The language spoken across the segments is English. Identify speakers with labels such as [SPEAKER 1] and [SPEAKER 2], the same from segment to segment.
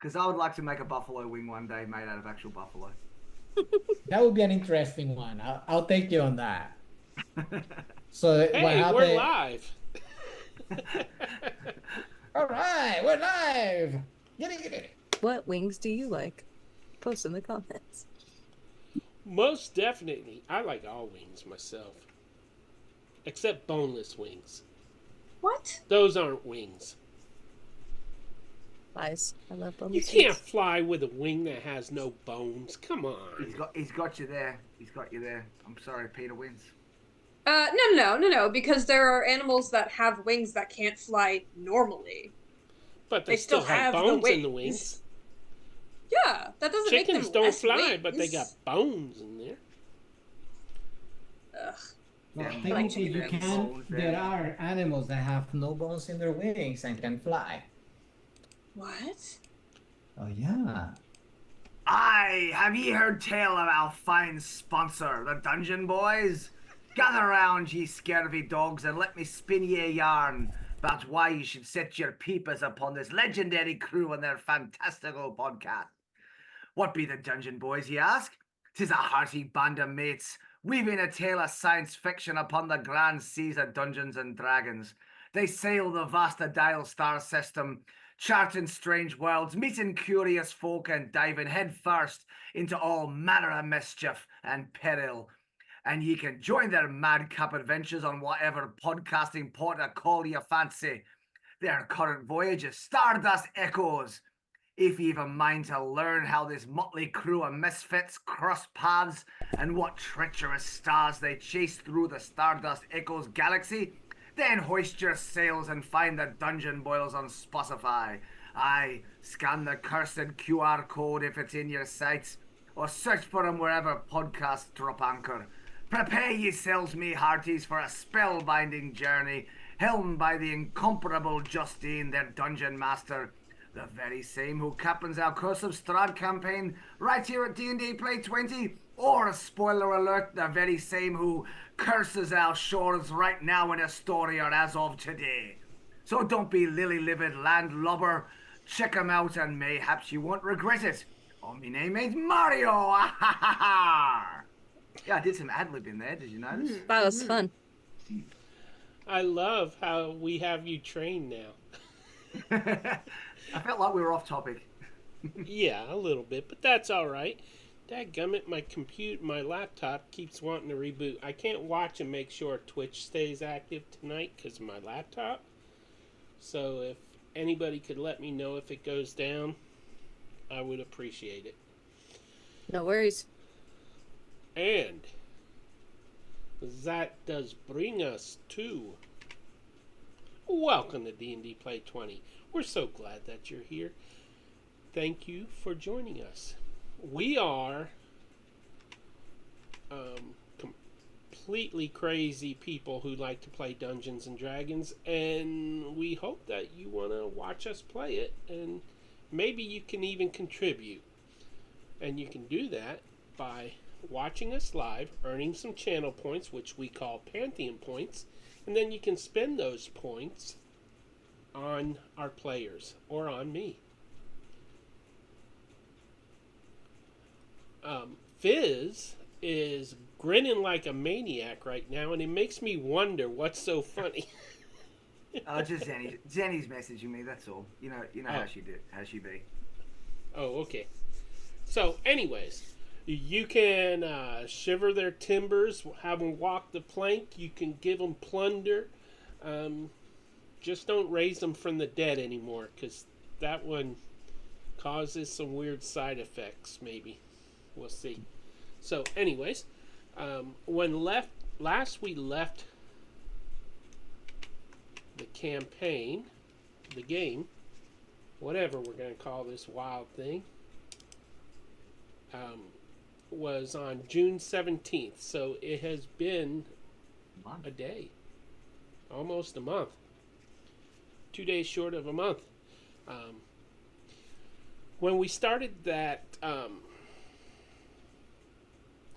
[SPEAKER 1] Because I would like to make a buffalo wing one day made out of actual buffalo.
[SPEAKER 2] That would be an interesting one. I'll take you on that. So what
[SPEAKER 3] Hey, we're
[SPEAKER 2] happened?
[SPEAKER 3] live.
[SPEAKER 2] All right, we're live. Get it.
[SPEAKER 4] What wings do you like? Post in the comments.
[SPEAKER 3] Most definitely. I like all wings myself. Except boneless wings.
[SPEAKER 5] What?
[SPEAKER 3] Those aren't wings.
[SPEAKER 4] Lies. I love
[SPEAKER 3] You
[SPEAKER 4] boneless
[SPEAKER 3] can't
[SPEAKER 4] wings.
[SPEAKER 3] fly with a wing that has no bones. Come
[SPEAKER 1] He's
[SPEAKER 3] on.
[SPEAKER 1] got you there. He's got you there. I'm sorry, Peter wins.
[SPEAKER 5] No, because there are animals that have wings that can't fly normally.
[SPEAKER 3] But
[SPEAKER 5] They still
[SPEAKER 3] have
[SPEAKER 5] have the
[SPEAKER 3] bones in
[SPEAKER 5] wings.
[SPEAKER 3] the wings.
[SPEAKER 5] Yeah, that doesn't make
[SPEAKER 3] Chickens
[SPEAKER 5] them
[SPEAKER 3] don't
[SPEAKER 5] less
[SPEAKER 3] fly,
[SPEAKER 5] wings.
[SPEAKER 3] but they got bones in there.
[SPEAKER 5] Ugh.
[SPEAKER 2] Well,
[SPEAKER 1] Yeah,
[SPEAKER 2] technically, you
[SPEAKER 5] bones
[SPEAKER 2] can.
[SPEAKER 1] there.
[SPEAKER 2] There are animals that have no bones in their wings and can fly.
[SPEAKER 5] What?
[SPEAKER 2] Oh yeah.
[SPEAKER 1] Aye, have ye heard tell of our fine sponsor, the Dungeon Boys? Gather round, ye scurvy dogs, and let me spin ye a yarn about why ye should set your peepers upon this legendary crew and their fantastical podcast. What be the Dungeon Boys, ye ask? 'Tis a hearty band of mates, weaving a tale of science fiction upon the grand seas of Dungeons and Dragons. They sail the vast Dial star system, charting strange worlds, meeting curious folk, and diving head first into all manner of mischief and peril. And ye can join their madcap adventures on whatever podcasting port or call ye fancy. Their current voyage is Stardust Echoes. If you've a mind to learn how this motley crew of misfits cross paths and what treacherous stars they chase through the Stardust Echoes galaxy, then hoist your sails and find the Dungeon Boys on Spotify. Aye, scan the cursed QR code if it's in your sights, or search for them wherever podcasts drop anchor. Prepare yourselves, me hearties, for a spellbinding journey, helmed by the incomparable Justine, their dungeon master, the very same who captains our Curse of Strahd campaign right here at D&D Play 20, or, spoiler alert, the very same who curses our shores right now in Istoria as of today. So don't be lily-livered landlubber. Check 'em out and mayhaps you won't regret it. Oh, my name is Mario! Yeah, I did some ad-libbing there, did you notice?
[SPEAKER 4] That was fun.
[SPEAKER 3] I love how we have you trained now.
[SPEAKER 1] I felt like we were off topic.
[SPEAKER 3] Yeah, a little bit, but that's all right. Dadgummit, my laptop keeps wanting to reboot. I can't watch and make sure Twitch stays active tonight because of my laptop. So if anybody could let me know if it goes down, I would appreciate it.
[SPEAKER 4] No worries.
[SPEAKER 3] And that does bring us to welcome to D&D Play 20. We're so glad that you're here. Thank you for joining us. We are completely crazy people who like to play Dungeons and Dragons, and we hope that you want to watch us play it, and maybe you can even contribute. And you can do that by watching us live, earning some channel points, which we call Pantheon points, and then you can spend those points on our players or on me. Fizz is grinning like a maniac right now, and it makes me wonder what's so funny.
[SPEAKER 1] Just Zenny's messaging me. That's all. You know how she be.
[SPEAKER 3] Oh, okay. So, anyways, you can shiver their timbers, have them walk the plank. You can give them plunder. Just don't raise them from the dead anymore, because that one causes some weird side effects. Maybe we'll see. So, anyways, when last we left the campaign, the game, whatever we're going to call this wild thing, was on June 17th. So it has been a day, almost a month, 2 days short of a month. When we started that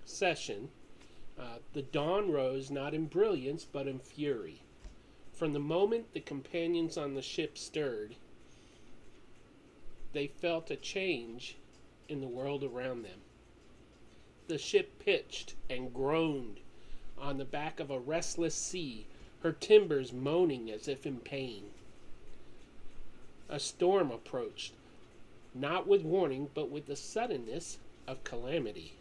[SPEAKER 3] session, the dawn rose not in brilliance but in fury. From the moment the companions on the ship stirred, they felt a change in the world around them. The ship pitched and groaned on the back of a restless sea, her timbers moaning as if in pain. A storm approached, not with warning, but with the suddenness of calamity.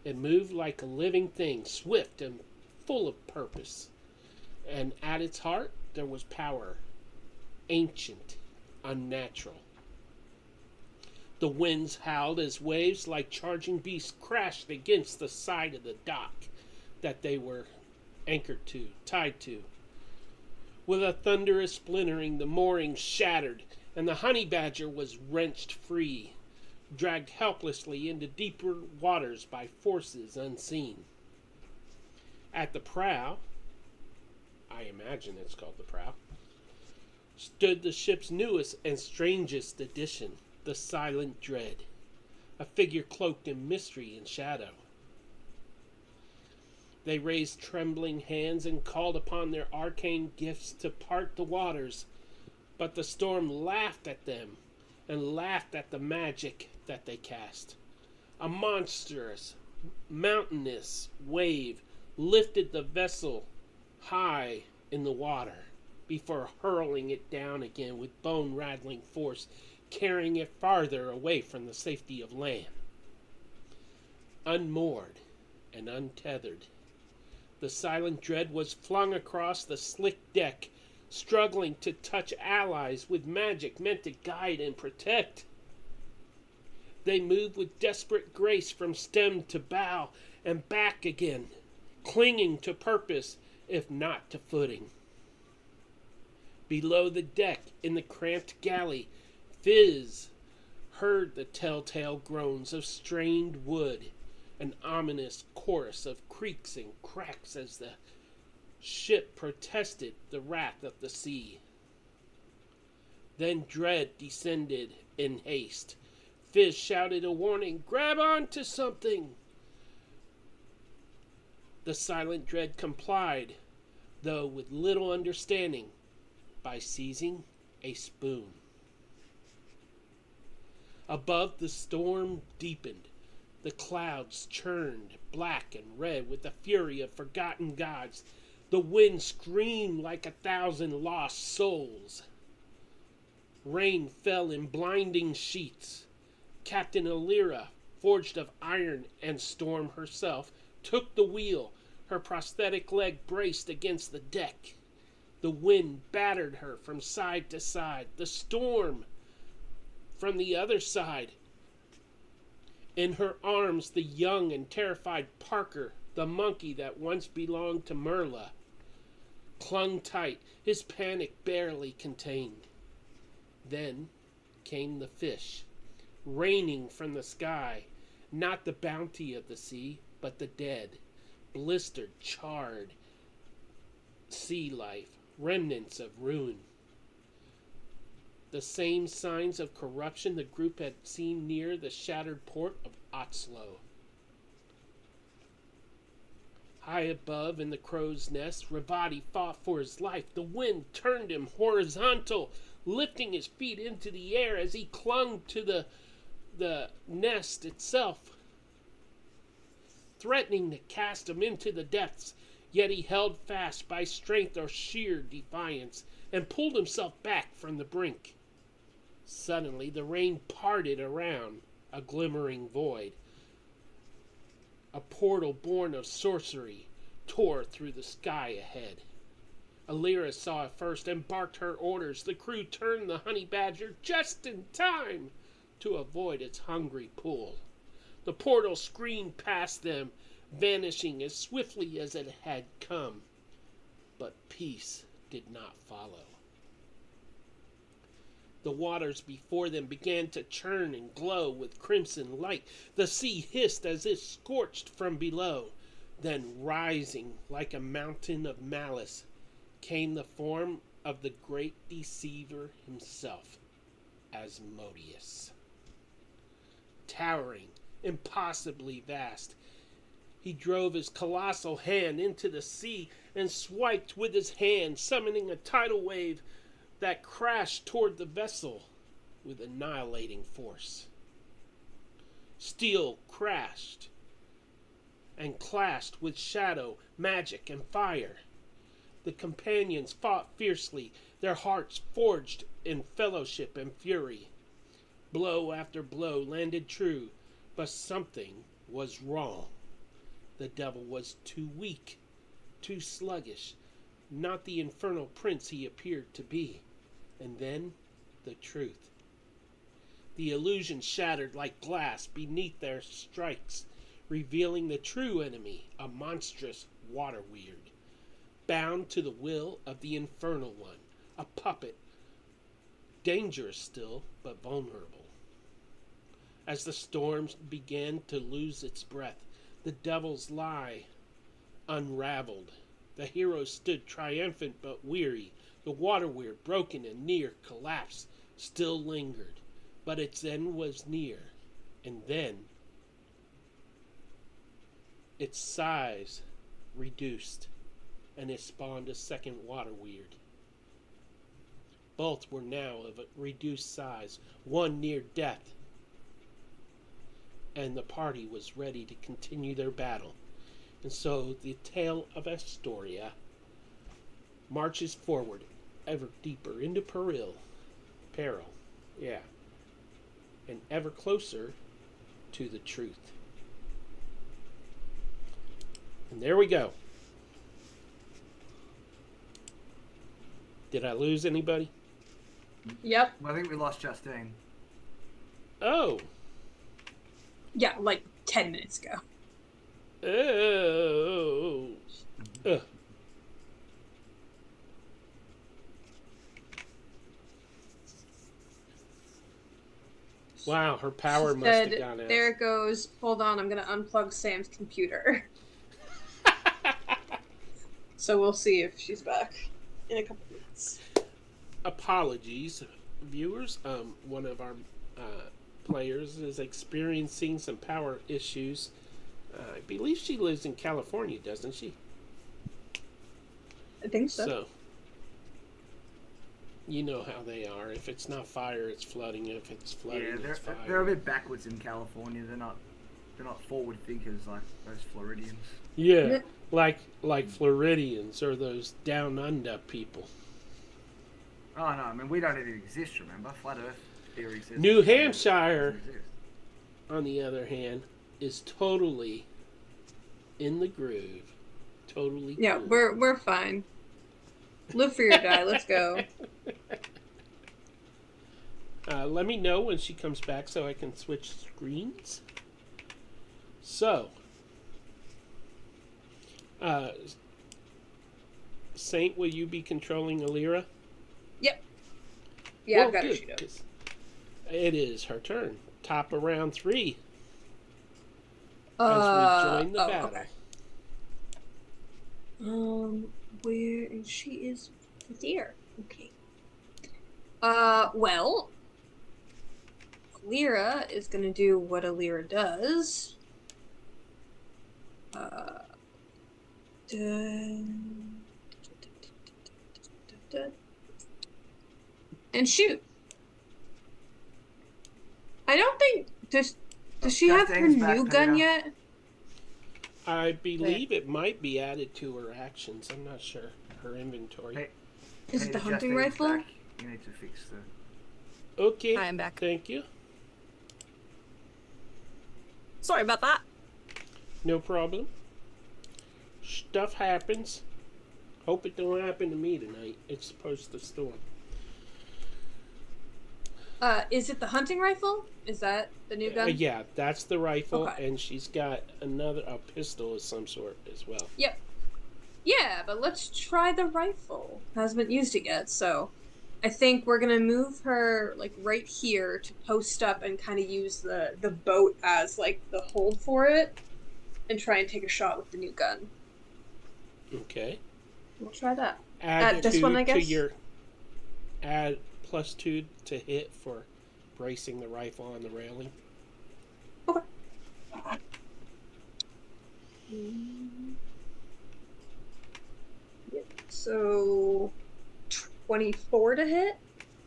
[SPEAKER 3] It moved like a living thing, swift and full of purpose. And at its heart, there was power, ancient, unnatural. The winds howled as waves like charging beasts crashed against the side of the dock that they were anchored to, tied to. With a thunderous splintering, the moorings shattered, and the honey badger was wrenched free, dragged helplessly into deeper waters by forces unseen. At the prow, I imagine it's called the prow, stood the ship's newest and strangest addition, the Silent Dread, a figure cloaked in mystery and shadow. They raised trembling hands and called upon their arcane gifts to part the waters, but the storm laughed at them and laughed at the magic that they cast. A monstrous, mountainous wave lifted the vessel high in the water before hurling it down again with bone-rattling force, carrying it farther away from the safety of land. Unmoored and untethered, the Silent Dread was flung across the slick deck, struggling to touch allies with magic meant to guide and protect. They moved with desperate grace from stem to bow and back again, clinging to purpose, if not to footing. Below the deck, in the cramped galley, Fizz heard the telltale groans of strained wood, an ominous chorus of creaks and cracks as the ship protested the wrath of the sea. Then dread descended in haste. Fizz shouted a warning, "Grab on to something!" The Silent Dread complied, though with little understanding, by seizing a spoon. Above, the storm deepened. The clouds churned black and red with the fury of forgotten gods. The wind screamed like 1,000 lost souls. Rain fell in blinding sheets. Captain Illyria, forged of iron and storm herself, took the wheel, her prosthetic leg braced against the deck. The wind battered her from side to side. The storm from the other side. In her arms, the young and terrified Parker, the monkey that once belonged to Merla, clung tight, his panic barely contained. Then came the fish, raining from the sky, not the bounty of the sea, but the dead, blistered, charred sea life, remnants of ruin. The same signs of corruption the group had seen near the shattered port of Otslo. High above in the crow's nest, Ravati fought for his life. The wind turned him horizontal, lifting his feet into the air as he clung to the nest itself, threatening to cast him into the depths. Yet he held fast by strength or sheer defiance and pulled himself back from the brink. Suddenly, the rain parted around a glimmering void. A portal born of sorcery tore through the sky ahead. Illyria saw it first and barked her orders. The crew turned the honey badger just in time to avoid its hungry pull. The portal screamed past them, vanishing as swiftly as it had come. But peace did not follow. The waters before them began to churn and glow with crimson light. The sea hissed as if scorched from below. Then, rising like a mountain of malice, came the form of the great deceiver himself, Asmodeus. Towering, impossibly vast, he drove his colossal hand into the sea and swiped with his hand, summoning a tidal wave that crashed toward the vessel. with annihilating force. Steel crashed and clashed with shadow, magic, and fire. The companions fought fiercely, their hearts forged in fellowship and fury. Blow after blow landed true, but something was wrong. The devil was too weak, too sluggish, not the infernal prince he appeared to be. And then, the truth. The illusion shattered like glass beneath their strikes, revealing the true enemy, a monstrous water weird, bound to the will of the infernal one, a puppet, dangerous still, but vulnerable. As the storm began to lose its breath, the devil's lie unraveled. The heroes stood triumphant but weary. The water weird, broken and near collapse, still lingered, but its end was near. And then its size reduced, and it spawned a second water weird. Both were now of a reduced size, one near death, and the party was ready to continue their battle. And so the tale of Istoria marches forward, ever deeper into peril, and ever closer to the truth. And there we go. Did I lose anybody?
[SPEAKER 5] Yep.
[SPEAKER 1] Well, I think we lost Justine.
[SPEAKER 3] Oh.
[SPEAKER 5] Yeah, like 10 minutes ago.
[SPEAKER 3] Oh. Ugh. Wow, her power
[SPEAKER 5] She
[SPEAKER 3] must have
[SPEAKER 5] said,
[SPEAKER 3] gone out.
[SPEAKER 5] there it goes. Hold on, I'm going to unplug Sam's computer. So we'll see if she's back in a couple minutes.
[SPEAKER 3] Apologies, viewers. One of our players is experiencing some power issues. I believe she lives in California, doesn't she?
[SPEAKER 5] I think so.
[SPEAKER 3] So, you know how they are. If it's not fire, it's flooding. If it's flooding,
[SPEAKER 1] Yeah,
[SPEAKER 3] it's fire.
[SPEAKER 1] they're a bit backwards in California. They're not forward thinkers like those Floridians.
[SPEAKER 3] Yeah, like Floridians or those down under people.
[SPEAKER 1] Oh no, I mean we don't even exist. Remember, flat Earth theory says
[SPEAKER 3] New
[SPEAKER 1] Flat Earth
[SPEAKER 3] Hampshire,
[SPEAKER 1] doesn't exist.
[SPEAKER 3] on the other hand, is totally in the groove. Totally.
[SPEAKER 5] Yeah,
[SPEAKER 3] cool.
[SPEAKER 5] we're fine. Live free or die. Let's go.
[SPEAKER 3] Let me know when she comes back so I can switch screens. So, Saint, will you be controlling Alira?
[SPEAKER 5] Yep. Yeah,
[SPEAKER 3] Well,
[SPEAKER 5] I've got her
[SPEAKER 3] good,
[SPEAKER 5] sheet up.
[SPEAKER 3] 'cause it is her turn. Top of round 3 as we join the battle.
[SPEAKER 5] Okay. Where is she? Is there? Okay. Well, Alira is gonna do what Alira does. And shoot. I don't think does she have her
[SPEAKER 1] Justine's back,
[SPEAKER 5] new gun
[SPEAKER 1] Peter.
[SPEAKER 5] yet?
[SPEAKER 3] I believe it might be added to her actions. I'm not sure. Her inventory.
[SPEAKER 1] Hey,
[SPEAKER 5] Is it
[SPEAKER 1] Peter,
[SPEAKER 5] the hunting
[SPEAKER 1] Justine's
[SPEAKER 5] rifle?
[SPEAKER 1] back. You need to fix the.
[SPEAKER 3] Okay.
[SPEAKER 4] I am back.
[SPEAKER 3] Thank you.
[SPEAKER 4] Sorry about that.
[SPEAKER 3] No problem. Stuff happens. Hope it don't happen to me tonight. It's supposed to storm.
[SPEAKER 5] Is it the hunting rifle? Is that the new gun?
[SPEAKER 3] Yeah, that's the rifle,
[SPEAKER 5] Okay.
[SPEAKER 3] and she's got a pistol of some sort as well.
[SPEAKER 5] Yep. Yeah, but let's try the rifle. Hasn't used it yet, so I think we're gonna move her like right here to post up and kind of use the boat as like the hold for it, and try and take a shot with the new gun.
[SPEAKER 3] Okay.
[SPEAKER 5] We'll try that.
[SPEAKER 3] Add
[SPEAKER 5] this
[SPEAKER 3] 2
[SPEAKER 5] one, I
[SPEAKER 3] to
[SPEAKER 5] guess?
[SPEAKER 3] your. Add +2 to hit for bracing the rifle on the railing.
[SPEAKER 5] Okay. Yep. So 24 to hit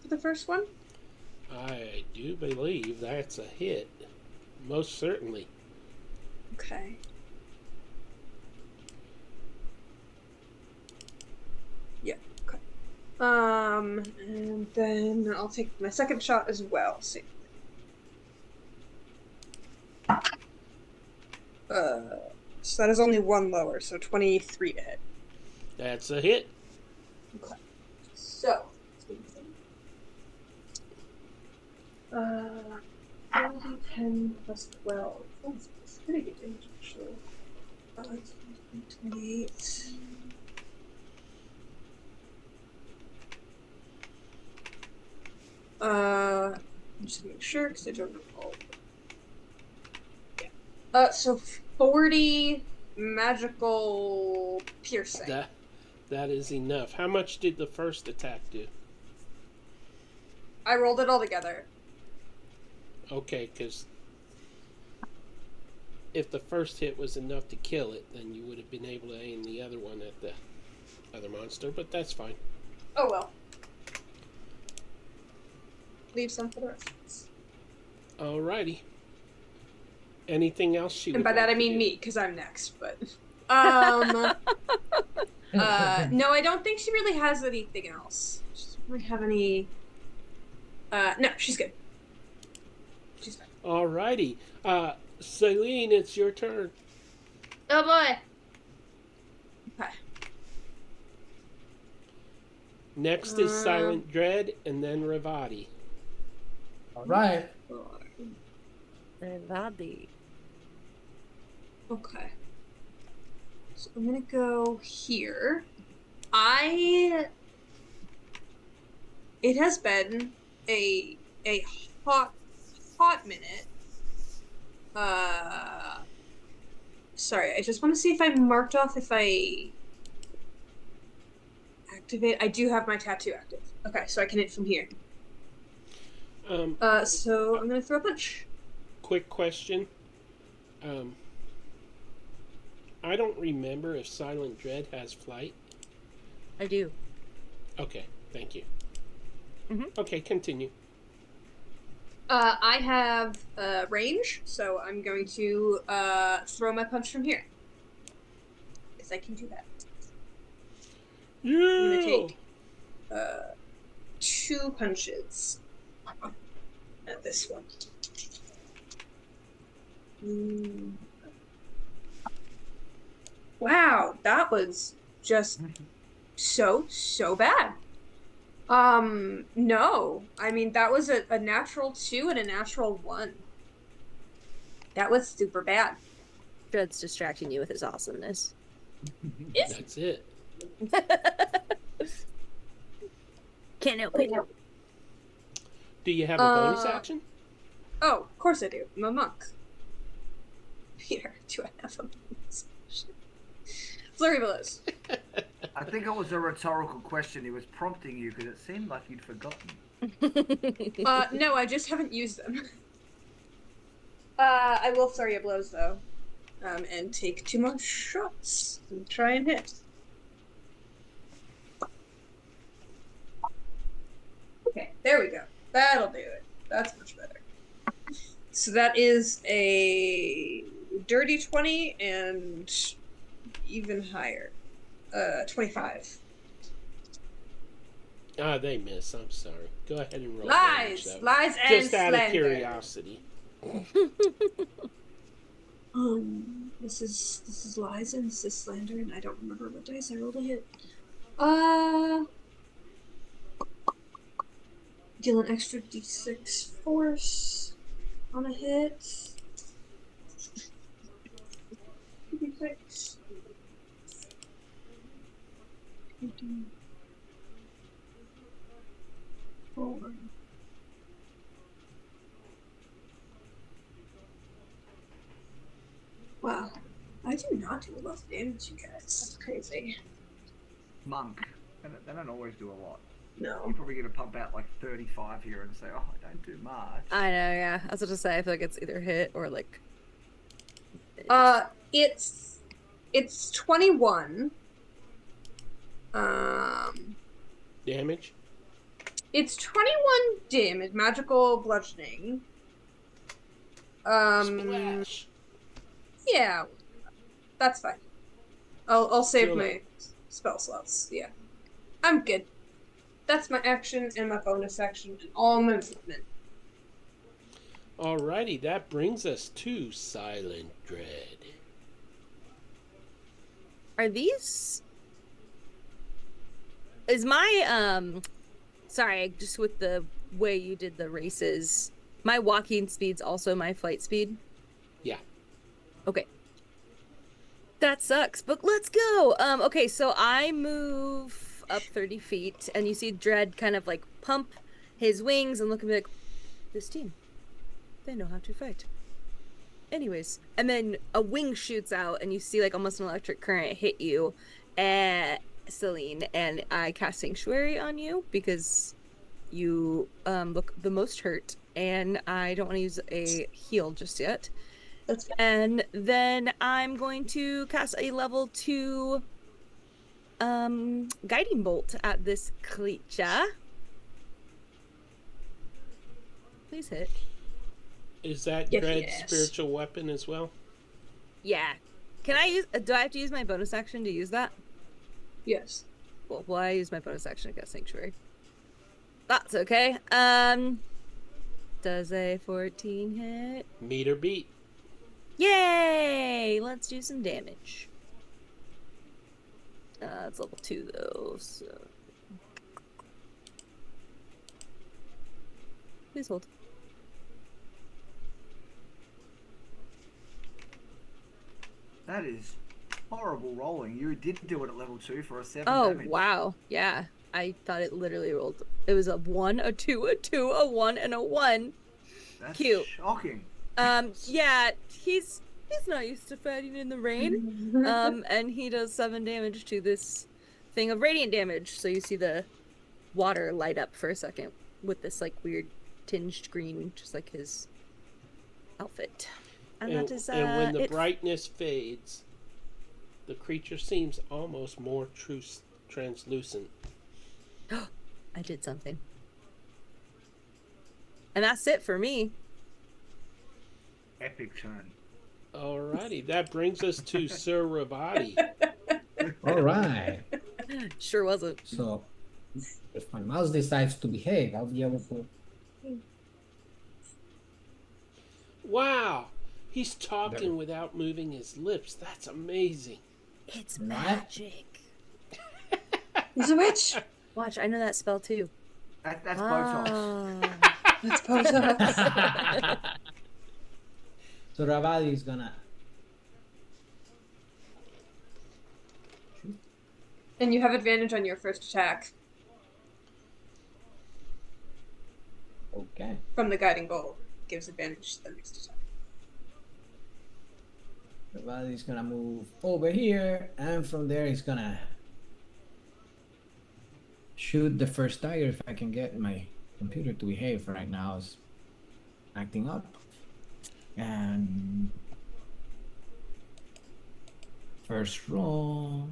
[SPEAKER 5] for the first one.
[SPEAKER 3] I do believe that's a hit. Most certainly.
[SPEAKER 5] Okay. Yeah. Okay. And then I'll take my second shot as well. See. So that is only one lower, so 23 to hit.
[SPEAKER 3] That's a hit.
[SPEAKER 5] Okay. So. 10 plus 12. Oh, that's pretty good damage, actually. 28. Just to make sure, because I don't recall. Yeah. So 40 magical piercing.
[SPEAKER 3] That is enough. How much did the first attack do?
[SPEAKER 5] I rolled it all together.
[SPEAKER 3] Okay, because if the first hit was enough to kill it, then you would have been able to aim the other one at the other monster, but that's fine.
[SPEAKER 5] Oh well. Leave some for the rest of us.
[SPEAKER 3] Alrighty. Anything else she
[SPEAKER 5] And
[SPEAKER 3] would
[SPEAKER 5] by that
[SPEAKER 3] like
[SPEAKER 5] I
[SPEAKER 3] to
[SPEAKER 5] mean
[SPEAKER 3] do?
[SPEAKER 5] me, because I'm next, but no, I don't think she really has anything else. She doesn't really have any no, she's good. She's fine.
[SPEAKER 3] Alrighty. Celine, it's your turn.
[SPEAKER 5] Oh boy. Okay.
[SPEAKER 3] Next is Silent Dread, and then Ravati.
[SPEAKER 2] All right.
[SPEAKER 4] Revadi.
[SPEAKER 5] Okay. So I'm gonna go here. It has been a hot minute. Sorry, I just want to see if I marked off if I activate. I do have my tattoo active. Okay, so I can hit from here. So I'm gonna throw a punch.
[SPEAKER 3] Quick question. I don't remember if Silent Dread has flight.
[SPEAKER 4] I do.
[SPEAKER 3] Okay, thank you.
[SPEAKER 4] Mhm.
[SPEAKER 3] Okay, continue.
[SPEAKER 5] I have range, so I'm going to throw my punch from here. Because I can do that. I'm gonna
[SPEAKER 3] Yeah!
[SPEAKER 5] take 2 punches at this one. Wow, that was just so bad. No. I mean, that was a natural 2 and a natural 1. That was super bad.
[SPEAKER 4] Dread's distracting you with his awesomeness.
[SPEAKER 3] That's it.
[SPEAKER 4] Can't help it.
[SPEAKER 3] Do you have a bonus action?
[SPEAKER 5] Oh, of course I do. I'm a monk. Peter, do I have a bonus action? Flurry blows.
[SPEAKER 1] I think it was a rhetorical question. He was prompting you because it seemed like you'd forgotten.
[SPEAKER 5] No, I just haven't used them. I will flurry of blows though, and take 2 more shots and try and hit. Okay, there we go. That'll do it. That's much better. So that is a dirty 20 and even higher. 25.
[SPEAKER 3] They miss. I'm sorry. Go ahead and roll
[SPEAKER 5] Lies!
[SPEAKER 3] damage, though.
[SPEAKER 5] Lies and
[SPEAKER 3] Just out
[SPEAKER 5] slander.
[SPEAKER 3] of curiosity.
[SPEAKER 5] This is lies and this is slander, and I don't remember what dice I rolled to hit. Deal an extra d6 force on a hit. D6. 4. Wow, I do not do a lot of damage, you guys. That's crazy.
[SPEAKER 1] Monk. They don't always do a lot.
[SPEAKER 5] No.
[SPEAKER 1] You're probably going to pump out like 35 here and say, oh, I don't do much.
[SPEAKER 4] I know, yeah. I was about to say, I feel like it's either hit or like.
[SPEAKER 5] It's 21.
[SPEAKER 3] Damage?
[SPEAKER 5] It's 21 damage, magical bludgeoning.
[SPEAKER 3] Splash.
[SPEAKER 5] Yeah, that's fine. I'll save
[SPEAKER 3] Feel
[SPEAKER 5] my
[SPEAKER 3] it.
[SPEAKER 5] spell slots. Yeah, I'm good. That's my action and my bonus action and all my movement.
[SPEAKER 3] Alrighty, that brings us to Silent Dread.
[SPEAKER 4] Are these? Is my Sorry, just with the way you did the races, my walking speed's also my flight speed.
[SPEAKER 3] Yeah.
[SPEAKER 4] Okay. That sucks, but let's go. Okay, so I move up 30 feet, and you see Dread kind of like pump his wings and look at me like, this team, they know how to fight. Anyways, and then a wing shoots out, and you see like almost an electric current hit you, Celine, and I cast Sanctuary on you because you look the most hurt, and I don't want to use a heal just yet.
[SPEAKER 5] That's fine.
[SPEAKER 4] And then I'm going to cast a level 2 guiding bolt at this creature. Please hit.
[SPEAKER 3] Is that
[SPEAKER 5] Yes,
[SPEAKER 3] Dread's
[SPEAKER 5] yes.
[SPEAKER 3] spiritual weapon as well?
[SPEAKER 4] Yeah. Can I use do I have to use my bonus action to use that?
[SPEAKER 5] Yes.
[SPEAKER 4] Well, I use my bonus action to cast Sanctuary. That's okay. Does a 14 hit?
[SPEAKER 3] Meet or beat.
[SPEAKER 4] Yay! Let's do some damage. It's level 2 though, so please hold.
[SPEAKER 1] That is horrible rolling. You did do it at level 2 for a 7
[SPEAKER 4] Oh
[SPEAKER 1] damage.
[SPEAKER 4] wow, yeah. I thought it literally rolled. It was a 1, a 2, a 2, a 1, and a 1.
[SPEAKER 1] That's
[SPEAKER 4] Cute.
[SPEAKER 1] shocking.
[SPEAKER 4] Yeah, he's not used to fighting in the rain. And he does 7 damage to this thing of radiant damage. So you see the water light up for a second with this like weird tinged green, just like his outfit. And that is
[SPEAKER 3] and when the
[SPEAKER 4] it.
[SPEAKER 3] brightness fades, the creature seems almost more translucent.
[SPEAKER 4] I did something. And that's it for me.
[SPEAKER 1] Epic turn.
[SPEAKER 3] Alrighty, that brings us to Sir Ravati.
[SPEAKER 2] All right.
[SPEAKER 4] Sure wasn't.
[SPEAKER 2] So if my mouse decides to behave, I'll be able to.
[SPEAKER 3] Wow, he's talking without moving his lips. That's amazing.
[SPEAKER 4] It's
[SPEAKER 2] Right?
[SPEAKER 4] magic.
[SPEAKER 5] He's a witch.
[SPEAKER 4] Watch, I know that spell too.
[SPEAKER 1] That's Botox.
[SPEAKER 4] Ah.
[SPEAKER 5] That's Botox.
[SPEAKER 2] So Ravali is gonna.
[SPEAKER 5] And you have advantage on your first attack
[SPEAKER 2] Okay.
[SPEAKER 5] from the guiding bolt. Gives advantage to the next attack.
[SPEAKER 2] Ravali is gonna move over here, and from there he's gonna shoot the first tiger if I can get my computer to behave right now. It's acting up. And first roll.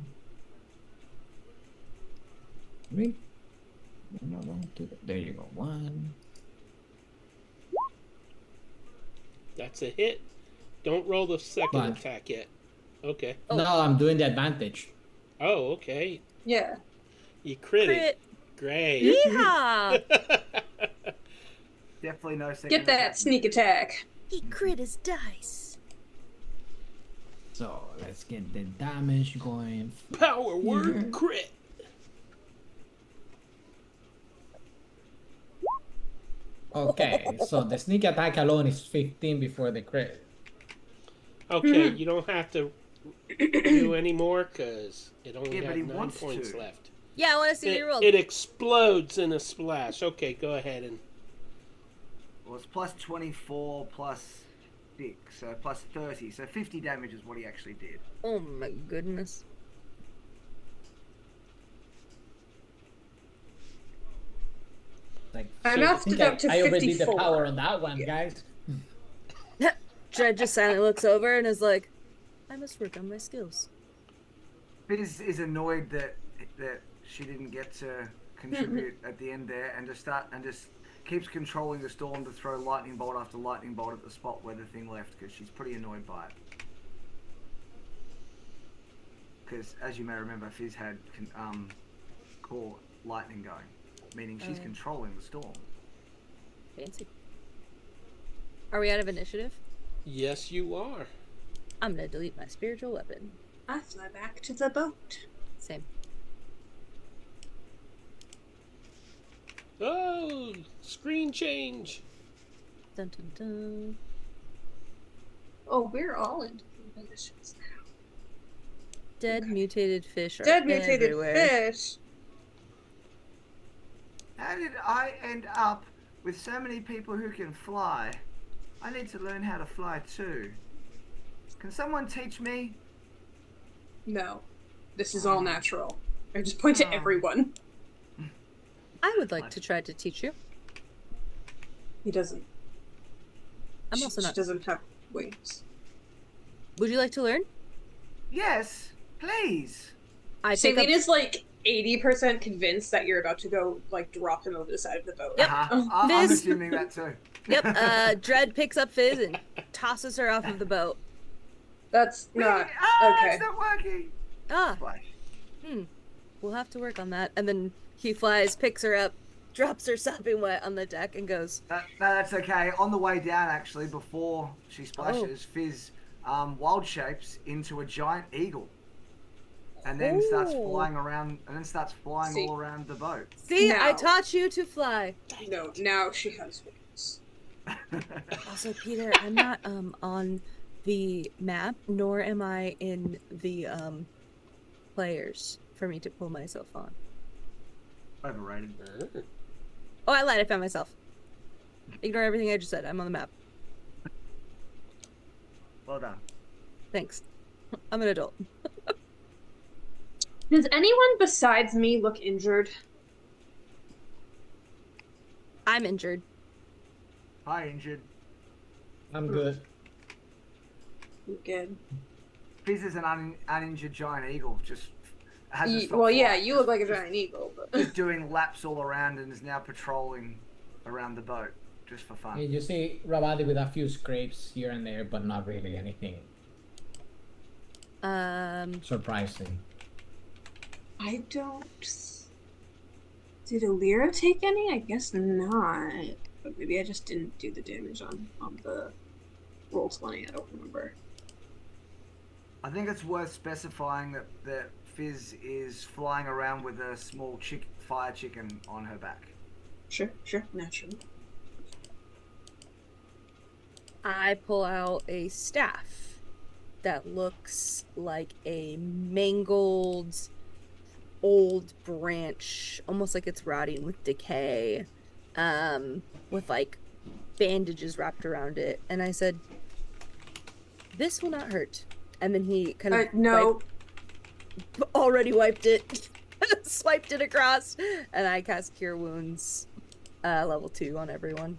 [SPEAKER 2] Three. No, two. There you go. 1.
[SPEAKER 3] That's a hit. Don't roll the second
[SPEAKER 2] But-
[SPEAKER 3] attack yet. Okay.
[SPEAKER 4] Oh.
[SPEAKER 2] No, I'm doing the advantage.
[SPEAKER 3] Oh, okay.
[SPEAKER 5] Yeah.
[SPEAKER 3] You critted.
[SPEAKER 4] Crit.
[SPEAKER 3] Great.
[SPEAKER 4] Yeehaw!
[SPEAKER 1] Definitely no second.
[SPEAKER 5] Get that
[SPEAKER 1] attack.
[SPEAKER 5] sneak attack.
[SPEAKER 4] He crit his dice.
[SPEAKER 2] So let's get the damage going.
[SPEAKER 3] Power word crit.
[SPEAKER 2] Okay, so the sneak attack alone is 15 before the crit.
[SPEAKER 3] Okay, you don't have to do any more because it only
[SPEAKER 1] Yeah, but
[SPEAKER 3] has
[SPEAKER 1] he
[SPEAKER 3] 9
[SPEAKER 1] wants
[SPEAKER 3] points
[SPEAKER 1] to.
[SPEAKER 3] left.
[SPEAKER 4] Yeah, I want to see
[SPEAKER 3] It,
[SPEAKER 4] your roll.
[SPEAKER 3] it explodes in a splash. Okay, go ahead and
[SPEAKER 1] Well, it's plus 24 plus 6, so plus 30. So 50 damage is what he actually did.
[SPEAKER 4] Oh my goodness.
[SPEAKER 2] Like,
[SPEAKER 5] I
[SPEAKER 2] so
[SPEAKER 5] maxed
[SPEAKER 2] think
[SPEAKER 5] it up to
[SPEAKER 2] I already did the
[SPEAKER 5] 54.
[SPEAKER 2] power on that one, guys.
[SPEAKER 4] Dred just silently looks over and is like, I must work on my skills.
[SPEAKER 1] Fizz is annoyed that she didn't get to contribute at the end there, and just keeps controlling the storm to throw lightning bolt after lightning bolt at the spot where the thing left, because she's pretty annoyed by it. Because, as you may remember, Fizz had core lightning going, meaning she's controlling the storm.
[SPEAKER 4] Fancy. Are we out of initiative?
[SPEAKER 3] Yes, you are.
[SPEAKER 4] I'm gonna delete my spiritual weapon.
[SPEAKER 5] I fly back to the boat.
[SPEAKER 4] Same.
[SPEAKER 3] Oh, screen change.
[SPEAKER 4] Dun dun dun.
[SPEAKER 5] Oh, we're all in different positions now.
[SPEAKER 4] Dead mutated fish are
[SPEAKER 5] Dead mutated
[SPEAKER 4] everywhere.
[SPEAKER 5] fish.
[SPEAKER 1] How did I end up with so many people who can fly? I need to learn how to fly too. Can someone teach me?
[SPEAKER 5] No, this is all natural. I just point to everyone.
[SPEAKER 4] I would like to try to teach you.
[SPEAKER 5] He doesn't.
[SPEAKER 4] I'm also
[SPEAKER 5] She
[SPEAKER 4] not.
[SPEAKER 5] doesn't have wings.
[SPEAKER 4] Would you like to learn?
[SPEAKER 1] Yes, please.
[SPEAKER 4] I pick up.
[SPEAKER 5] Celine is like 80% convinced that you're about to go like drop him over the side of the boat.
[SPEAKER 4] Yep.
[SPEAKER 1] I'm
[SPEAKER 4] Fizz.
[SPEAKER 1] assuming that too.
[SPEAKER 4] Yep. Dread picks up Fizz and tosses her off of the boat.
[SPEAKER 5] That's not okay.
[SPEAKER 1] It's not working.
[SPEAKER 4] Ah.
[SPEAKER 1] Splash.
[SPEAKER 4] We'll have to work on that. And then he flies, picks her up, drops her sopping wet on the deck, and goes.
[SPEAKER 1] No, that's okay. On the way down, actually, before she splashes, Fizz wild shapes into a giant eagle, and then starts flying around, and then starts flying all around the boat.
[SPEAKER 4] See, I
[SPEAKER 5] Now.
[SPEAKER 4] taught you to fly.
[SPEAKER 5] No, now she has wings.
[SPEAKER 4] Also, Peter, I'm not on the map, nor am I in the players for me to pull myself on.
[SPEAKER 1] Overrated.
[SPEAKER 4] Oh, I lied. I found myself. Ignore everything I just said. I'm on the map.
[SPEAKER 1] Well done.
[SPEAKER 4] Thanks. I'm an adult.
[SPEAKER 5] Does anyone besides me look injured?
[SPEAKER 4] I'm injured.
[SPEAKER 1] Hi, injured.
[SPEAKER 2] I'm good.
[SPEAKER 5] I'm good.
[SPEAKER 1] Fizz is an uninjured giant eagle. Just hasn't stopped
[SPEAKER 5] Well, yeah,
[SPEAKER 1] flying.
[SPEAKER 5] you look like a giant eagle, but
[SPEAKER 1] Just doing laps all around and is now patrolling around the boat just for fun.
[SPEAKER 2] You see Ravadi with a few scrapes here and there, but not really anything surprising.
[SPEAKER 5] I don't. Did Alira take any? I guess not. But maybe I just didn't do the damage on the roll 20. I don't remember.
[SPEAKER 1] I think it's worth specifying that Fizz is flying around with a small fire chicken on her back.
[SPEAKER 5] Sure, naturally.
[SPEAKER 4] I pull out a staff that looks like a mangled old branch, almost like it's rotting with decay, with like bandages wrapped around it. And I said, "This will not hurt." And then he kind of
[SPEAKER 5] no.
[SPEAKER 4] already wiped it, swiped it across, and I cast Cure Wounds, level 2 on everyone.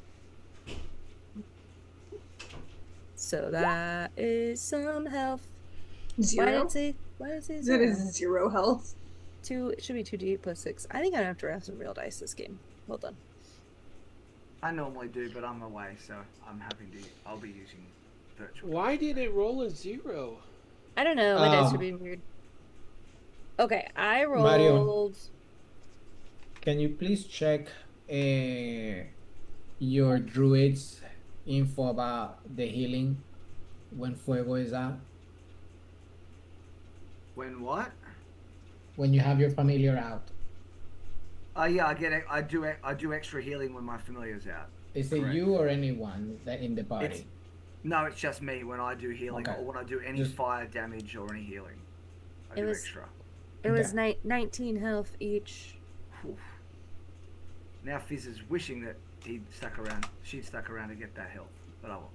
[SPEAKER 4] So that is some health.
[SPEAKER 5] 0?
[SPEAKER 4] Why did it say
[SPEAKER 5] That
[SPEAKER 4] 0?
[SPEAKER 5] is 0 health.
[SPEAKER 4] 2, it should be 2d8 plus 6. I think I'm gonna have to have some real dice this game. Well done.
[SPEAKER 1] I normally do, but I'm away, so I'm having to. I'll be using virtual.
[SPEAKER 3] Why did it roll a 0?
[SPEAKER 4] I don't know. My dice are being weird. Okay, I rolled.
[SPEAKER 2] Mario. Can you please check your druid's info about the healing when Fuego is out?
[SPEAKER 1] When what?
[SPEAKER 2] When you have your familiar out.
[SPEAKER 1] Yeah, I do extra healing when my familiar's out.
[SPEAKER 2] Is it
[SPEAKER 1] Correct.
[SPEAKER 2] you or anyone that in the party?
[SPEAKER 1] No, it's just me when I do healing,
[SPEAKER 2] Okay.
[SPEAKER 1] or when I do any
[SPEAKER 2] Just-
[SPEAKER 1] fire damage or any healing. I
[SPEAKER 4] It
[SPEAKER 1] do
[SPEAKER 4] was-
[SPEAKER 1] extra.
[SPEAKER 4] It was 19 health each.
[SPEAKER 1] Whew. Now Fizz is wishing that she'd stuck around to get that health, but I won't.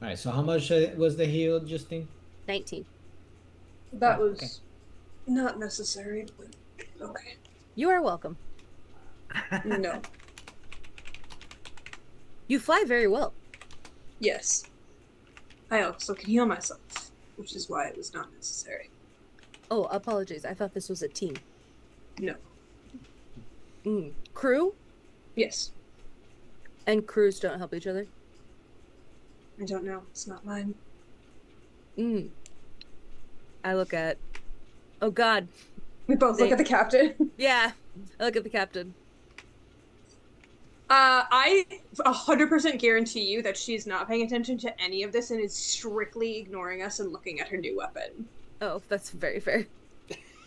[SPEAKER 2] Alright, so how much was the heal, Justine?
[SPEAKER 4] 19.
[SPEAKER 5] That
[SPEAKER 2] Oh,
[SPEAKER 5] was
[SPEAKER 2] okay.
[SPEAKER 5] not necessary, but okay.
[SPEAKER 4] You are welcome.
[SPEAKER 5] No.
[SPEAKER 4] You fly very well.
[SPEAKER 5] Yes. I also can heal myself, which is why it was not necessary.
[SPEAKER 4] Oh, apologies. I thought this was a team.
[SPEAKER 5] No.
[SPEAKER 4] Crew?
[SPEAKER 5] Yes.
[SPEAKER 4] And crews don't help each other?
[SPEAKER 5] I don't know. It's not mine.
[SPEAKER 4] I look at... Oh, God.
[SPEAKER 5] We both look at the captain.
[SPEAKER 4] Yeah. I look at the captain.
[SPEAKER 5] I 100% guarantee you that she's not paying attention to any of this and is strictly ignoring us and looking at her new weapon.
[SPEAKER 4] Oh, that's very fair.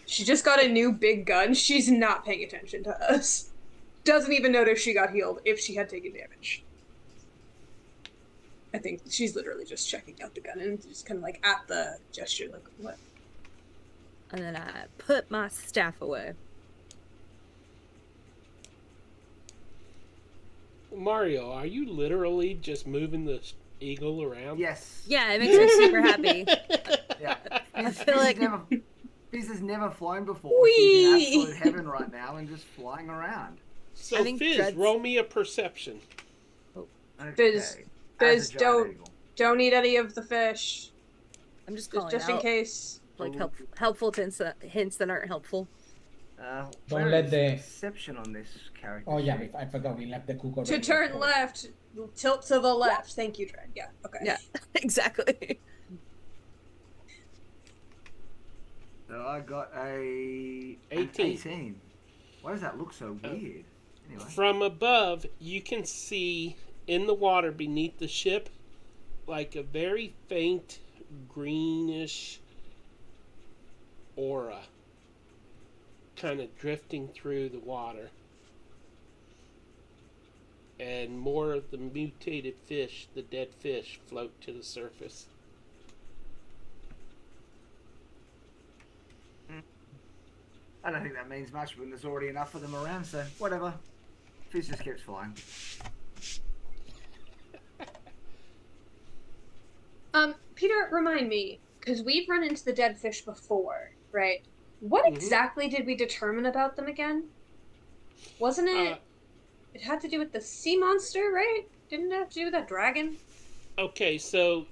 [SPEAKER 5] She just got a new big gun. She's not paying attention to us. Doesn't even notice she got healed if she had taken damage. I think she's literally just checking out the gun and just kind of like at the gesture, like, what?
[SPEAKER 4] And then I put my staff away.
[SPEAKER 3] Mario, are you literally just moving the eagle around?
[SPEAKER 1] Yes.
[SPEAKER 4] Yeah, it makes me super happy.
[SPEAKER 1] Yeah.
[SPEAKER 4] I feel like...
[SPEAKER 1] Fizz has never flown before.
[SPEAKER 5] Whee!
[SPEAKER 1] She's in absolute heaven right now and just flying around.
[SPEAKER 3] So,
[SPEAKER 4] I think
[SPEAKER 3] Fizz,
[SPEAKER 4] Dread's-
[SPEAKER 3] roll me a perception.
[SPEAKER 1] Okay.
[SPEAKER 5] Fizz,
[SPEAKER 1] As a giant
[SPEAKER 5] don't
[SPEAKER 1] eagle.
[SPEAKER 5] don't eat any of the fish.
[SPEAKER 4] I'm just calling
[SPEAKER 5] Just in
[SPEAKER 4] out,
[SPEAKER 5] case.
[SPEAKER 4] like, helpful hints that aren't helpful.
[SPEAKER 2] Don't
[SPEAKER 1] where
[SPEAKER 2] let
[SPEAKER 1] is
[SPEAKER 2] the-
[SPEAKER 1] perception on this character.
[SPEAKER 2] Oh yeah,
[SPEAKER 1] sheet?
[SPEAKER 2] I forgot we left the cook already.
[SPEAKER 5] To turn left, tilt to the left. Thank you, Dread. Yeah, okay.
[SPEAKER 4] Yeah, exactly.
[SPEAKER 1] So I got an
[SPEAKER 3] 18.
[SPEAKER 1] Why does that look so weird? Anyway.
[SPEAKER 3] From above, you can see in the water beneath the ship like a very faint greenish aura kind of drifting through the water. And more of the mutated fish, the dead fish, float to the surface.
[SPEAKER 1] I don't think that means much when there's already enough of them around, so whatever. Fizz just keeps flying.
[SPEAKER 5] Peter, remind me, because we've run into the dead fish before, right? What exactly did we determine about them again? Wasn't it? It had to do with the sea monster, right? Didn't it have to do with that dragon?
[SPEAKER 3] Okay, so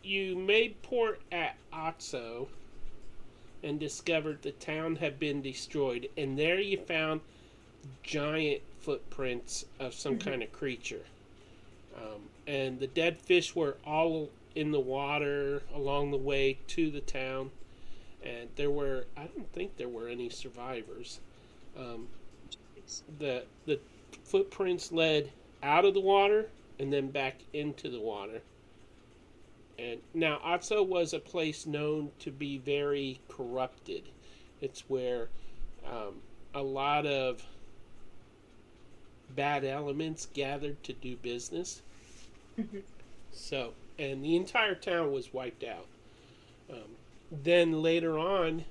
[SPEAKER 3] you made port at Otso and discovered the town had been destroyed, and there you found giant footprints of some kind of creature. And the dead fish were all in the water along the way to the town, and I don't think there were any survivors. The footprints led out of the water and then back into the water. And now Otso was a place known to be very corrupted. It's where a lot of bad elements gathered to do business. So, and the entire town was wiped out. Then later on,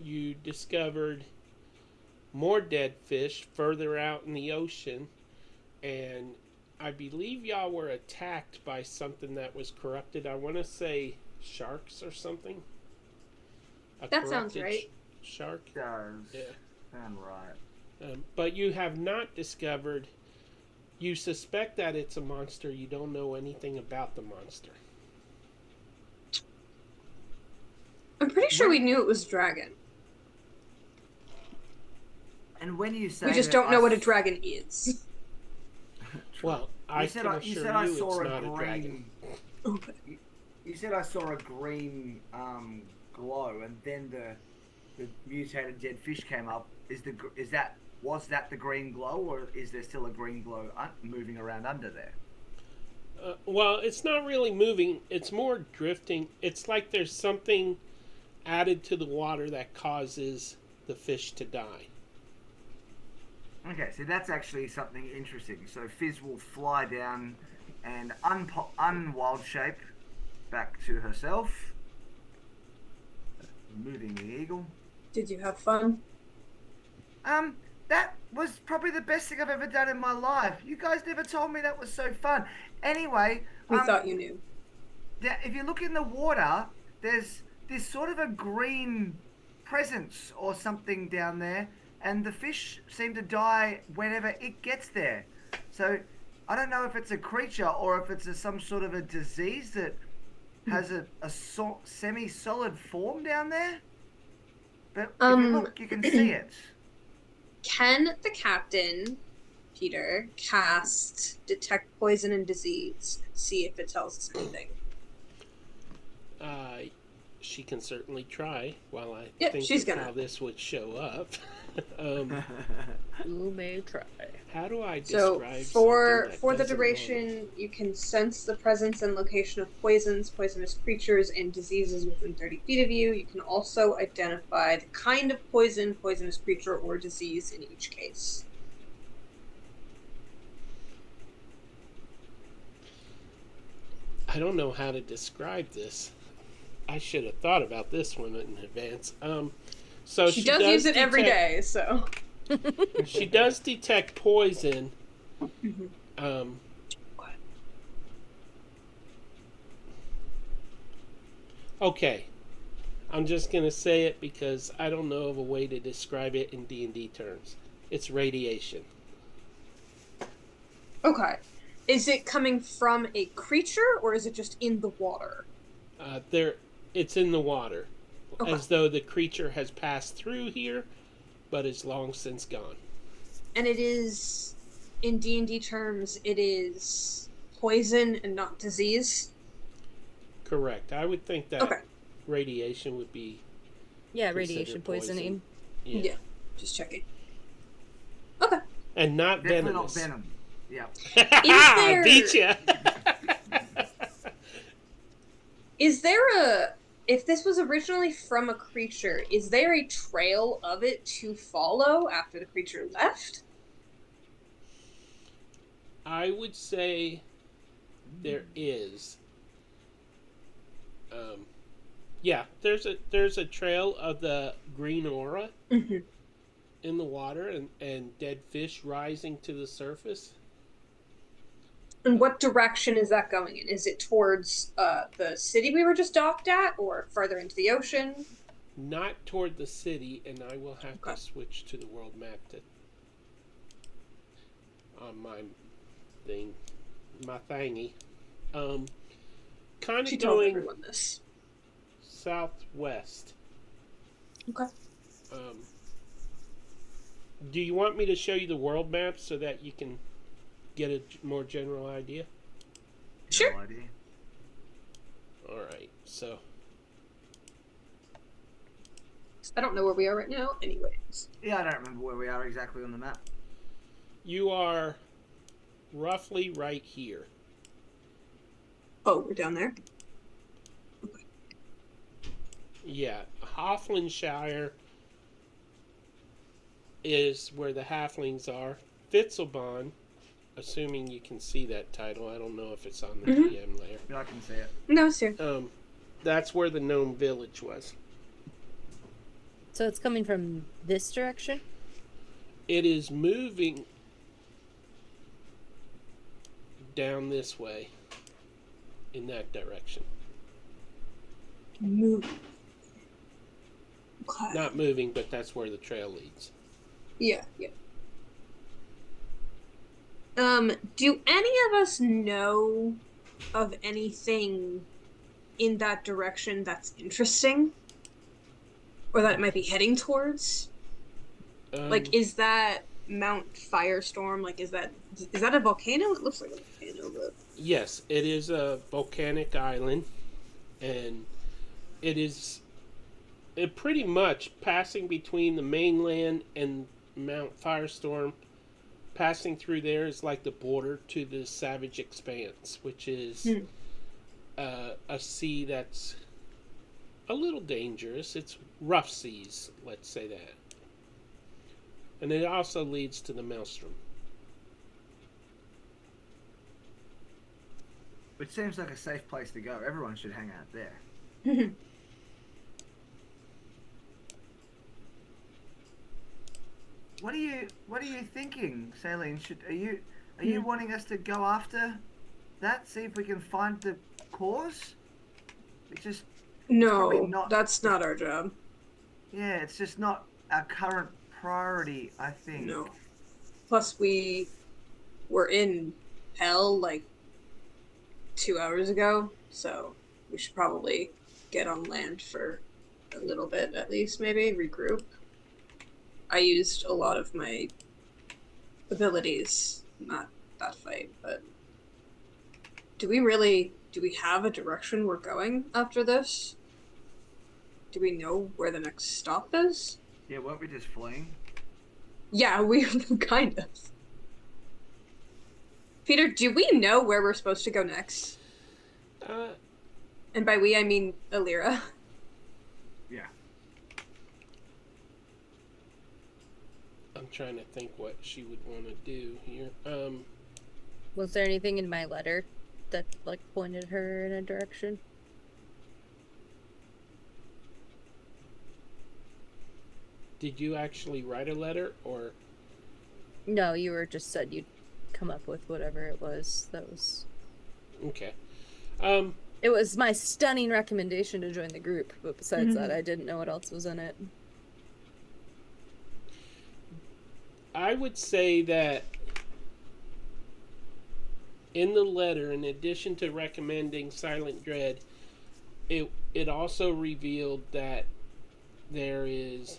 [SPEAKER 3] you discovered more dead fish further out in the ocean, and I believe y'all were attacked by something that was corrupted. I want to say sharks or something.
[SPEAKER 5] That sounds right.
[SPEAKER 3] Shark.
[SPEAKER 1] Does
[SPEAKER 3] Yeah.
[SPEAKER 1] sound right.
[SPEAKER 3] But you have not discovered. You suspect that it's a monster. You don't know anything about the monster.
[SPEAKER 5] I'm pretty sure we knew it was dragon.
[SPEAKER 1] And when you say
[SPEAKER 5] We just
[SPEAKER 1] that
[SPEAKER 5] don't know what a
[SPEAKER 1] s-
[SPEAKER 5] dragon is.
[SPEAKER 3] Well, I can assure you,
[SPEAKER 1] I
[SPEAKER 3] it's
[SPEAKER 1] saw
[SPEAKER 3] not
[SPEAKER 1] a
[SPEAKER 3] a dragon.
[SPEAKER 1] green. You said I saw a green glow, and then the mutated dead fish came up. Was that the green glow, or is there still a green glow moving around under there?
[SPEAKER 3] Well, it's not really moving. It's more drifting. It's like there's something added to the water that causes the fish to die.
[SPEAKER 1] Okay, so that's actually something interesting. So Fizz will fly down and unwild shape back to herself, moving the eagle.
[SPEAKER 5] Did you have fun?
[SPEAKER 1] That was probably the best thing I've ever done in my life. You guys never told me that was so fun. Anyway,
[SPEAKER 5] We thought you knew.
[SPEAKER 1] if you look in the water, there's this sort of a green presence or something down there, and the fish seem to die whenever it gets there. So I don't know if it's a creature or if it's some sort of a disease that has a semi-solid form down there. But if you look, you can see it.
[SPEAKER 5] Can the captain, Peter, cast detect poison and disease? See if it tells us anything.
[SPEAKER 3] She can certainly try. While I
[SPEAKER 5] Yep,
[SPEAKER 3] think
[SPEAKER 5] she's
[SPEAKER 3] of
[SPEAKER 5] gonna.
[SPEAKER 3] how this would show up.
[SPEAKER 4] You may try.
[SPEAKER 3] How do I
[SPEAKER 5] So
[SPEAKER 3] describe
[SPEAKER 5] for
[SPEAKER 3] something that
[SPEAKER 5] the
[SPEAKER 3] doesn't
[SPEAKER 5] duration, you can sense the presence and location of poisons, poisonous creatures, and diseases within 30 feet of you. You can also identify the kind of poison, poisonous creature, or disease in each case.
[SPEAKER 3] I don't know how to describe this. I should have thought about this one in advance. So
[SPEAKER 5] She does use it every day, so.
[SPEAKER 3] She does detect poison. Okay, I'm just gonna say it because I don't know of a way to describe it in D&D terms. It's radiation.
[SPEAKER 5] Okay. Is it coming from a creature, or is it just in the water?
[SPEAKER 3] It's in the water,
[SPEAKER 5] Okay.
[SPEAKER 3] as though the creature has passed through here, but is long since gone.
[SPEAKER 5] And it is, in D&D terms, it is poison and not disease?
[SPEAKER 3] Correct. I would think that
[SPEAKER 5] Okay.
[SPEAKER 3] radiation would be
[SPEAKER 4] Yeah,
[SPEAKER 3] considered
[SPEAKER 4] radiation poisoning.
[SPEAKER 3] poison.
[SPEAKER 5] Yeah. Just checking. Okay.
[SPEAKER 3] And not
[SPEAKER 1] Definitely not
[SPEAKER 3] venomous.
[SPEAKER 1] venom. Yeah.
[SPEAKER 5] there-
[SPEAKER 3] Beat ya.
[SPEAKER 5] Is there if this was originally from a creature, is there a trail of it to follow after the creature left?
[SPEAKER 3] I would say there is. Yeah, there's a trail of the green aura
[SPEAKER 5] Mm-hmm.
[SPEAKER 3] in the water and dead fish rising to the surface.
[SPEAKER 5] And what direction is that going in? Is it towards the city we were just docked at, or further into the ocean?
[SPEAKER 3] Not toward the city, and I will have
[SPEAKER 5] Okay.
[SPEAKER 3] to switch to the world map on my thing, my thingy. Kind
[SPEAKER 5] She
[SPEAKER 3] of
[SPEAKER 5] told
[SPEAKER 3] going
[SPEAKER 5] everyone this.
[SPEAKER 3] southwest.
[SPEAKER 5] Okay.
[SPEAKER 3] Do you want me to show you the world map so that you can get a more general idea?
[SPEAKER 5] Sure.
[SPEAKER 1] No idea.
[SPEAKER 3] All right, so
[SPEAKER 5] I don't know where we are right now, anyways.
[SPEAKER 1] Yeah, I don't remember where we are exactly on the map.
[SPEAKER 3] you are roughly right here.
[SPEAKER 5] Oh, we're down there?
[SPEAKER 3] Yeah, Hofflandshire is where the halflings are. Fitzelbon, assuming you can see that title, I don't know if it's on the DM layer.
[SPEAKER 1] Yeah, I can see it.
[SPEAKER 5] No, it's here.
[SPEAKER 3] That's where the gnome village was.
[SPEAKER 4] So it's coming from this direction?
[SPEAKER 3] It is moving down this way, in that direction.
[SPEAKER 5] Move. Okay.
[SPEAKER 3] Not moving, but that's where the trail leads.
[SPEAKER 5] Yeah, yeah. Do any of us know of anything in that direction that's interesting? Or that it might be heading towards? Like, is that Mount Firestorm? Like, is that a volcano? It looks like a volcano, but...
[SPEAKER 3] Yes, it is a volcanic island, and it pretty much passing between the mainland and Mount Firestorm. Passing through there is like the border to the Savage Expanse, which is a sea that's a little dangerous. It's rough seas, let's say that. And it also leads to the Maelstrom.
[SPEAKER 1] Which seems like a safe place to go. Everyone should hang out there. What are you thinking, Saline? Are you wanting us to go after that? See if we can find the cause? It's just probably
[SPEAKER 5] No,
[SPEAKER 1] not-
[SPEAKER 5] that's not our job.
[SPEAKER 1] yeah, it's just not our current priority, I think.
[SPEAKER 5] No. Plus, we were in hell, like, 2 hours ago, so we should probably get on land for a little bit at least, maybe regroup. I used a lot of my abilities in that fight, but do we have a direction we're going after this? Do we know where the next stop is?
[SPEAKER 1] Yeah, weren't we just fleeing?
[SPEAKER 5] Yeah, we kind of. Peter, do we know where we're supposed to go next? And by we, I mean Alira.
[SPEAKER 1] Yeah.
[SPEAKER 3] I'm trying to think what she would want to do here.
[SPEAKER 4] Was there anything in my letter that like pointed her in a direction?
[SPEAKER 3] Did you actually write a letter, or?
[SPEAKER 4] No, you were just said you'd come up with whatever it was that was.
[SPEAKER 3] Okay.
[SPEAKER 4] It was my stunning recommendation to join the group, but besides that, I didn't know what else was in it.
[SPEAKER 3] I would say that in the letter, in addition to recommending Silent Dread, it also revealed that there is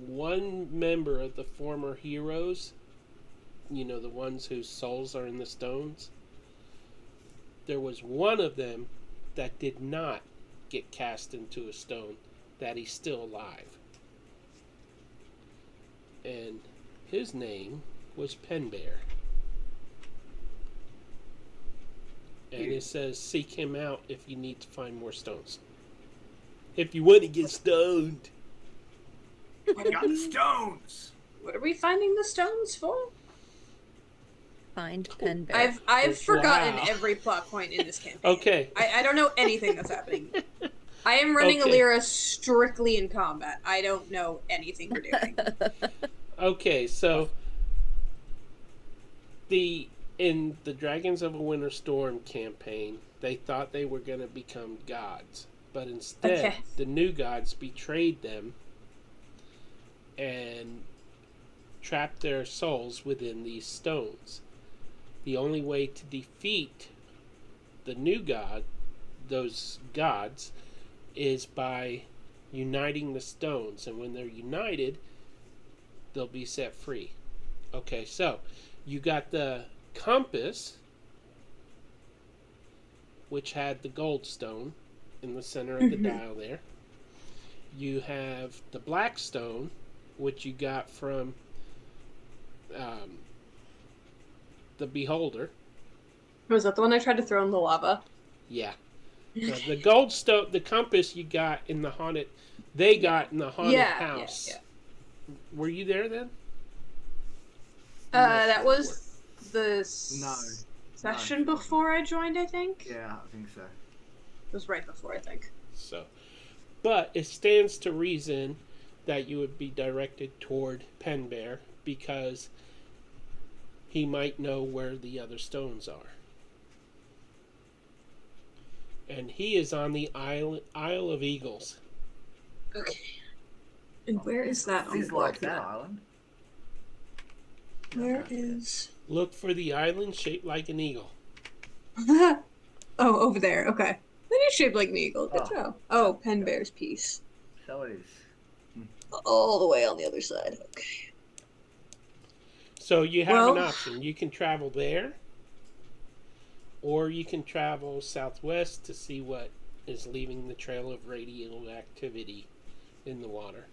[SPEAKER 3] one member of the former heroes, you know, the ones whose souls are in the stones. There was one of them that did not get cast into a stone, that he's still alive. And his name was Penbear. And it says, seek him out if you need to find more stones. If you want to get stoned.
[SPEAKER 1] Got stones!
[SPEAKER 5] What are we finding the stones for?
[SPEAKER 4] Find Penbear.
[SPEAKER 5] I've forgotten
[SPEAKER 3] Wow.
[SPEAKER 5] every plot point in this campaign.
[SPEAKER 3] Okay.
[SPEAKER 5] I don't know anything that's happening. I am running
[SPEAKER 3] Okay.
[SPEAKER 5] Alira strictly in combat. I don't know anything we're doing.
[SPEAKER 3] Okay, so in the Dragons of a Winter Storm campaign, they thought they were going to become gods, but instead
[SPEAKER 5] Okay.
[SPEAKER 3] the new gods betrayed them and trapped their souls within these stones. The only way to defeat the new god, those gods, is by uniting the stones, and when they're united, they'll be set free. Okay, so you got the compass, which had the gold stone in the center of the dial there. You have the black stone, which you got from the beholder.
[SPEAKER 5] Was that the one I tried to throw in the lava?
[SPEAKER 3] Yeah. The gold stone, the compass you got in the haunted, they got in the haunted house.
[SPEAKER 5] Yeah.
[SPEAKER 3] Were you there then?
[SPEAKER 5] That was the
[SPEAKER 1] No.
[SPEAKER 5] session
[SPEAKER 1] No.
[SPEAKER 5] before I joined, I think.
[SPEAKER 1] Yeah, I think so.
[SPEAKER 5] It was right before, I think.
[SPEAKER 3] So, but it stands to reason that you would be directed toward Penbear because he might know where the other stones are. And he is on the Isle of Eagles.
[SPEAKER 5] Okay. And where is that on the
[SPEAKER 1] Fizz
[SPEAKER 5] board?
[SPEAKER 1] likes that island.
[SPEAKER 5] Where is...
[SPEAKER 3] Look for the island shaped like an eagle.
[SPEAKER 5] Oh, over there. Okay. That is shaped like an eagle. Good
[SPEAKER 1] Oh.
[SPEAKER 5] job. Oh, Penbear's piece.
[SPEAKER 1] So it is.
[SPEAKER 5] All the way on the other side. Okay.
[SPEAKER 3] So you have an
[SPEAKER 5] Well-
[SPEAKER 3] option. You can travel there, or you can travel southwest to see what is leaving the trail of radioactivity in the water.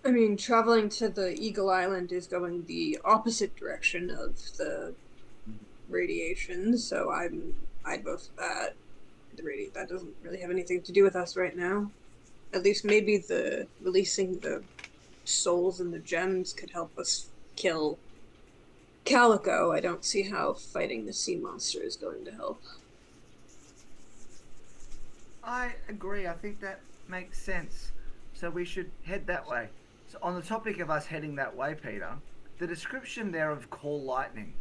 [SPEAKER 5] I mean, traveling to the Eagle Island is going the opposite direction of the radiation, so I'd vote for that. That doesn't really have anything to do with us right now. At least maybe the releasing the souls and the gems could help us kill Calico. I don't see how fighting the sea monster is going to help.
[SPEAKER 1] I agree. I think that makes sense. So we should head that way. So on the topic of us heading that way, Peter, the description there of Call Lightning,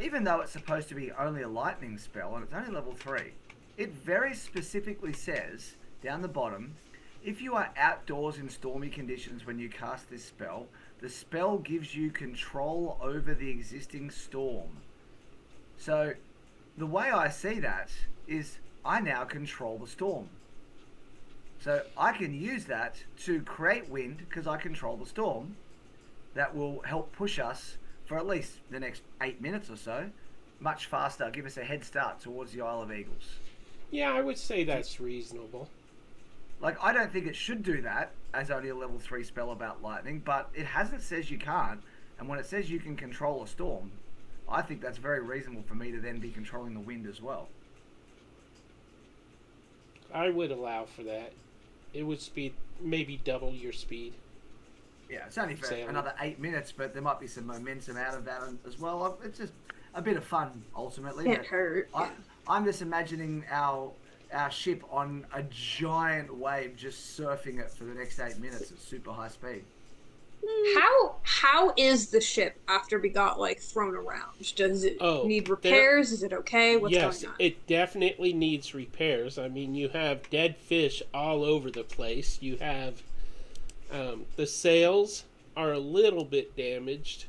[SPEAKER 1] even though it's supposed to be only a lightning spell and it's only level 3, it very specifically says down the bottom, if you are outdoors in stormy conditions when you cast this spell, the spell gives you control over the existing storm. So the way I see that is I now control the storm. So I can use that to create wind because I control the storm. That will help push us for at least the next 8 minutes or so, much faster, give us a head start towards the Isle of Eagles.
[SPEAKER 3] Yeah, I would say that's reasonable.
[SPEAKER 1] Like, I don't think it should do that as only a level 3 spell about lightning, but it hasn't says you can't, and when it says you can control a storm, I think that's very reasonable for me to then be controlling the wind as well.
[SPEAKER 3] I would allow for that. It would speed, maybe double your speed.
[SPEAKER 1] Yeah, it's only for
[SPEAKER 3] Sailing.
[SPEAKER 1] another 8 minutes, but there might be some momentum out of that as well. It's just a bit of fun, ultimately.
[SPEAKER 5] Can't
[SPEAKER 1] but
[SPEAKER 5] hurt.
[SPEAKER 1] I'm just imagining our ship on a giant wave, just surfing it for the next 8 minutes at super high speed.
[SPEAKER 5] How is the ship after we got like thrown around? Does it need repairs? Is it okay? What's going on?
[SPEAKER 3] It definitely needs repairs. I mean, you have dead fish all over the place. You have the sails are a little bit damaged.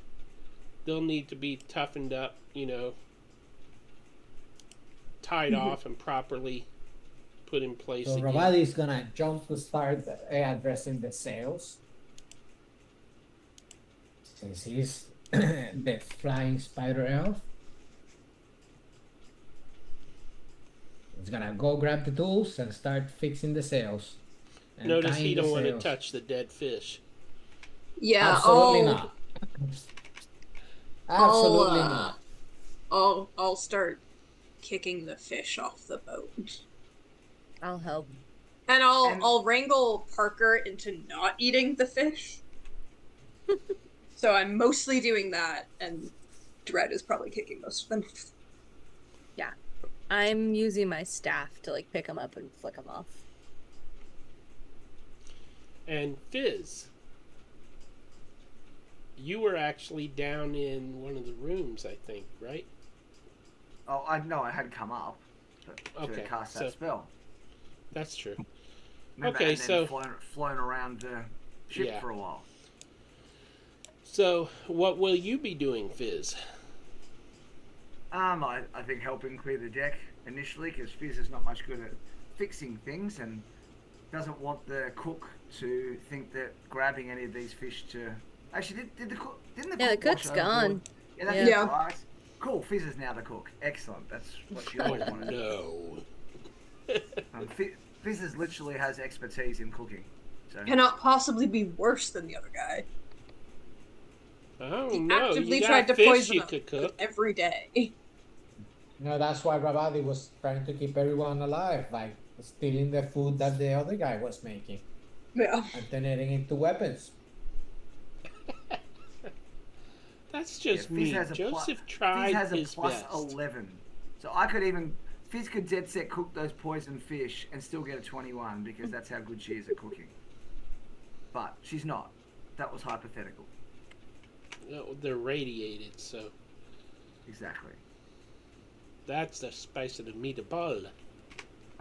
[SPEAKER 3] They'll need to be toughened up, tied off and properly put in place
[SPEAKER 2] So
[SPEAKER 3] again.
[SPEAKER 2] Ravadi is gonna jump to start addressing the sails. Since he's the flying spider elf. He's gonna go grab the tools and start fixing the sails. And
[SPEAKER 3] Notice
[SPEAKER 2] tying
[SPEAKER 3] he
[SPEAKER 2] the
[SPEAKER 3] don't want to
[SPEAKER 2] sails.
[SPEAKER 3] touch the dead fish.
[SPEAKER 5] Yeah,
[SPEAKER 2] Absolutely not. Absolutely not.
[SPEAKER 5] I'll start kicking the fish off the boat.
[SPEAKER 4] I'll help.
[SPEAKER 5] And I'll wrangle Parker into not eating the fish. So I'm mostly doing that, and Dread is probably kicking most of them.
[SPEAKER 4] Yeah. I'm using my staff to like pick them up and flick them off.
[SPEAKER 3] And Fizz, you were actually down in one of the rooms, I think, right?
[SPEAKER 1] Oh, I know I had come up to cast that spell.
[SPEAKER 3] That's true.
[SPEAKER 1] Remember,
[SPEAKER 3] Okay,
[SPEAKER 1] and then
[SPEAKER 3] so
[SPEAKER 1] flown around the ship
[SPEAKER 3] Yeah.
[SPEAKER 1] for a while.
[SPEAKER 3] So, what will you be doing, Fizz?
[SPEAKER 1] I think helping clear the deck initially, because Fizz is not much good at fixing things and doesn't want the cook to think that grabbing any of these fish to... Actually, didn't the cook
[SPEAKER 4] Yeah, the
[SPEAKER 1] wash
[SPEAKER 4] cook's
[SPEAKER 1] overboard?
[SPEAKER 4] gone.
[SPEAKER 1] Yeah, that's
[SPEAKER 5] Yeah.
[SPEAKER 1] right. Cool, Fizz is now the cook. Excellent. That's what she always wanted.
[SPEAKER 3] No.
[SPEAKER 1] Fizz literally has expertise in cooking. So
[SPEAKER 5] Cannot possibly be worse than the other guy.
[SPEAKER 3] Oh
[SPEAKER 5] He
[SPEAKER 3] no!
[SPEAKER 5] actively
[SPEAKER 3] You
[SPEAKER 5] tried
[SPEAKER 3] got
[SPEAKER 5] to
[SPEAKER 3] fish
[SPEAKER 5] poison
[SPEAKER 3] you
[SPEAKER 5] them
[SPEAKER 3] could cook.
[SPEAKER 5] every day.
[SPEAKER 2] That's why Ravadi was trying to keep everyone alive, like stealing the food that the other guy was making
[SPEAKER 5] Yeah.
[SPEAKER 2] and turning it into weapons.
[SPEAKER 3] That's just
[SPEAKER 1] Fizz
[SPEAKER 3] me.
[SPEAKER 1] has a
[SPEAKER 3] Joseph
[SPEAKER 1] Fizz
[SPEAKER 3] tried
[SPEAKER 1] has a
[SPEAKER 3] his
[SPEAKER 1] plus
[SPEAKER 3] best.
[SPEAKER 1] 11. So Fizz could dead set cook those poisoned fish and still get a 21 because that's how good she is at cooking. But she's not. That was hypothetical.
[SPEAKER 3] No, they're radiated, so
[SPEAKER 1] Exactly.
[SPEAKER 3] that's the spice of the meatball.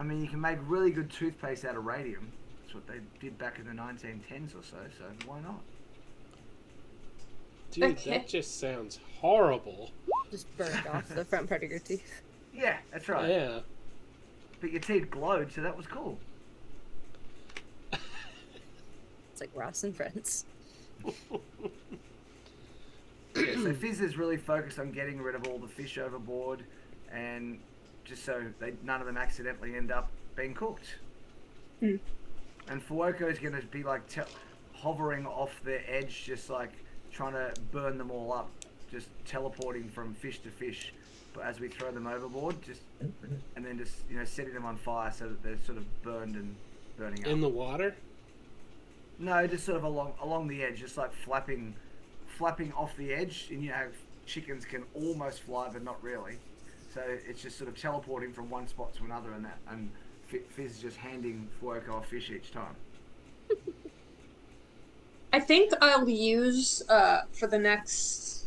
[SPEAKER 1] I mean, you can make really good toothpaste out of radium. That's what they did back in the 1910s or so why not?
[SPEAKER 3] Dude,
[SPEAKER 5] Okay.
[SPEAKER 3] that just sounds horrible.
[SPEAKER 4] Just burned off the front part of your teeth.
[SPEAKER 1] Yeah, that's right.
[SPEAKER 3] Yeah.
[SPEAKER 1] But your teeth glowed, so that was cool.
[SPEAKER 4] It's like Ross and Friends.
[SPEAKER 1] Yeah, so Fizz is really focused on getting rid of all the fish overboard and just so none of them accidentally end up being cooked.
[SPEAKER 5] Mm.
[SPEAKER 1] And Fuoko is going to be like hovering off the edge, just like trying to burn them all up, just teleporting from fish to fish. But as we throw them overboard, and then just setting them on fire so that they're sort of burned and burning up.
[SPEAKER 3] In the water?
[SPEAKER 1] No, just sort of along the edge, just like flapping off the edge. And chickens can almost fly, but not really. So it's just sort of teleporting from one spot to another, and Fizz just handing Fuoko a fish each time.
[SPEAKER 5] I think I'll use for the next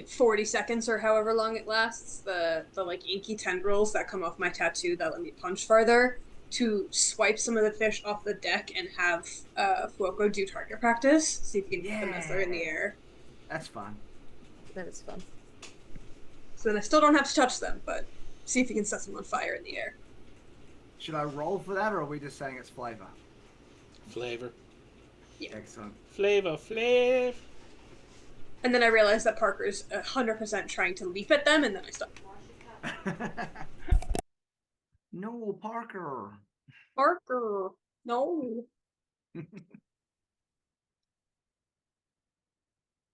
[SPEAKER 5] 40 seconds or however long it lasts, the like inky tendrils that come off my tattoo that let me punch farther, to swipe some of the fish off the deck and have Fuoko do target practice. See if you can hit them as they're in the air.
[SPEAKER 1] That's fun.
[SPEAKER 4] That is fun.
[SPEAKER 5] So then I still don't have to touch them, but see if he can set them on fire in the air.
[SPEAKER 1] Should I roll for that, or are we just saying it's flavor?
[SPEAKER 3] Flavor.
[SPEAKER 1] Excellent.
[SPEAKER 3] Flavor.
[SPEAKER 5] And then I realized that Parker's 100% trying to leap at them, and then I stopped.
[SPEAKER 1] No, Parker.
[SPEAKER 5] Parker, no.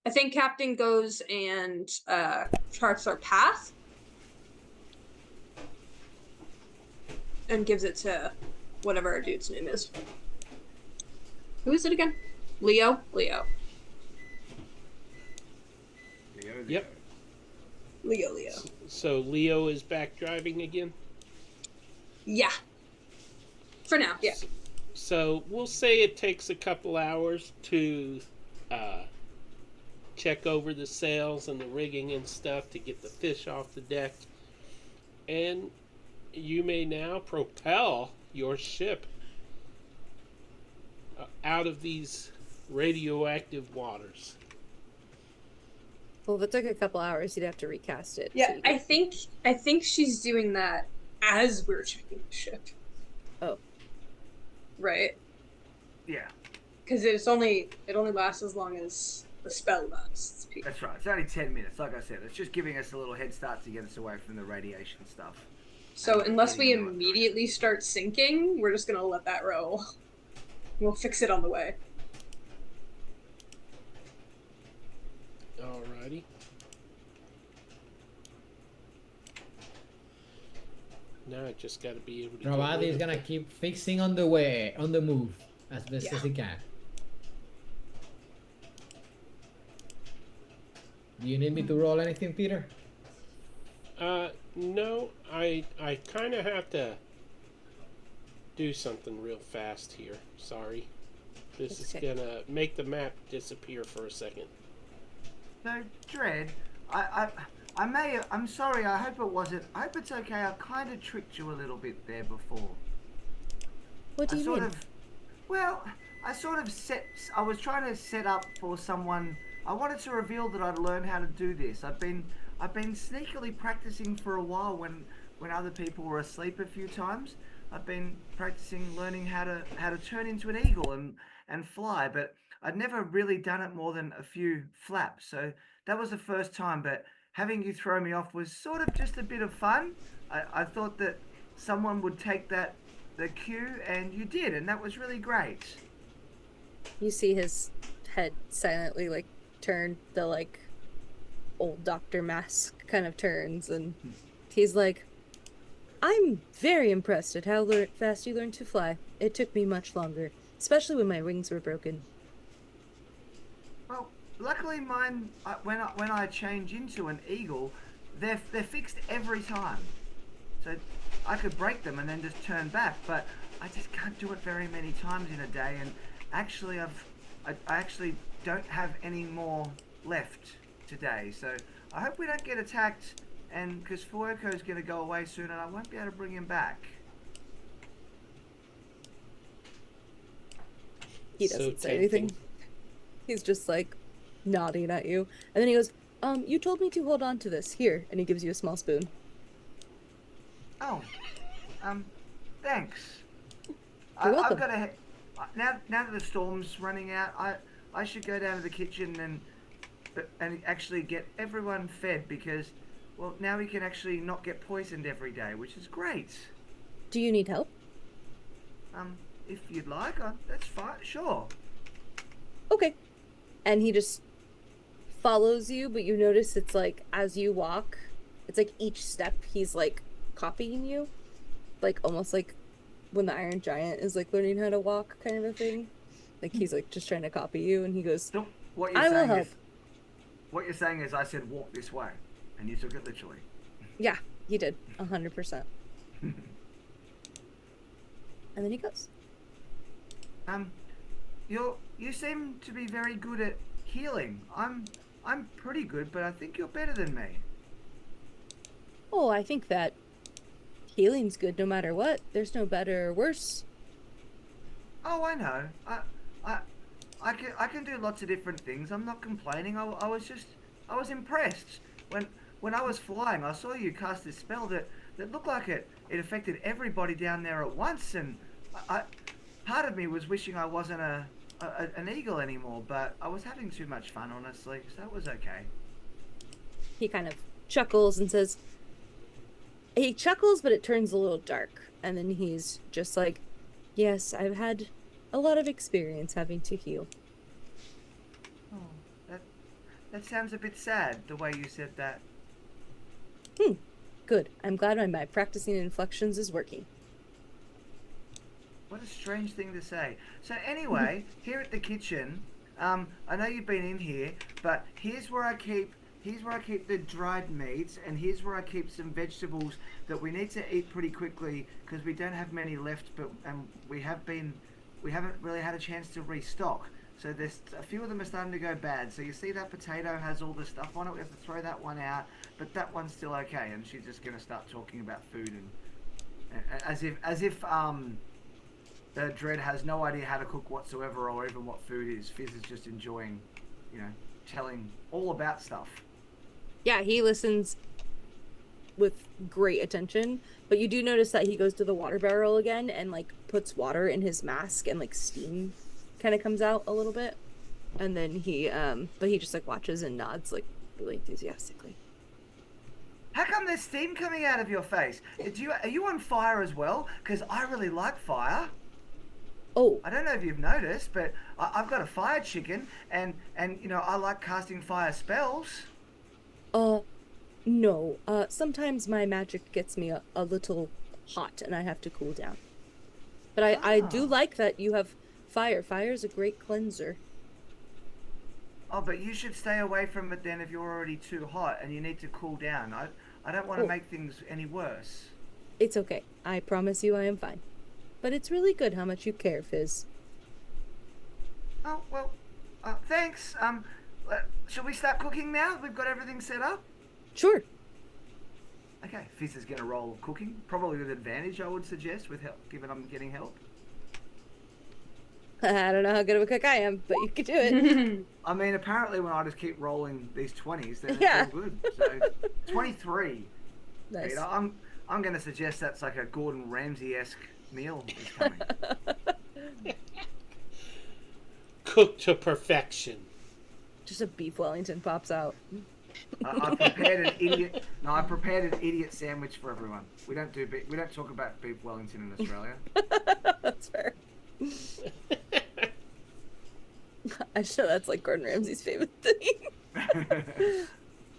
[SPEAKER 5] I think Captain goes and charts our path and gives it to whatever our dude's name is. Who is it again? Leo? Leo.
[SPEAKER 3] Yep.
[SPEAKER 5] Leo.
[SPEAKER 3] So Leo is back driving again?
[SPEAKER 5] Yeah. For now, yeah.
[SPEAKER 3] So we'll say it takes a couple hours to check over the sails and the rigging and stuff to get the fish off the deck. And you may now propel your ship out of these radioactive waters.
[SPEAKER 4] Well, if it took a couple hours, you'd have to recast it.
[SPEAKER 5] Yeah,
[SPEAKER 4] so
[SPEAKER 5] I think she's doing that as we're checking the ship.
[SPEAKER 4] Oh.
[SPEAKER 5] Right?
[SPEAKER 1] Yeah.
[SPEAKER 5] Because it only lasts as long as the spell lasts.
[SPEAKER 1] That's right. It's only 10 minutes. Like I said, it's just giving us a little head start to get us away from the radiation stuff.
[SPEAKER 5] So unless we
[SPEAKER 1] Getting in the right
[SPEAKER 5] immediately start sinking, we're just gonna let that roll. We'll fix it on the way.
[SPEAKER 3] Alrighty. Now I just got to be able to.
[SPEAKER 2] Ravadi is gonna keep fixing on the way, on the move, as best as he can. Do you need me to roll anything, Peter?
[SPEAKER 3] No, I kind of have to do something real fast here. Sorry. This is
[SPEAKER 4] Okay.
[SPEAKER 3] gonna make the map disappear for a second.
[SPEAKER 1] No, Dread, I'm sorry, I hope it's okay, I kind of tricked you a little bit there before.
[SPEAKER 4] What do you mean?
[SPEAKER 1] I was trying to set up for someone, I wanted to reveal that I'd learned how to do this. I've been sneakily practicing for a while when other people were asleep a few times. I've been practicing learning how to turn into an eagle and fly, but I'd never really done it more than a few flaps. So that was the first time, but having you throw me off was sort of just a bit of fun. I thought that someone would take the cue, and you did, and that was really great.
[SPEAKER 4] You see his head silently turn, the old doctor mask kind of turns, and he's like, I'm very impressed at how fast you learned to fly. It took me much longer, especially when my wings were broken.
[SPEAKER 1] Well, luckily mine, when I change into an eagle, they're fixed every time. So I could break them and then just turn back, but I just can't do it very many times in a day. And actually, I actually don't have any more left today. So I hope we don't get attacked, and because Fuoco's going to go away soon, and I won't be able to bring him back.
[SPEAKER 4] He
[SPEAKER 3] So
[SPEAKER 4] doesn't say
[SPEAKER 3] tempting.
[SPEAKER 4] anything. He's just nodding at you. And then he goes, you told me to hold on to this. Here. And he gives you a small spoon.
[SPEAKER 1] Oh, thanks.
[SPEAKER 4] You're welcome.
[SPEAKER 1] I've got to now that the storm's running out. I should go down to the kitchen and actually get everyone fed, because, well, now we can actually not get poisoned every day, which is great.
[SPEAKER 4] Do you need help?
[SPEAKER 1] If you'd like, that's fine. Sure.
[SPEAKER 4] Okay. And he just follows you, but you notice it's as you walk, it's each step he's copying you. Almost like when the Iron Giant is learning how to walk kind of a thing. He's just trying to copy you, and he goes,
[SPEAKER 1] So what you're
[SPEAKER 4] I will
[SPEAKER 1] saying
[SPEAKER 4] help.
[SPEAKER 1] is, what you're saying is, I said walk this way, and you took it literally.
[SPEAKER 4] Yeah, he did. 100%. And then he goes.
[SPEAKER 1] You seem to be very good at healing. I'm pretty good, but I think you're better than me.
[SPEAKER 4] Oh, I think that healing's good no matter what. There's no better or worse.
[SPEAKER 1] Oh, I know. I can do lots of different things. I'm not complaining. I was impressed when I was flying. I saw you cast this spell that that looked like it affected everybody down there at once, and part of me was wishing I wasn't an eagle anymore, but I was having too much fun, honestly, so it was okay.
[SPEAKER 4] He kind of chuckles and says, he chuckles, but it turns a little dark. And then he's just like, yes, I've had a lot of experience having to heal.
[SPEAKER 1] Oh, that sounds a bit sad, the way you said that.
[SPEAKER 4] Good. I'm glad my practicing inflections is working.
[SPEAKER 1] What a strange thing to say. So anyway, here at the kitchen, I know you've been in here, but here's where I keep the dried meats, and here's where I keep some vegetables that we need to eat pretty quickly because we don't have many left, but we haven't really had a chance to restock. So there's a few of them are starting to go bad. So you see that potato has all the stuff on it. We have to throw that one out, but that one's still okay. And she's just gonna start talking about food and as if Dredd has no idea how to cook whatsoever, or even what food is. Fizz is just enjoying, telling all about stuff.
[SPEAKER 4] Yeah, he listens with great attention, but you do notice that he goes to the water barrel again and like puts water in his mask, and like steam kind of comes out a little bit, and then he just like watches and nods like really enthusiastically.
[SPEAKER 1] How come there's steam coming out of your face? Are you on fire as well? Because I really like fire.
[SPEAKER 4] Oh,
[SPEAKER 1] I don't know if you've noticed, but I've got a fire chicken, and I like casting fire spells.
[SPEAKER 4] no. Sometimes my magic gets me a little hot and I have to cool down. But I do like that you have fire. Fire's a great cleanser.
[SPEAKER 1] Oh, but you should stay away from it then if you're already too hot and you need to cool down. I don't want to make things any worse.
[SPEAKER 4] It's okay. I promise you I am fine. But it's really good how much you care, Fizz.
[SPEAKER 1] Oh, well, thanks. Shall we start cooking now? We've got everything set up?
[SPEAKER 4] Sure.
[SPEAKER 1] Okay, Fizz is going to roll cooking. Probably with advantage, I would suggest, with help, given I'm getting help.
[SPEAKER 4] I don't know how good of a cook I am, but you can do it.
[SPEAKER 1] I mean, apparently when I just keep rolling these 20s, then
[SPEAKER 4] Yeah.
[SPEAKER 1] it's all good. So, 23.
[SPEAKER 4] Nice.
[SPEAKER 1] I'm going to suggest that's like a Gordon Ramsay-esque meal is coming.
[SPEAKER 3] Cooked to perfection.
[SPEAKER 4] Just a beef Wellington pops out.
[SPEAKER 1] I prepared an idiot sandwich for everyone. We don't talk about beef Wellington in Australia.
[SPEAKER 4] That's fair. I'm sure that's like Gordon Ramsay's favorite thing.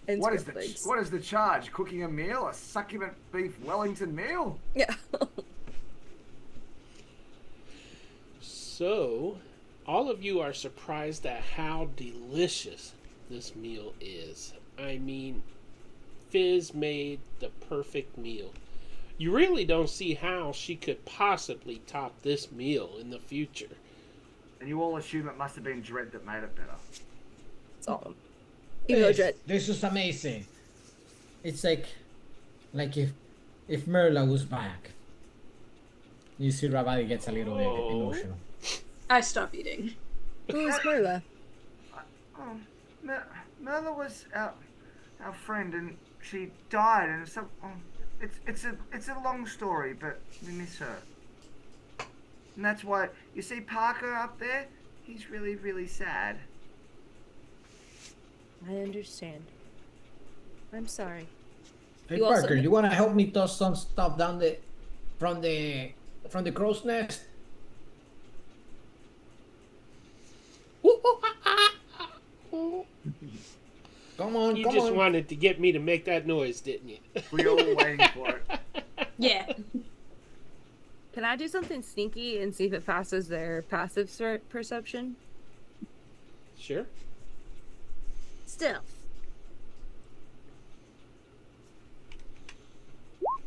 [SPEAKER 4] And
[SPEAKER 1] What
[SPEAKER 4] scrambled eggs.
[SPEAKER 1] is the charge? Cooking a meal? A succulent beef Wellington meal?
[SPEAKER 4] Yeah.
[SPEAKER 3] So, all of you are surprised at how delicious this meal is. I mean, Fizz made the perfect meal. You really don't see how she could possibly top this meal in the future.
[SPEAKER 1] And you all assume it must have been Dredd that made it better.
[SPEAKER 4] It's all. Even though Dredd.
[SPEAKER 2] This is amazing. It's like if Merla was back. You see Ravadi gets a little bit emotional.
[SPEAKER 5] I stop eating.
[SPEAKER 4] Who is Merla?
[SPEAKER 1] Oh, Merla was our friend, and she died, and it's a long story, but we miss her. And that's why you see Parker up there. He's really, really sad.
[SPEAKER 4] I understand. I'm sorry.
[SPEAKER 2] Hey
[SPEAKER 4] You also-
[SPEAKER 2] Parker, you wanna help me toss some stuff down from the crow's nest? Come on,
[SPEAKER 3] You
[SPEAKER 2] come
[SPEAKER 3] just
[SPEAKER 2] on.
[SPEAKER 3] wanted to get me to make that noise, didn't you?
[SPEAKER 1] We all waiting for it.
[SPEAKER 5] Yeah.
[SPEAKER 4] Can I do something sneaky and see if it passes their passive perception?
[SPEAKER 3] Sure.
[SPEAKER 4] Stealth.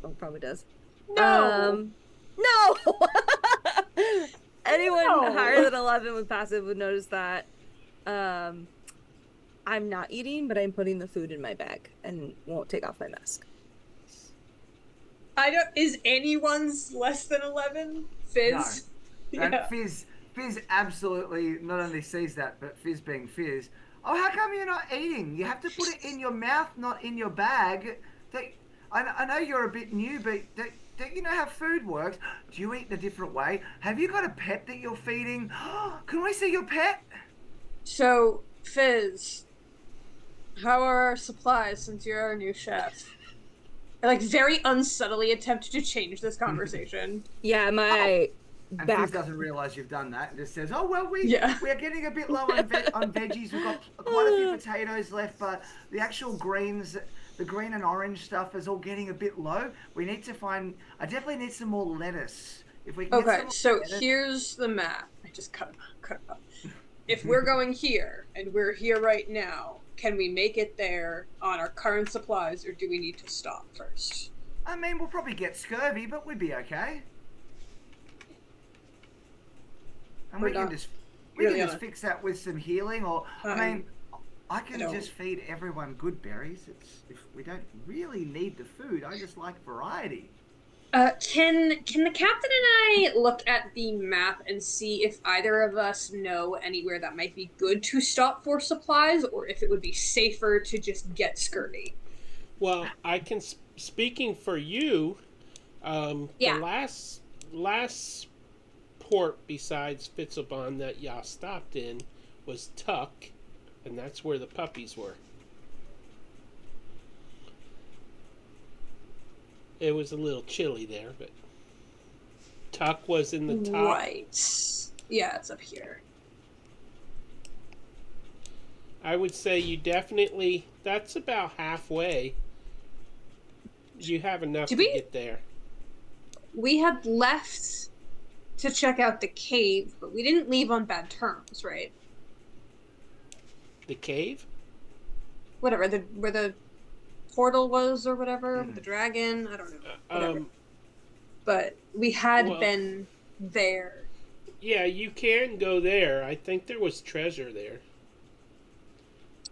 [SPEAKER 4] Oh, probably does.
[SPEAKER 5] No.
[SPEAKER 4] No. Anyone
[SPEAKER 5] No.
[SPEAKER 4] higher than 11 with passive would notice that. I'm not eating, but I'm putting the food in my bag and won't take off my mask.
[SPEAKER 5] I don't. Is anyone's less than 11? Fizz.
[SPEAKER 1] No. And
[SPEAKER 5] Yeah.
[SPEAKER 1] Fizz absolutely not only sees that, but Fizz being Fizz. Oh, how come you're not eating? You have to put it in your mouth, not in your bag. I know you're a bit new, but don't you know how food works? Do you eat in a different way? Have you got a pet that you're feeding? Can we see your pet?
[SPEAKER 5] So, Fizz, how are our supplies since you're our new chef? I like very unsubtly attempted to change this conversation.
[SPEAKER 4] Yeah, my
[SPEAKER 1] And
[SPEAKER 4] back.
[SPEAKER 1] Fizz doesn't realise you've done that and just says, "Oh well,
[SPEAKER 5] Yeah.
[SPEAKER 1] we're getting a bit low on on veggies. We've got quite a few potatoes left, but the actual greens, the green and orange stuff, is all getting a bit low. We need to find. I definitely need some more lettuce. If we can get
[SPEAKER 5] Okay,
[SPEAKER 1] some
[SPEAKER 5] so
[SPEAKER 1] more lettuce."
[SPEAKER 5] here's the map. I just cut it up. If we're going here and we're here right now, can we make it there on our current supplies, or do we need to stop first?
[SPEAKER 1] I mean, we'll probably get scurvy, but we'd be okay. And
[SPEAKER 5] We're
[SPEAKER 1] we can
[SPEAKER 5] not
[SPEAKER 1] just
[SPEAKER 5] really on a
[SPEAKER 1] fix that with some healing, or I mean, I can
[SPEAKER 5] don't-
[SPEAKER 1] just feed everyone good berries. It's if we don't really need the food. I just like variety.
[SPEAKER 5] Can the captain and I look at the map and see if either of us know anywhere that might be good to stop for supplies, or if it would be safer to just get scurvy?
[SPEAKER 3] Well, I can. Speaking for you,
[SPEAKER 5] Yeah.
[SPEAKER 3] the last port besides Fitzalbon that y'all stopped in was Tuck, and that's where the puppies were. It was a little chilly there, but Tuck was in the top.
[SPEAKER 5] Right. Yeah, it's up here.
[SPEAKER 3] I would say you definitely. That's about halfway. You have enough
[SPEAKER 5] Did
[SPEAKER 3] to
[SPEAKER 5] we-
[SPEAKER 3] get there.
[SPEAKER 5] We had left to check out the cave, but we didn't leave on bad terms, right?
[SPEAKER 3] The cave?
[SPEAKER 5] Whatever, where the portal was or whatever, with the dragon, I don't know. Whatever. But we had
[SPEAKER 3] well-
[SPEAKER 5] been there.
[SPEAKER 3] Yeah, you can go there. I think there was treasure there.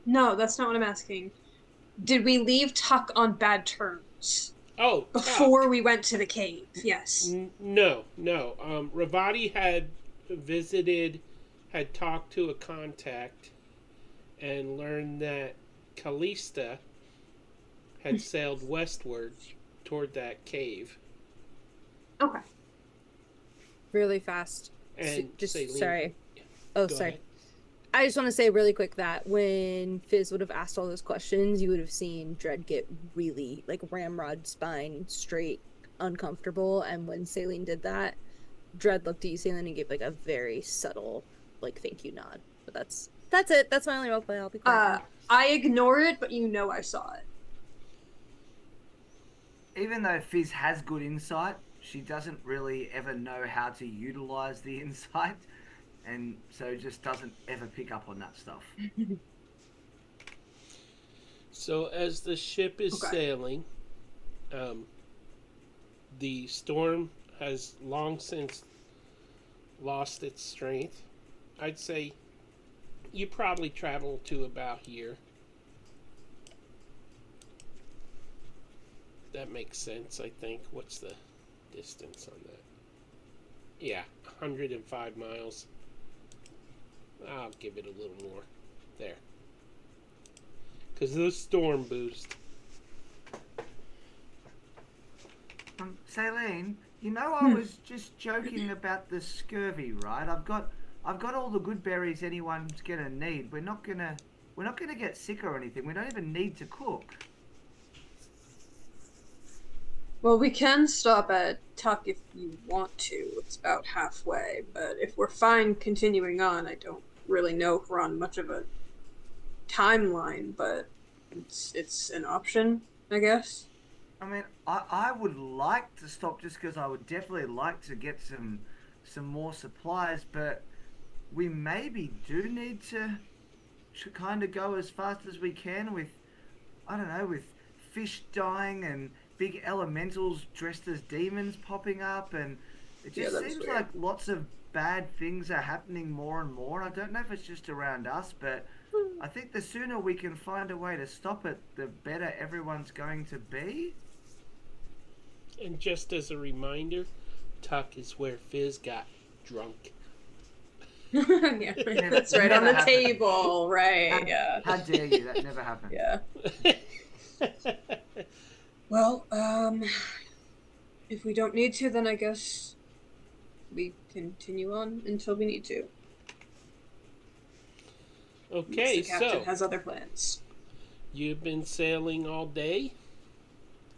[SPEAKER 5] No, that's not what I'm asking. Did we leave Tuck on bad terms
[SPEAKER 3] Oh,
[SPEAKER 5] before
[SPEAKER 3] Tuck.
[SPEAKER 5] we went to the cave? Yes.
[SPEAKER 3] No. Ravati had talked to a contact and learned that Callista had sailed westward toward that cave.
[SPEAKER 5] Okay.
[SPEAKER 4] Really fast.
[SPEAKER 3] And
[SPEAKER 4] Just
[SPEAKER 3] Celine-
[SPEAKER 4] sorry. Oh,
[SPEAKER 3] Go
[SPEAKER 4] sorry.
[SPEAKER 3] ahead.
[SPEAKER 4] I just want to say really quick that when Fizz would have asked all those questions, you would have seen Dread get really like ramrod spine straight uncomfortable, and when Celine did that, Dread looked at you, Celine, and gave like a very subtle like thank you nod. But that's it. That's my only roleplay. I'll be quiet.
[SPEAKER 5] I ignore it, but you know I saw it.
[SPEAKER 1] Even though Fizz has good insight, she doesn't really ever know how to utilize the insight, and so just doesn't ever pick up on that stuff.
[SPEAKER 3] So as the ship is
[SPEAKER 5] Okay.
[SPEAKER 3] sailing, the storm has long since lost its strength. I'd say you probably travel to about here. That makes sense, I think. What's the distance on that? Yeah, 105 miles. I'll give it a little more. There. Because of the storm boost.
[SPEAKER 1] Celine, you know I was just joking about the scurvy, right? I've got all the good berries anyone's gonna need. We're not gonna get sick or anything. We don't even need to cook.
[SPEAKER 5] Well, we can stop at Tuck if you want to. It's about halfway, but if we're fine continuing on, I don't really know if we're on much of a timeline, but it's an option, I guess.
[SPEAKER 1] I mean, I would like to stop just because I would definitely like to get some more supplies, but we maybe do need to kind of go as fast as we can with, I don't know, with fish dying and big elementals dressed as demons popping up, and it just
[SPEAKER 5] that was
[SPEAKER 1] seems
[SPEAKER 5] weird.
[SPEAKER 1] like lots of bad things are happening more and more. I don't know if it's just around us, but I think the sooner we can find a way to stop it, the better everyone's going to be.
[SPEAKER 3] And just as a reminder, Tuck is where Fizz got drunk.
[SPEAKER 5] Yeah, that's right on
[SPEAKER 1] Never
[SPEAKER 5] the
[SPEAKER 1] happened.
[SPEAKER 5] table, right? Yeah,
[SPEAKER 1] How dare you? That never happened.
[SPEAKER 5] yeah. Well, if we don't need to, then I guess we continue on until we need to. Unless
[SPEAKER 3] Okay,
[SPEAKER 5] the captain
[SPEAKER 3] so
[SPEAKER 5] has other plans.
[SPEAKER 3] you've been sailing all day.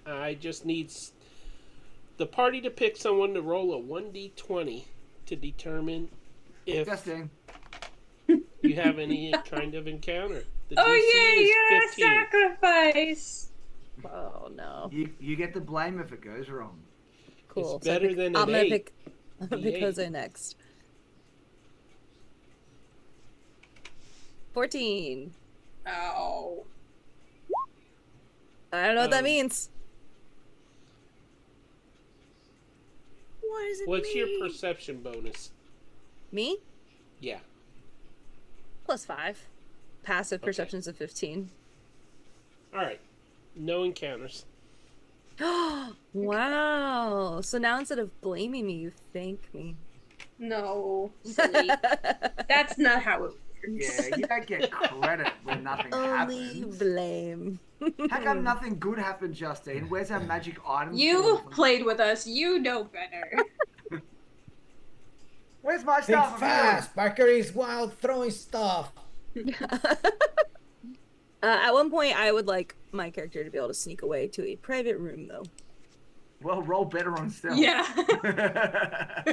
[SPEAKER 3] I just need the party to pick someone to roll a 1d20 to determine if
[SPEAKER 1] Justin.
[SPEAKER 3] you have any kind of encounter. The
[SPEAKER 5] Oh
[SPEAKER 3] DC
[SPEAKER 5] yeah,
[SPEAKER 3] is
[SPEAKER 5] you're
[SPEAKER 3] 15.
[SPEAKER 5] a sacrifice.
[SPEAKER 4] Oh no.
[SPEAKER 1] You get the blame if it goes wrong.
[SPEAKER 4] Cool.
[SPEAKER 3] It's better than
[SPEAKER 4] I'm
[SPEAKER 3] an
[SPEAKER 4] gonna
[SPEAKER 3] 8.
[SPEAKER 4] pick. I'm gonna pick
[SPEAKER 3] D8.
[SPEAKER 4] Jose next. 14.
[SPEAKER 5] Ow.
[SPEAKER 4] I don't know what that
[SPEAKER 3] Um,
[SPEAKER 4] means. What does it
[SPEAKER 3] What's
[SPEAKER 4] mean?
[SPEAKER 3] your perception bonus?
[SPEAKER 4] Me?
[SPEAKER 3] Yeah.
[SPEAKER 4] +5. Passive
[SPEAKER 3] Okay.
[SPEAKER 4] perception's of 15.
[SPEAKER 3] All right. No encounters.
[SPEAKER 4] Wow. So now instead of blaming me, you thank me.
[SPEAKER 5] No, silly. That's not how it works.
[SPEAKER 1] Yeah, you don't get credit when nothing
[SPEAKER 4] Only
[SPEAKER 1] happens.
[SPEAKER 4] blame.
[SPEAKER 1] How come nothing good happened, Justine? Where's our magic items?
[SPEAKER 5] You've played with us. You know better.
[SPEAKER 1] Where's my
[SPEAKER 2] Think
[SPEAKER 1] stuff?
[SPEAKER 2] fast. Parker is wild throwing stuff.
[SPEAKER 4] At one point, I would like my character to be able to sneak away to a private room, though.
[SPEAKER 1] Well, roll better on stealth.
[SPEAKER 5] Yeah.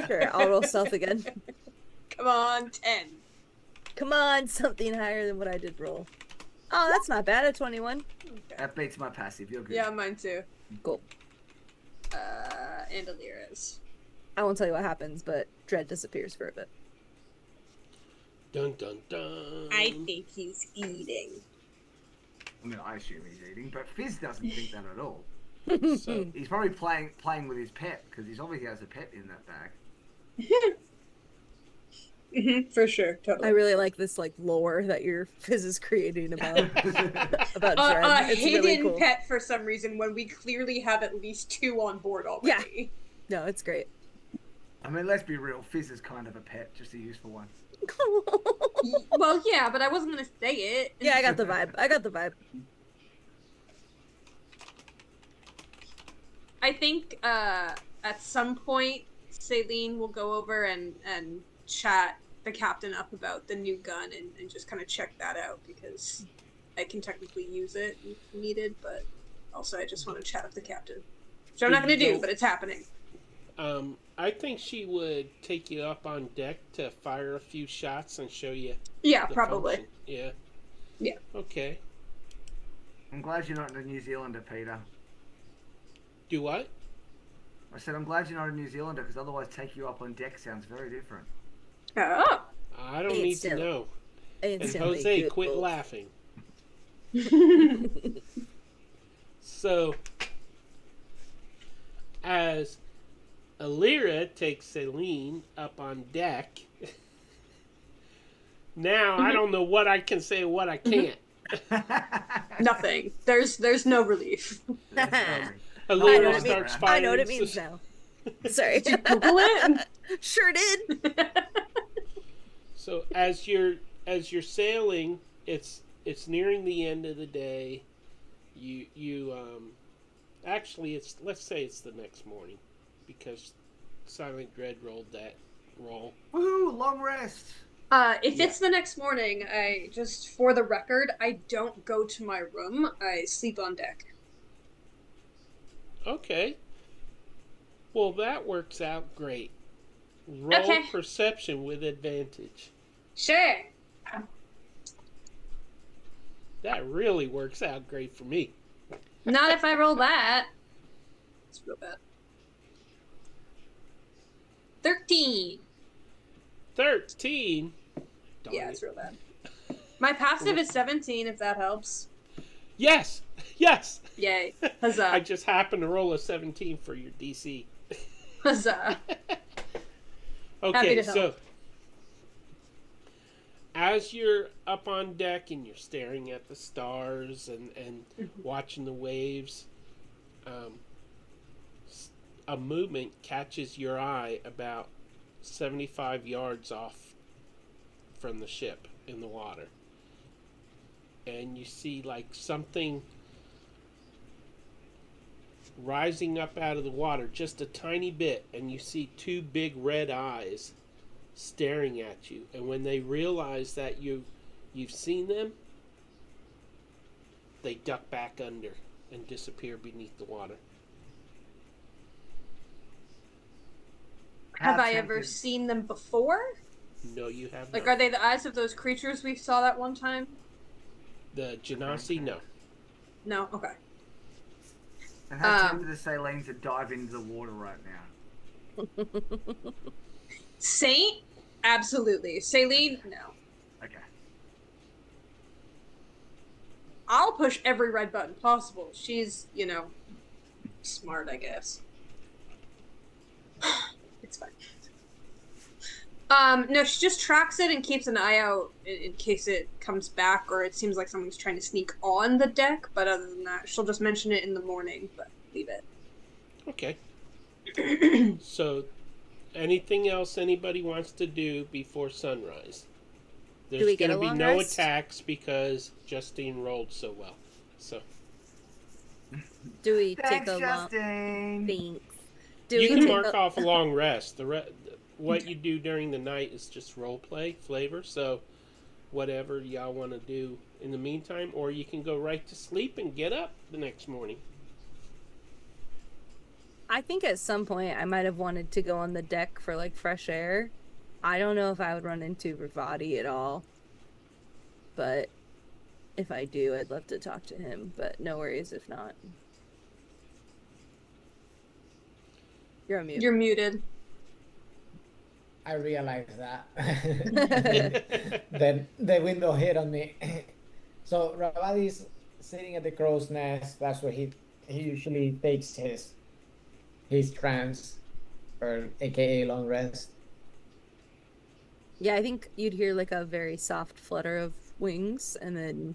[SPEAKER 4] Sure, I'll roll stealth again.
[SPEAKER 5] Come on, 10.
[SPEAKER 4] Come on, something higher than what I did roll. Oh, that's not bad at 21.
[SPEAKER 5] Okay.
[SPEAKER 1] That beats my passive. You're good.
[SPEAKER 5] Yeah, mine too.
[SPEAKER 4] Cool.
[SPEAKER 5] And Alira's.
[SPEAKER 4] I won't tell you what happens, but Dread disappears for a bit.
[SPEAKER 3] Dun dun dun.
[SPEAKER 5] I think he's eating.
[SPEAKER 1] I mean, I assume he's eating, but Fizz doesn't think that at all.
[SPEAKER 3] So,
[SPEAKER 1] He's probably playing with his pet because he's obviously has a pet in that bag.
[SPEAKER 5] For sure,
[SPEAKER 4] I
[SPEAKER 5] totally.
[SPEAKER 4] really like this like lore that your Fizz is creating about about
[SPEAKER 5] A
[SPEAKER 4] Dread. It's
[SPEAKER 5] hidden
[SPEAKER 4] really cool.
[SPEAKER 5] pet for some reason when we clearly have at least 2 on board already.
[SPEAKER 4] No, it's great.
[SPEAKER 1] I mean, let's be real. Fizz is kind of a pet, just a useful one.
[SPEAKER 5] Well, yeah, but I wasn't gonna say it.
[SPEAKER 4] Yeah, I got the vibe. I got the vibe.
[SPEAKER 5] I think at some point, Celine will go over and chat the captain up about the new gun and just kind of check that out because I can technically use it if needed, but also I just want to chat up the captain. Which I'm not going to do, but it's happening.
[SPEAKER 3] I think she would take you up on deck to fire a few shots and show you.
[SPEAKER 5] Yeah,
[SPEAKER 3] the
[SPEAKER 5] probably.
[SPEAKER 3] function. Yeah.
[SPEAKER 5] Yeah.
[SPEAKER 3] Okay.
[SPEAKER 1] I'm glad you're not a New Zealander, Peter.
[SPEAKER 3] Do what?
[SPEAKER 1] I said I'm glad you're not a New Zealander because otherwise take you up on deck sounds very different.
[SPEAKER 5] Oh.
[SPEAKER 3] I don't
[SPEAKER 4] It's
[SPEAKER 3] need
[SPEAKER 4] still-
[SPEAKER 3] to know. And
[SPEAKER 4] Instantly
[SPEAKER 3] Jose,
[SPEAKER 4] good
[SPEAKER 3] quit
[SPEAKER 4] book.
[SPEAKER 3] laughing. So, as Alira takes Celine up on deck, now I don't know what I can say and what I can't.
[SPEAKER 5] Nothing. There's no relief.
[SPEAKER 4] I know
[SPEAKER 3] Alira
[SPEAKER 4] what it
[SPEAKER 3] starts
[SPEAKER 4] means.
[SPEAKER 3] firing.
[SPEAKER 4] I know what it means now. Sorry.
[SPEAKER 5] Did you Google it?
[SPEAKER 4] Sure did.
[SPEAKER 3] So as you're sailing, it's nearing the end of the day. You actually let's say it's the next morning because Silent Dread rolled that roll.
[SPEAKER 1] Woohoo! Long rest.
[SPEAKER 5] If it's the next morning, I just for the record, I don't go to my room. I sleep on deck.
[SPEAKER 3] Okay. Well, that works out great. Roll
[SPEAKER 5] Okay.
[SPEAKER 3] perception with advantage.
[SPEAKER 5] Sure.
[SPEAKER 3] That really works out great for me.
[SPEAKER 5] Not if I roll that. It's real bad. 13.
[SPEAKER 3] 13. Darn
[SPEAKER 5] Yeah,
[SPEAKER 3] it.
[SPEAKER 5] it's real bad. My passive is 17, if that helps.
[SPEAKER 3] Yes. Yes.
[SPEAKER 5] Yay. Huzzah.
[SPEAKER 3] I just happened to roll a 17 for your DC.
[SPEAKER 5] Huzzah. Happy
[SPEAKER 3] Okay,
[SPEAKER 5] to
[SPEAKER 3] so
[SPEAKER 5] help.
[SPEAKER 3] as you're up on deck and you're staring at the stars and watching the waves, a movement catches your eye about 75 yards off from the ship in the water. And you see like something rising up out of the water just a tiny bit, and you see two big red eyes staring at you. And when they realize that you've seen them, they duck back under and disappear beneath the water.
[SPEAKER 5] Have I
[SPEAKER 1] tempted-
[SPEAKER 5] ever seen them before?
[SPEAKER 3] No, you have
[SPEAKER 5] Like,
[SPEAKER 3] not.
[SPEAKER 5] are they the eyes of those creatures we saw that one time?
[SPEAKER 3] The Genasi, no.
[SPEAKER 5] No? Okay.
[SPEAKER 1] And how tempted is Saline to dive into the water right now?
[SPEAKER 5] Saint? Absolutely. Saline? No.
[SPEAKER 1] Okay.
[SPEAKER 5] I'll push every red button possible. She's, smart, I guess. It's fine. No, she just tracks it and keeps an eye out in case it comes back or it seems like someone's trying to sneak on the deck, but other than that, she'll just mention it in the morning, but leave it.
[SPEAKER 3] Okay. So, anything else anybody wants to do before sunrise? There's
[SPEAKER 4] we get
[SPEAKER 3] going
[SPEAKER 4] a
[SPEAKER 3] to be
[SPEAKER 4] long
[SPEAKER 3] no
[SPEAKER 4] rest?
[SPEAKER 3] attacks because Justine rolled so well. So,
[SPEAKER 4] Do we
[SPEAKER 1] Thanks,
[SPEAKER 4] take a long?
[SPEAKER 1] Justin.
[SPEAKER 4] Thanks. Do
[SPEAKER 3] you
[SPEAKER 4] we
[SPEAKER 3] can
[SPEAKER 4] take
[SPEAKER 3] mark
[SPEAKER 4] a...
[SPEAKER 3] off a long rest. What you do during the night is just role play flavor. So, whatever y'all want to do in the meantime, or you can go right to sleep and get up the next morning.
[SPEAKER 4] I think at some point I might have wanted to go on the deck for like fresh air. I don't know if I would run into Ravati at all. But if I do, I'd love to talk to him. But no worries if not. You're on mute.
[SPEAKER 5] You're muted.
[SPEAKER 2] I realized that. Then the window hit on me. So Ravadi's sitting at the crow's nest. That's where he usually takes his trance, or AKA long rest.
[SPEAKER 4] Yeah, I think you'd hear like a very soft flutter of wings and then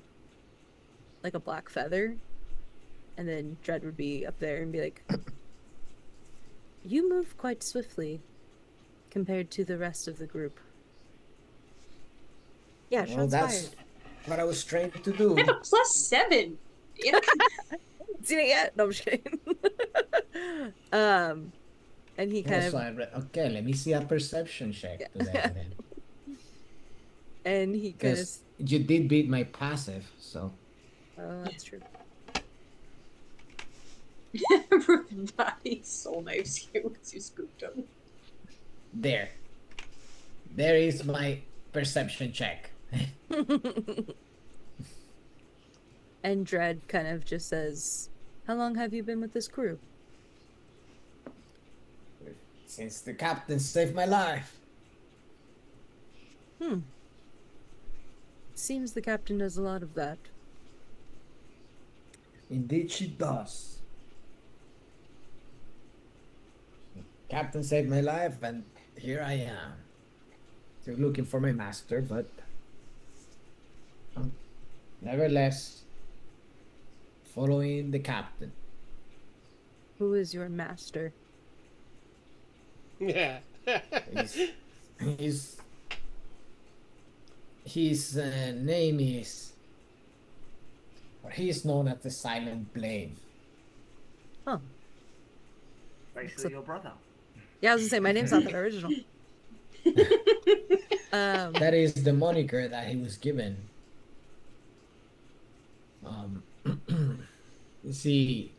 [SPEAKER 4] like a black feather. And then Dredd would be up there and be like, "You move quite swiftly compared to the rest of the group." Yeah,
[SPEAKER 2] Well,
[SPEAKER 4] shots
[SPEAKER 2] that's
[SPEAKER 4] fired.
[SPEAKER 2] what I was trained to do.
[SPEAKER 5] I have a +7. Damn it.
[SPEAKER 4] Seen it yet? No, I'm just kidding. And he kind
[SPEAKER 2] Also,
[SPEAKER 4] of,
[SPEAKER 2] okay, let me see a perception check to that then.
[SPEAKER 4] and he kind of,
[SPEAKER 2] Because you did beat my passive, so
[SPEAKER 4] oh, that's true.
[SPEAKER 5] Everybody soul knives you once you scooped him.
[SPEAKER 2] there. There is my perception check.
[SPEAKER 4] And Dredd kind of just says, "How long have you been with this crew?"
[SPEAKER 2] Since the captain saved my life.
[SPEAKER 4] Seems the captain does a lot of that.
[SPEAKER 2] Indeed she does. Captain saved my life, and here I am. Still looking for my master, but nevertheless, following the captain.
[SPEAKER 4] Who is your master?
[SPEAKER 3] Yeah.
[SPEAKER 2] His name is, or he is known as the Silent Blade.
[SPEAKER 4] Oh,
[SPEAKER 1] Basically, your brother.
[SPEAKER 4] yeah, I was gonna say my name's not that original.
[SPEAKER 2] That is the moniker that he was given. You see,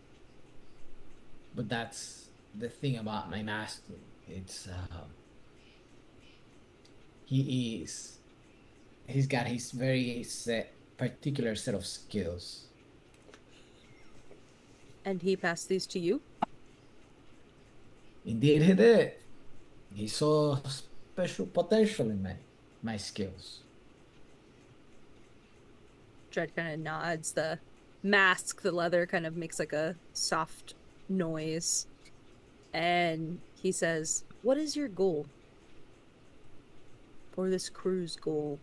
[SPEAKER 2] but that's the thing about my master. It's he's got his very particular set of skills.
[SPEAKER 4] And he passed these to you?
[SPEAKER 2] Indeed, he did. He saw special potential in my skills.
[SPEAKER 4] Dredd kind of nods. The mask, the leather, kind of makes like a soft noise. And he says, "What is your goal? For this cruise goal?"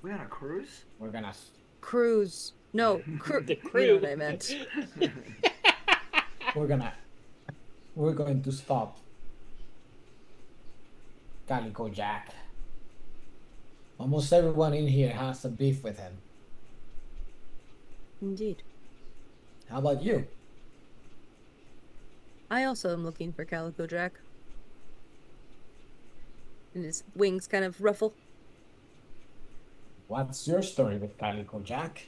[SPEAKER 1] We on a cruise?
[SPEAKER 2] We're gonna.
[SPEAKER 4] Cruise. No,
[SPEAKER 3] The
[SPEAKER 4] You
[SPEAKER 3] crew.
[SPEAKER 4] know what I meant.
[SPEAKER 2] We're going to stop Calico Jack. Almost everyone in here has a beef with him.
[SPEAKER 4] Indeed.
[SPEAKER 2] How about you?
[SPEAKER 4] I also am looking for Calico Jack. And his wings kind of ruffle.
[SPEAKER 2] What's your story with Calico Jack?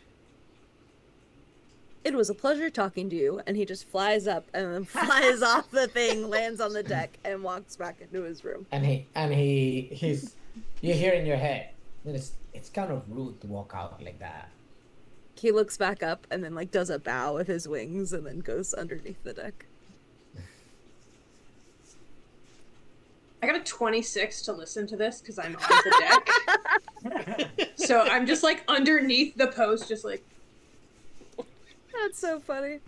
[SPEAKER 4] It was a pleasure talking to you. And he just flies up and then flies off the thing, lands on the deck, and walks back into his room.
[SPEAKER 2] He's you hear in your head that it's kind of rude to walk out like that.
[SPEAKER 4] He looks back up and then like does a bow with his wings and then goes underneath the deck.
[SPEAKER 5] I got a 26 to listen to this because I'm on the deck. So I'm just like underneath the post, just like.
[SPEAKER 4] That's so funny.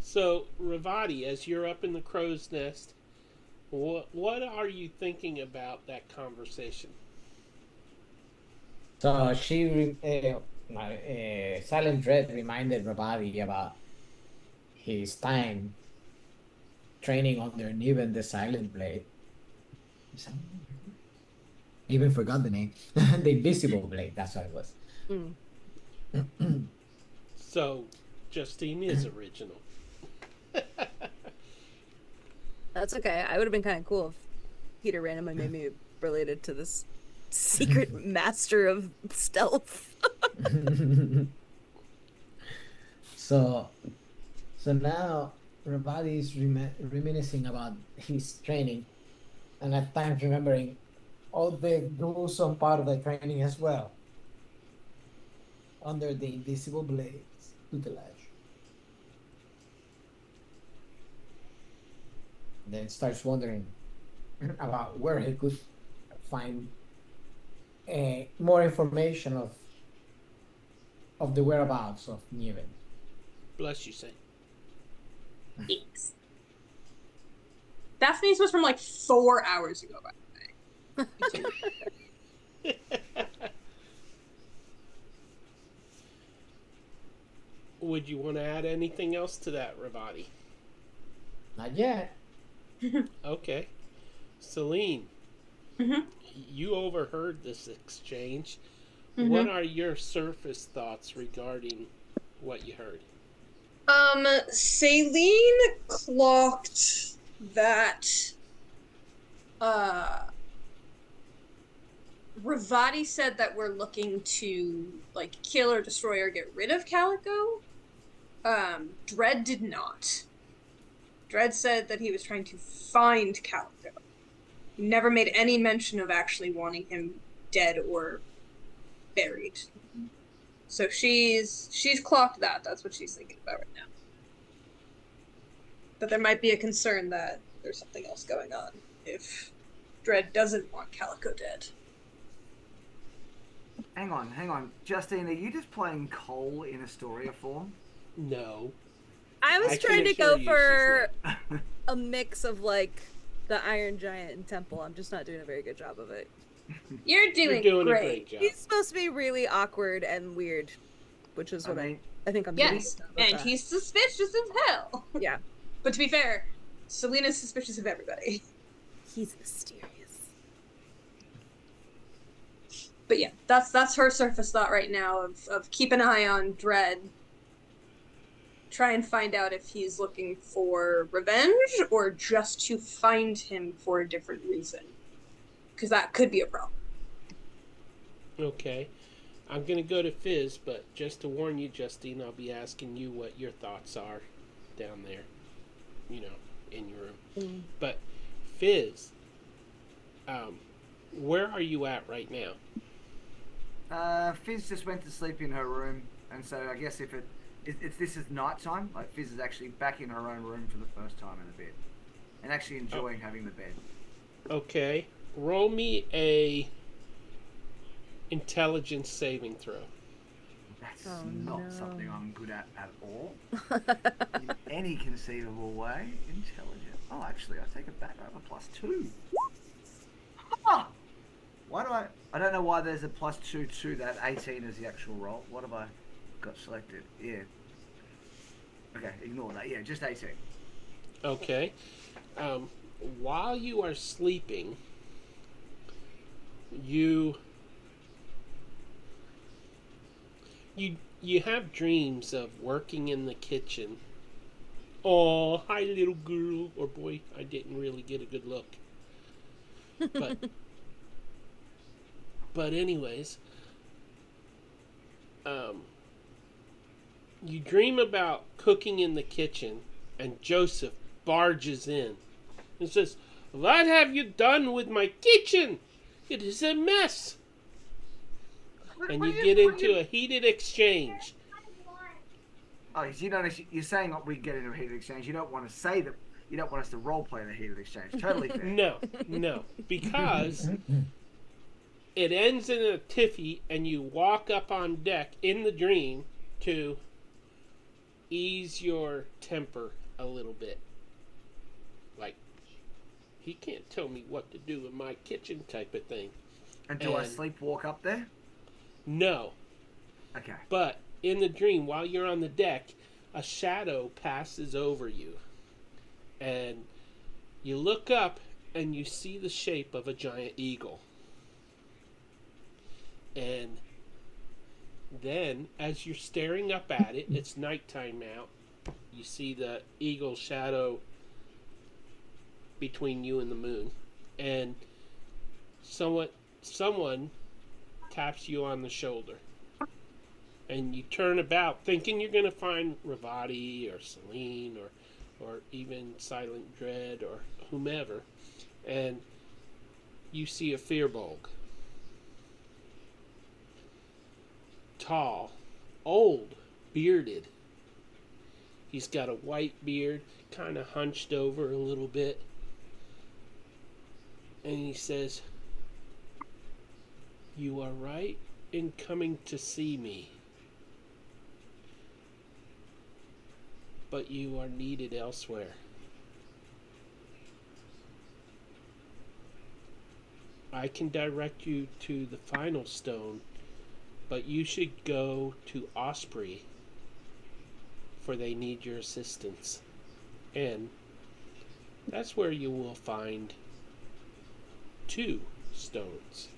[SPEAKER 3] So, Ravati, as you're up in the crow's nest, what are you thinking about that conversation?
[SPEAKER 2] So Silent Dread reminded Rabadi about his time training under Niven the Silent Blade. Even forgot the name. The Invisible Blade, that's what it was.
[SPEAKER 3] So, Justine is original.
[SPEAKER 4] That's okay. I would have been kind of cool if Peter randomly made me related to this secret master of stealth.
[SPEAKER 2] So now Rabadi is reminiscing about his training, and at times remembering all the gruesome part of the training as well. Under the Invisible Blade's tutelage. Then starts wondering about where he could find more information of the whereabouts of Niven.
[SPEAKER 3] Bless you, Saint.
[SPEAKER 5] Thanks. Daphne's was from like 4 hours ago, by the way.
[SPEAKER 3] Would you want to add anything else to that, Ravati?
[SPEAKER 2] Not yet.
[SPEAKER 3] Okay. Celine,
[SPEAKER 5] Mhm.
[SPEAKER 3] you overheard this exchange.
[SPEAKER 5] Mhm.
[SPEAKER 3] What are your surface thoughts regarding what you heard?
[SPEAKER 5] Celine clocked that Ravati said that we're looking to like kill or destroy or get rid of Calico. Dread did not. Dread said that he was trying to find Calico. Never made any mention of actually wanting him dead or buried. So she's clocked that. That's what she's thinking about right now. But there might be a concern that there's something else going on if Dread doesn't want Calico dead.
[SPEAKER 1] Hang on. Justine, are you just playing Cole in Istoria form?
[SPEAKER 3] No.
[SPEAKER 4] I was
[SPEAKER 3] I can
[SPEAKER 4] trying to
[SPEAKER 3] assure
[SPEAKER 4] go
[SPEAKER 3] you
[SPEAKER 4] for
[SPEAKER 3] she's
[SPEAKER 4] a mix of like the Iron Giant and Temple. I'm just not doing a very good job of it.
[SPEAKER 5] You're doing
[SPEAKER 3] a
[SPEAKER 5] great.
[SPEAKER 3] great job.
[SPEAKER 4] He's supposed to be really awkward and weird, which is what I think I'm doing.
[SPEAKER 5] Yes, and he's suspicious as hell.
[SPEAKER 4] Yeah.
[SPEAKER 5] But to be fair, Selena's suspicious of everybody.
[SPEAKER 4] He's mysterious.
[SPEAKER 5] But yeah, that's her surface thought right now of keep an eye on Dread. Try and find out if he's looking for revenge or just to find him for a different reason. Because that could be a problem.
[SPEAKER 3] Okay. I'm going to go to Fizz, but just to warn you, Justine, I'll be asking you what your thoughts are down there, you know, in your room. But Fizz, where are you at right now?
[SPEAKER 1] Fizz just went to sleep in her room, and so I guess if this is nighttime, like Fizz is actually back in her own room for the first time in a bit, and actually enjoying having the bed.
[SPEAKER 3] Okay. Roll me a intelligence saving throw.
[SPEAKER 1] That's
[SPEAKER 4] Oh,
[SPEAKER 1] not
[SPEAKER 4] no.
[SPEAKER 1] something I'm good at all. In any conceivable way. Intelligent. Oh, actually, I take it back. I have a +2. Ah! Why do I don't know why there's a +2 to that 18 as the actual roll. What have I got selected? Yeah. Okay, ignore that. Yeah, just 18.
[SPEAKER 3] Okay. While you are sleeping, you you have dreams of working in the kitchen. Oh, hi, little girl or boy. I didn't really get a good look. But anyways, you dream about cooking in the kitchen, and Joseph barges in and says, "What have you done with my kitchen? It is a mess." And you get into a heated exchange.
[SPEAKER 1] Oh, you don't. You're saying that we get into a heated exchange. You don't want to say that. You don't want us to role play in a heated exchange. Totally fair.
[SPEAKER 3] No, because it ends in a tiffy, and you walk up on deck in the dream to ease your temper a little bit. Like, he can't tell me what to do in my kitchen type of thing.
[SPEAKER 1] And do I sleepwalk up there?
[SPEAKER 3] No.
[SPEAKER 1] Okay.
[SPEAKER 3] But in the dream, while you're on the deck, a shadow passes over you. And you look up and you see the shape of a giant eagle. And then, as you're staring up at it, it's nighttime now. You see the eagle shadow between you and the moon. And someone taps you on the shoulder. And you turn about thinking you're going to find Ravati or Celine or even Silent Dread or whomever. And you see a Firbolg. Tall, old, bearded. He's got a white beard, kind of hunched over a little bit. And he says, "You are right in coming to see me. But you are needed elsewhere. I can direct you to the final stone, but you should go to Osprey, for they need your assistance. And that's where you will find 2 stones."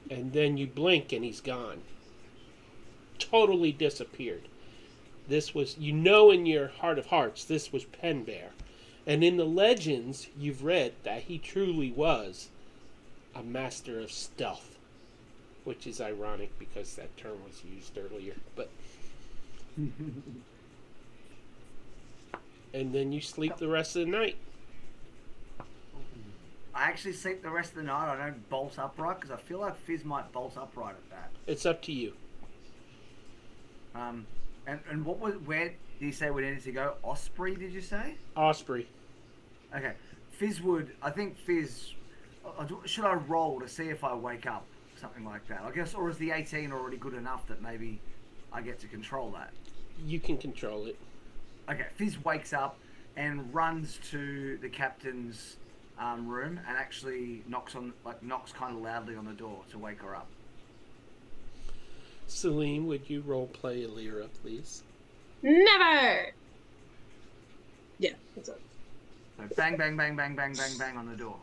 [SPEAKER 3] And then you blink and he's gone. Totally disappeared. This was, in your heart of hearts, this was Penbear. And in the legends, you've read that he truly was a master of stealth, which is ironic because that term was used earlier. But and then you sleep the rest of the night.
[SPEAKER 1] I actually sleep the rest of the night. I don't bolt upright because I feel like Fizz might bolt upright at that.
[SPEAKER 3] It's up to you.
[SPEAKER 1] And where did you say we needed to go? Osprey, did you say?
[SPEAKER 3] Osprey.
[SPEAKER 1] Okay. I think Fizz, should I roll to see if I wake up? Something like that, I guess. Or is the 18 already good enough that maybe I get to control that?
[SPEAKER 3] You can control it.
[SPEAKER 1] Okay. Fizz wakes up and runs to the captain's room and actually knocks kind of loudly on the door to wake her up.
[SPEAKER 3] Celine, would you role play Alira, please?
[SPEAKER 5] Never! Yeah, what's up?
[SPEAKER 1] So bang, bang, bang, bang, bang, bang, bang on the door.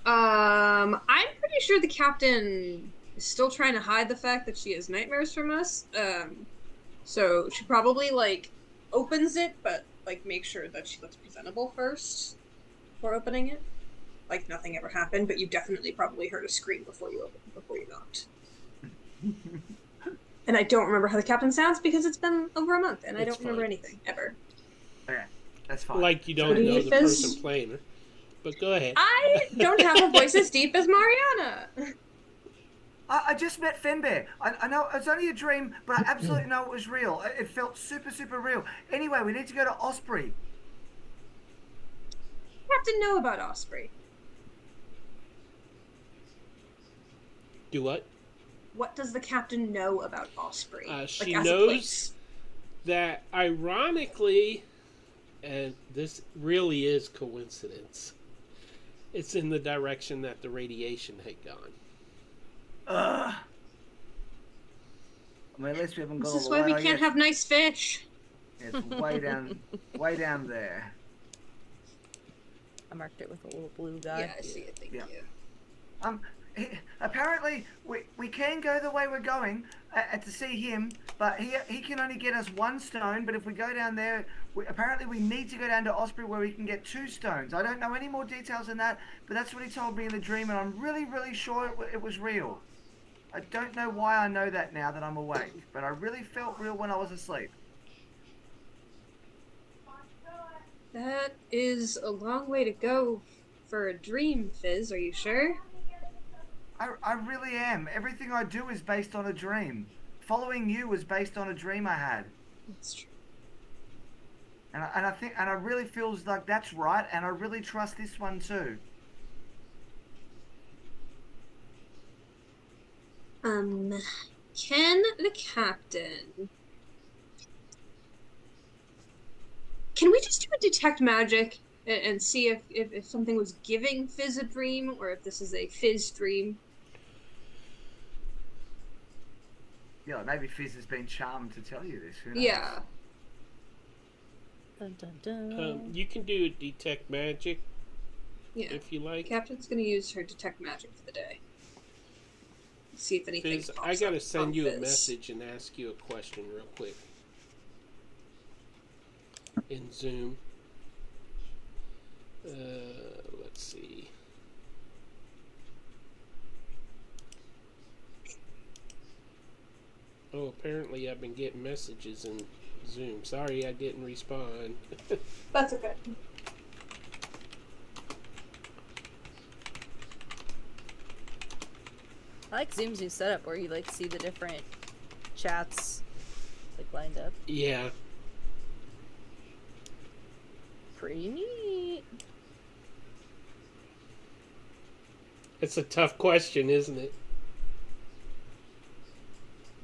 [SPEAKER 5] I'm pretty sure the captain is still trying to hide the fact that she has nightmares from us. So she probably, opens it, but, make sure that she looks presentable first before opening it. Like nothing ever happened, but you definitely probably heard a scream before you knocked. And I don't remember how the captain sounds because it's been over a month, and I don't remember anything, ever.
[SPEAKER 1] Okay, that's fine.
[SPEAKER 3] Like you don't know the person playing her. But go ahead.
[SPEAKER 5] I don't have a voice as deep as Mariana.
[SPEAKER 1] I just met Fenbear. I know it's only a dream, but I absolutely know it was real. It felt super, super real. Anyway, we need to go to Osprey.
[SPEAKER 5] Captain know about Osprey.
[SPEAKER 3] Do what?
[SPEAKER 5] What does the captain know about Osprey?
[SPEAKER 3] She knows that, ironically, and this really is coincidence, it's in the direction that the radiation had gone.
[SPEAKER 1] I mean, at least we haven't gone all the way.
[SPEAKER 5] This is why we can't have nice fish.
[SPEAKER 1] It's way down there.
[SPEAKER 4] I marked it with a little blue dot.
[SPEAKER 5] Yeah, I see it. Thank you.
[SPEAKER 1] Um, apparently we can go the way we're going to see him, but he can only get us 1 stone. But if we go down there, apparently we need to go down to Osprey where we can get 2 stones. I don't know any more details than that, but that's what he told me in the dream, and I'm really sure it was real. I don't know why I know that now that I'm awake, but I really felt real when I was asleep.
[SPEAKER 5] That is a long way to go for a dream, Fizz. Are you sure?
[SPEAKER 1] I really am. Everything I do is based on a dream. Following you was based on a dream I had.
[SPEAKER 5] That's true.
[SPEAKER 1] And I really feels like that's right, and I really trust this one too.
[SPEAKER 5] Can the captain... Can we just do a detect magic and see if something was giving Fizz a dream, or if this is a Fizz dream?
[SPEAKER 1] Yeah, maybe Fizz has been charmed to tell you this. Who knows?
[SPEAKER 5] Yeah.
[SPEAKER 4] Dun, dun, dun.
[SPEAKER 3] You can do detect magic
[SPEAKER 5] Yeah.
[SPEAKER 3] if you like.
[SPEAKER 5] Captain's gonna use her detect magic for the day. See if anything
[SPEAKER 3] Fizz,
[SPEAKER 5] pops
[SPEAKER 3] I gotta
[SPEAKER 5] up
[SPEAKER 3] send
[SPEAKER 5] on
[SPEAKER 3] you a
[SPEAKER 5] Fizz.
[SPEAKER 3] message and ask you a question real quick. In Zoom. Let's see. Oh, apparently I've been getting messages in Zoom. Sorry I didn't respond.
[SPEAKER 5] That's okay.
[SPEAKER 4] I like Zoom's new setup where you like see the different chats like lined up.
[SPEAKER 3] Yeah.
[SPEAKER 4] Pretty neat.
[SPEAKER 3] It's a tough question, isn't it?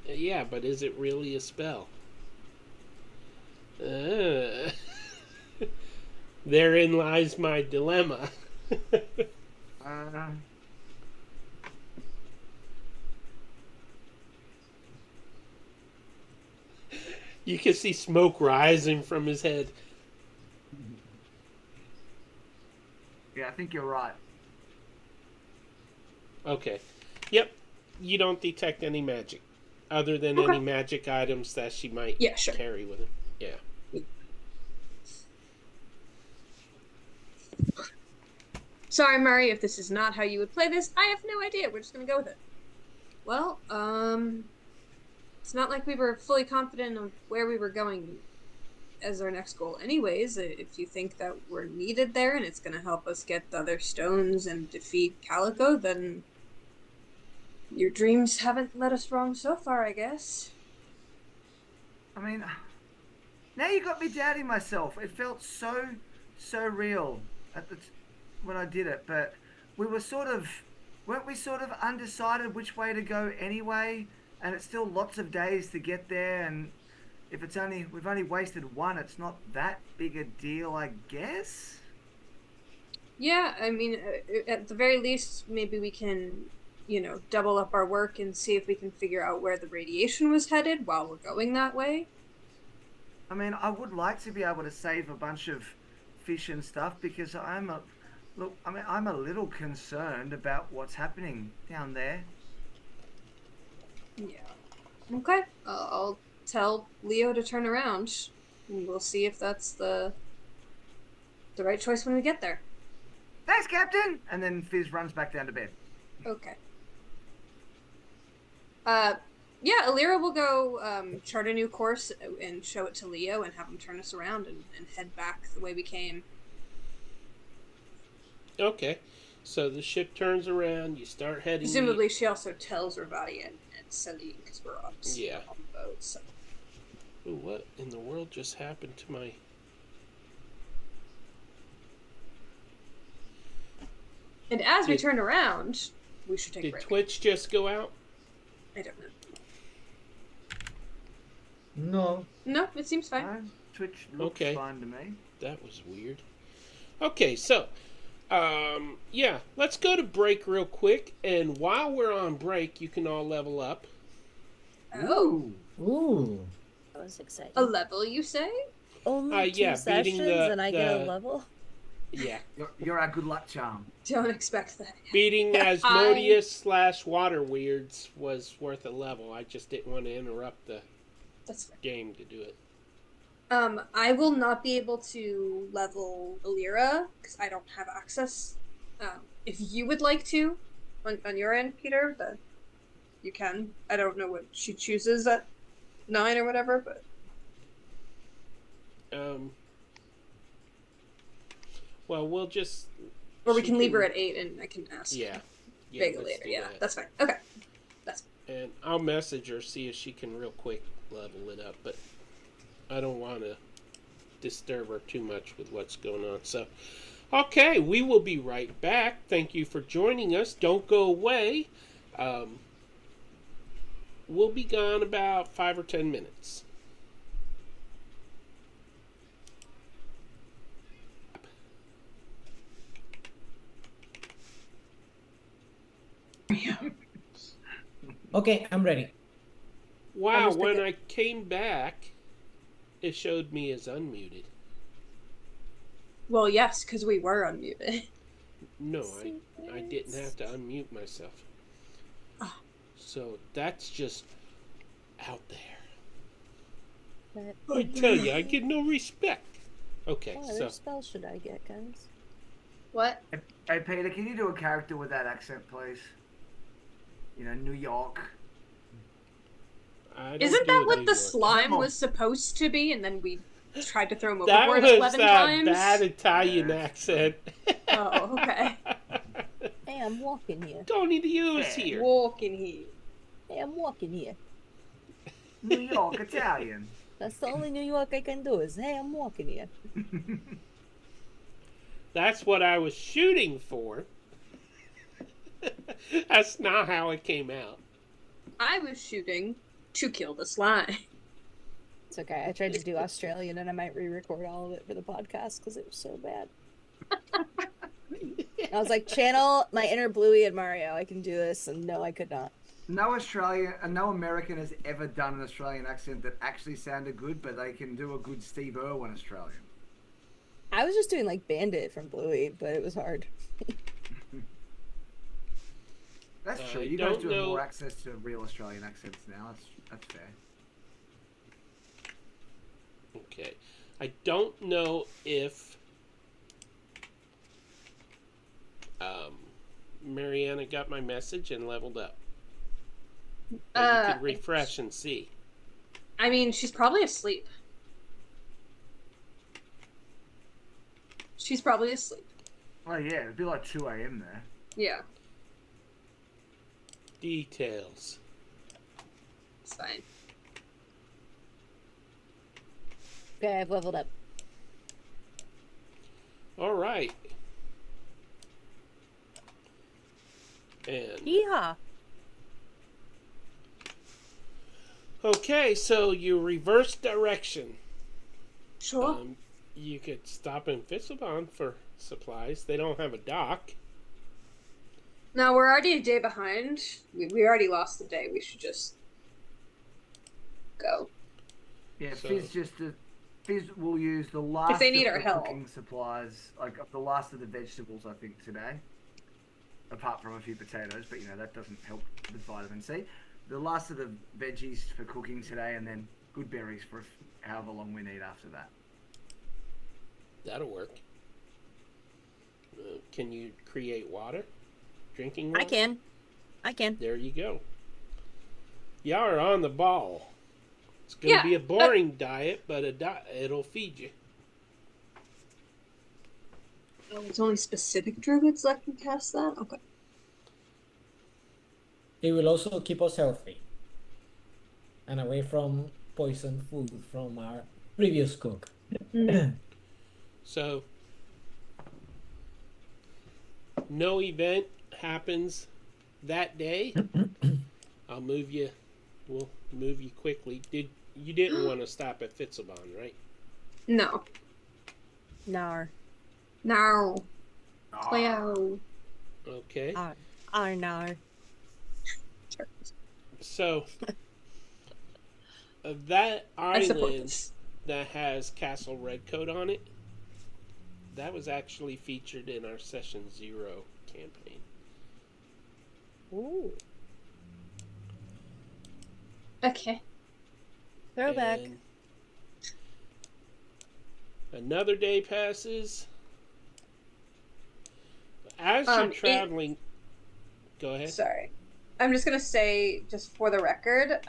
[SPEAKER 3] Yeah, but is it really a spell? Therein lies my dilemma. You can see smoke rising from his head.
[SPEAKER 1] Yeah, I think you're right.
[SPEAKER 3] Okay. Yep. You don't detect any magic. Other than
[SPEAKER 5] Okay.
[SPEAKER 3] any magic items that she might
[SPEAKER 5] Yeah, sure.
[SPEAKER 3] carry with her. Yeah.
[SPEAKER 5] Sorry, Murray, if this is not how you would play this, I have no idea. We're just gonna go with it. Well, it's not like we were fully confident of where we were going as our next goal anyways. If you think that we're needed there and it's gonna help us get the other stones and defeat Calico, then your dreams haven't led us wrong so far, I guess.
[SPEAKER 1] I mean, now you got me doubting myself. It felt so real when I did it, but weren't we sort of undecided which way to go anyway? And it's still lots of days to get there, and if we've only wasted one, it's not that big a deal, I guess.
[SPEAKER 5] Yeah, I mean, at the very least, maybe we can, double up our work and see if we can figure out where the radiation was headed while we're going that way.
[SPEAKER 1] I mean, I would like to be able to save a bunch of fish and stuff because I'm a little concerned about what's happening down there.
[SPEAKER 5] Yeah. Okay. I'll tell Leo to turn around, and we'll see if that's the right choice when we get there.
[SPEAKER 1] Thanks, Captain! And then Fizz runs back down to bed.
[SPEAKER 5] Okay. Yeah, Alira will go chart a new course and show it to Leo and have him turn us around and head back the way we came.
[SPEAKER 3] Okay. So the ship turns around, you start heading...
[SPEAKER 5] Presumably she also tells Ravati and Celine, because we're on
[SPEAKER 3] Yeah.
[SPEAKER 5] on the boat, so...
[SPEAKER 3] Ooh, what in the world just happened to my...
[SPEAKER 5] And as we turn around, we should take a
[SPEAKER 3] Did
[SPEAKER 5] break.
[SPEAKER 3] Twitch just go out?
[SPEAKER 5] I don't know.
[SPEAKER 2] No.
[SPEAKER 5] No, it seems fine.
[SPEAKER 1] No, Twitch looks
[SPEAKER 3] Okay.
[SPEAKER 1] fine to me.
[SPEAKER 3] That was weird. Okay, so... yeah, let's go to break real quick, and while we're on break, you can all level up.
[SPEAKER 5] Oh,
[SPEAKER 2] Ooh.
[SPEAKER 4] That was exciting.
[SPEAKER 5] a level, you say?
[SPEAKER 4] Only two
[SPEAKER 3] yeah, beating
[SPEAKER 4] sessions
[SPEAKER 3] the-
[SPEAKER 4] and I get a
[SPEAKER 3] the-
[SPEAKER 4] level?
[SPEAKER 3] Yeah.
[SPEAKER 1] You're a good luck charm.
[SPEAKER 5] Don't expect that.
[SPEAKER 3] Beating Asmodeus/Water Weirds was worth a level. I just didn't want to interrupt the
[SPEAKER 5] That's fair.
[SPEAKER 3] game to do it.
[SPEAKER 5] I will not be able to level Illyra because I don't have access. If you would like to, on your end, Peter, then you can. I don't know what she chooses at 9 or whatever, but
[SPEAKER 3] Well, we'll just.
[SPEAKER 5] or we can leave her at 8, and I can ask.
[SPEAKER 3] Yeah.
[SPEAKER 5] Vega
[SPEAKER 3] let's
[SPEAKER 5] later.
[SPEAKER 3] do
[SPEAKER 5] Yeah,
[SPEAKER 3] that.
[SPEAKER 5] that's fine. Okay, that's fine.
[SPEAKER 3] And I'll message her, see if she can real quick level it up, but I don't want to disturb her too much with what's going on. So, okay, we will be right back. Thank you for joining us. Don't go away. We'll be gone about 5 or 10 minutes.
[SPEAKER 2] Okay, I'm ready.
[SPEAKER 3] Wow,
[SPEAKER 2] just
[SPEAKER 3] when
[SPEAKER 2] thinking-
[SPEAKER 3] I came back, it showed me as unmuted.
[SPEAKER 5] Well, yes, because we were unmuted.
[SPEAKER 3] No, I didn't have to unmute myself.
[SPEAKER 5] Ah.
[SPEAKER 3] So that's just out there.
[SPEAKER 4] But
[SPEAKER 3] I tell you, I get no respect. Okay,
[SPEAKER 4] what
[SPEAKER 3] so
[SPEAKER 4] other spell should I get, guys?
[SPEAKER 5] What?
[SPEAKER 1] Hey, Peter, can you do a character with that accent, please? You know, New York.
[SPEAKER 3] I don't
[SPEAKER 5] Isn't
[SPEAKER 3] do
[SPEAKER 5] that
[SPEAKER 3] a
[SPEAKER 5] what
[SPEAKER 3] New
[SPEAKER 5] the
[SPEAKER 3] York.
[SPEAKER 5] slime
[SPEAKER 1] Come on.
[SPEAKER 5] was supposed to be, and then we tried to throw him
[SPEAKER 3] That
[SPEAKER 5] overboard
[SPEAKER 3] was
[SPEAKER 5] 11 times?
[SPEAKER 3] bad Italian
[SPEAKER 1] Yeah,
[SPEAKER 3] accent.
[SPEAKER 5] Oh, okay.
[SPEAKER 4] Hey, I'm walking here.
[SPEAKER 3] Don't need to use
[SPEAKER 1] Yeah.
[SPEAKER 3] here.
[SPEAKER 5] Walking here.
[SPEAKER 4] Hey, I'm walking here.
[SPEAKER 1] New York Italian.
[SPEAKER 4] That's the only New York I can do is, hey, I'm walking here.
[SPEAKER 3] That's what I was shooting for. That's not how it came out.
[SPEAKER 5] I was shooting to kill the slime.
[SPEAKER 4] It's okay. I tried to do Australian and I might re-record all of it for the podcast because it was so bad. I was like, channel my inner Bluey and Mario. I can do this. And no, I could not.
[SPEAKER 1] No Australian and no American has ever done an Australian accent that actually sounded good, but they can do a good Steve Irwin Australian.
[SPEAKER 4] I was just doing like Bandit from Bluey, but it was hard.
[SPEAKER 1] That's true.
[SPEAKER 3] I
[SPEAKER 1] You guys
[SPEAKER 3] don't
[SPEAKER 1] do have
[SPEAKER 3] know-
[SPEAKER 1] more access to real Australian accents now. That's fair.
[SPEAKER 3] Okay. I don't know if Mariana got my message and leveled up. But you could refresh and see.
[SPEAKER 5] I mean, she's probably asleep. She's probably asleep.
[SPEAKER 1] Oh yeah, it'd be like 2 a.m. there.
[SPEAKER 5] Yeah,
[SPEAKER 3] Details.
[SPEAKER 5] it's fine.
[SPEAKER 4] Okay, I've leveled up.
[SPEAKER 3] All right. And
[SPEAKER 4] Yeehaw!
[SPEAKER 3] okay, so you reverse direction.
[SPEAKER 5] Sure.
[SPEAKER 3] You could stop in Fisselbon for supplies. They don't have a dock.
[SPEAKER 5] Now we're already a day behind. We already lost the day. We should just go.
[SPEAKER 1] Yeah,
[SPEAKER 3] So-
[SPEAKER 1] Fizz will use the last
[SPEAKER 5] If they need
[SPEAKER 1] of
[SPEAKER 5] our
[SPEAKER 1] the
[SPEAKER 5] help.
[SPEAKER 1] cooking supplies, like of the last of the vegetables, I think, today. Apart from a few potatoes, but you know, that doesn't help with vitamin C. The last of the veggies for cooking today, and then good berries for however long we need after that.
[SPEAKER 3] That'll work. Can you create water? Drinking water?
[SPEAKER 4] I can.
[SPEAKER 3] There you go. Y'all are on the ball. It's going to
[SPEAKER 5] Yeah,
[SPEAKER 3] be a boring diet, but it'll feed you.
[SPEAKER 5] Oh, it's only specific druids that can cast that? Okay.
[SPEAKER 2] It will also keep us healthy and away from poison food from our previous cook.
[SPEAKER 3] So, no event happens that day. I'll move you. We'll move you quickly. You didn't want to stop at Fisselbon, right?
[SPEAKER 5] No.
[SPEAKER 4] Nar.
[SPEAKER 5] No.
[SPEAKER 1] Ah,
[SPEAKER 5] Cleo.
[SPEAKER 3] Okay.
[SPEAKER 4] Nar.
[SPEAKER 3] So, that
[SPEAKER 5] I support
[SPEAKER 3] island
[SPEAKER 5] this.
[SPEAKER 3] that has Castle Redcoat on it, That was actually featured in our Session 0 campaign.
[SPEAKER 4] Ooh.
[SPEAKER 5] Okay.
[SPEAKER 4] Throwback.
[SPEAKER 3] And another day passes. As you're traveling... Go ahead.
[SPEAKER 5] Sorry. I'm just going to say, just for the record,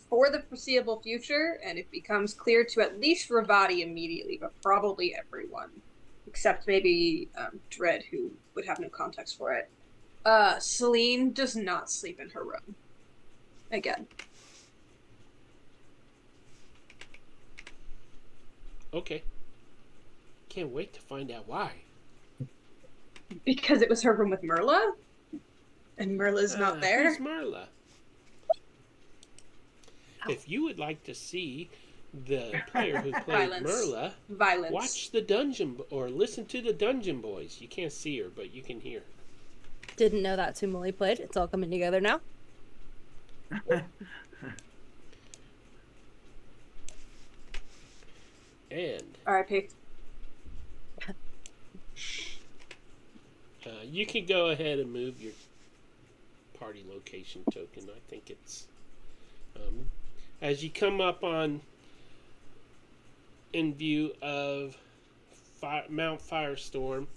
[SPEAKER 5] for the foreseeable future, and it becomes clear to at least Ravati immediately, but probably everyone, except maybe Dread, who would have no context for it. Celine does not sleep in her room. Again.
[SPEAKER 3] Okay. Can't wait to find out why.
[SPEAKER 5] Because it was her room with Merla? And Merla's not there?
[SPEAKER 3] Who's Merla? If you would like to see the player who played Merla, watch the Dungeon or listen to the Dungeon Boys. You can't see her, but you can hear.
[SPEAKER 4] Didn't know that's who Molly played. It's all coming together now.
[SPEAKER 3] And
[SPEAKER 5] R.I.P.
[SPEAKER 3] You can go ahead and move your party location token. I think it's as you come up on in view of Mount Firestorm.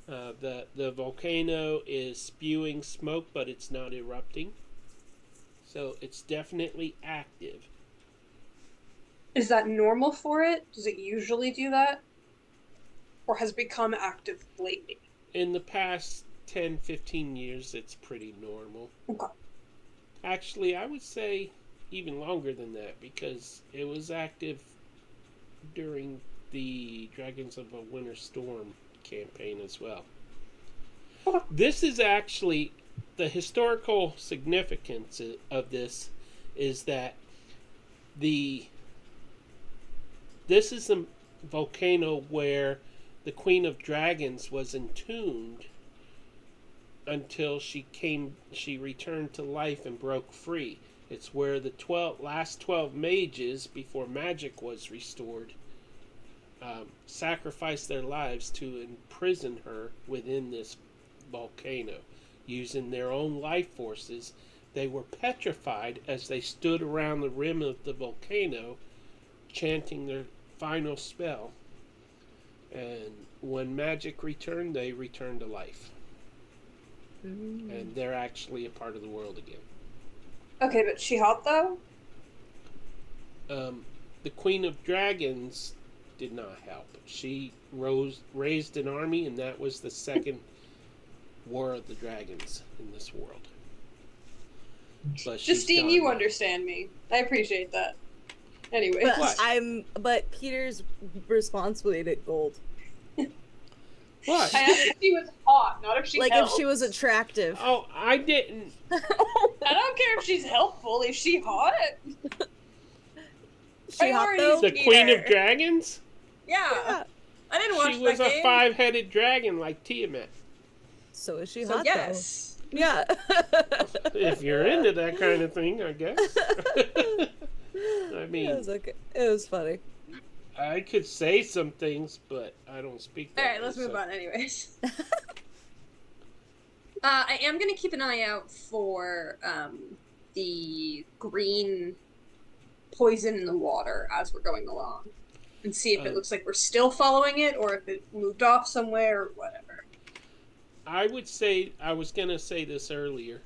[SPEAKER 3] The volcano is spewing smoke, but it's not erupting, so it's definitely active.
[SPEAKER 5] Is that normal for it? Does it usually do that? Or has it become active lately?
[SPEAKER 3] In the past 10-15 years, it's pretty normal.
[SPEAKER 5] Okay.
[SPEAKER 3] Actually, I would say even longer than that, because it was active during the Dragons of a Winter Storm campaign as well. This is actually the historical significance of this is that this is a volcano where the Queen of Dragons was entombed until she returned to life and broke free. It's where the last 12 mages, before magic was restored, sacrificed their lives to imprison her within this volcano. Using their own life forces, they were petrified as they stood around the rim of the volcano, chanting their final spell. And when magic returned, they returned to life. And they're actually a part of the world again.
[SPEAKER 5] Okay, but she hot though?
[SPEAKER 3] The Queen of Dragons did not help. She raised an army, and that was the second War of the Dragons in this world. But
[SPEAKER 5] Justine, you understand me. I appreciate that. Anyway.
[SPEAKER 4] But Peter's response made it gold.
[SPEAKER 3] What?
[SPEAKER 5] I asked if she was hot, not if she helped.
[SPEAKER 4] If she was attractive.
[SPEAKER 3] Oh, I didn't.
[SPEAKER 5] I don't care if she's helpful. Is she hot?
[SPEAKER 4] She hot though?
[SPEAKER 3] The Queen of Dragons?
[SPEAKER 5] Yeah. I didn't watch that game.
[SPEAKER 3] She was a 5-headed dragon like Tiamat.
[SPEAKER 4] So is she hot
[SPEAKER 5] yes.
[SPEAKER 4] though? Yeah.
[SPEAKER 3] If you're into that kind of thing, I guess. I mean,
[SPEAKER 4] it was funny.
[SPEAKER 3] I could say some things, but I don't speak that
[SPEAKER 5] Alright, let's move on anyways. I am going to keep an eye out for the green poison in the water as we're going along. And see if it looks like we're still following it, or if it moved off somewhere, or whatever.
[SPEAKER 3] I would say, I was going to say this earlier,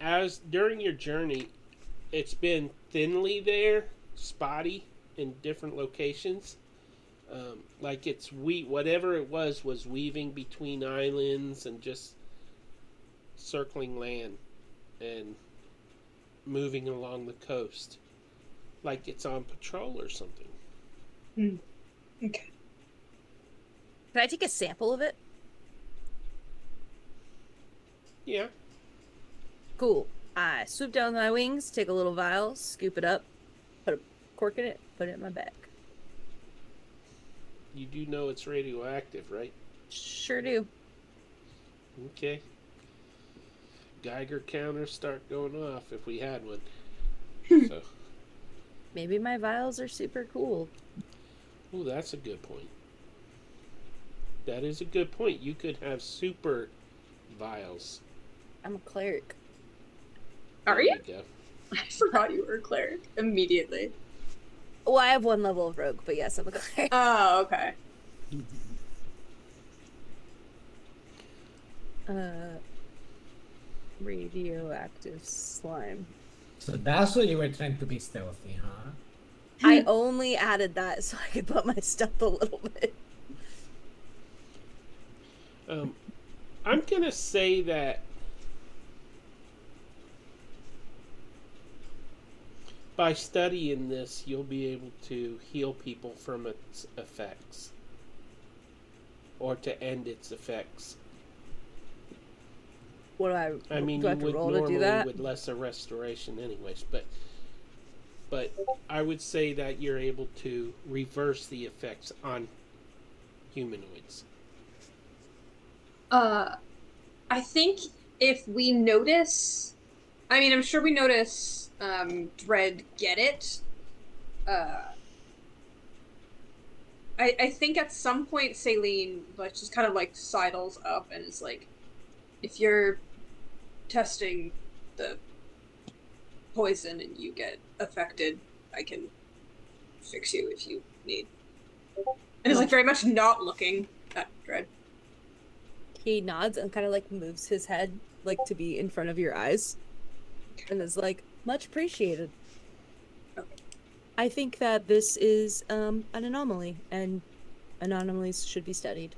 [SPEAKER 3] as during your journey, it's been thinly there, spotty, in different locations. Like it's whatever it was weaving between islands and just circling land and moving along the coast. Like it's on patrol or something.
[SPEAKER 5] Okay.
[SPEAKER 4] Can I take a sample of it?
[SPEAKER 3] Yeah.
[SPEAKER 4] Cool. I swoop down with my wings, take a little vial, scoop it up, put a cork in it, put it in my bag.
[SPEAKER 3] You do know it's radioactive, right?
[SPEAKER 4] Sure do.
[SPEAKER 3] Okay. Geiger counters start going off if we had one. So.
[SPEAKER 4] Maybe my vials are super cool.
[SPEAKER 3] Oh, that's a good point. That is a good point. You could have super vials.
[SPEAKER 4] I'm a cleric.
[SPEAKER 5] Are
[SPEAKER 3] There
[SPEAKER 5] you?
[SPEAKER 3] go.
[SPEAKER 5] I forgot you were a cleric immediately.
[SPEAKER 4] Well, I have 1 level of rogue, but yes, I'm a cleric.
[SPEAKER 5] Oh, okay.
[SPEAKER 4] Radioactive slime.
[SPEAKER 2] So that's what you were trying to be stealthy, huh?
[SPEAKER 4] I only added that so I could put my stuff a little bit.
[SPEAKER 3] I'm gonna say that by studying this, you'll be able to heal people from its effects, or to end its effects.
[SPEAKER 4] What do
[SPEAKER 3] I mean,
[SPEAKER 4] do I
[SPEAKER 3] you
[SPEAKER 4] have to
[SPEAKER 3] would
[SPEAKER 4] roll to do
[SPEAKER 3] normally
[SPEAKER 4] that?
[SPEAKER 3] with lesser restoration, anyways. But I would say that you're able to reverse the effects on humanoids.
[SPEAKER 5] I think if we notice, I mean, I'm sure we notice Dread get it. I think at some point Saline like just kind of like sidles up and is like, if you're testing the poison and you get affected, I can fix you if you need. And is like very much not looking at Dread.
[SPEAKER 4] He nods and kind of like moves his head like to be in front of your eyes, and is like, much appreciated.
[SPEAKER 5] Okay.
[SPEAKER 4] I think that this is an anomaly, and anomalies should be studied.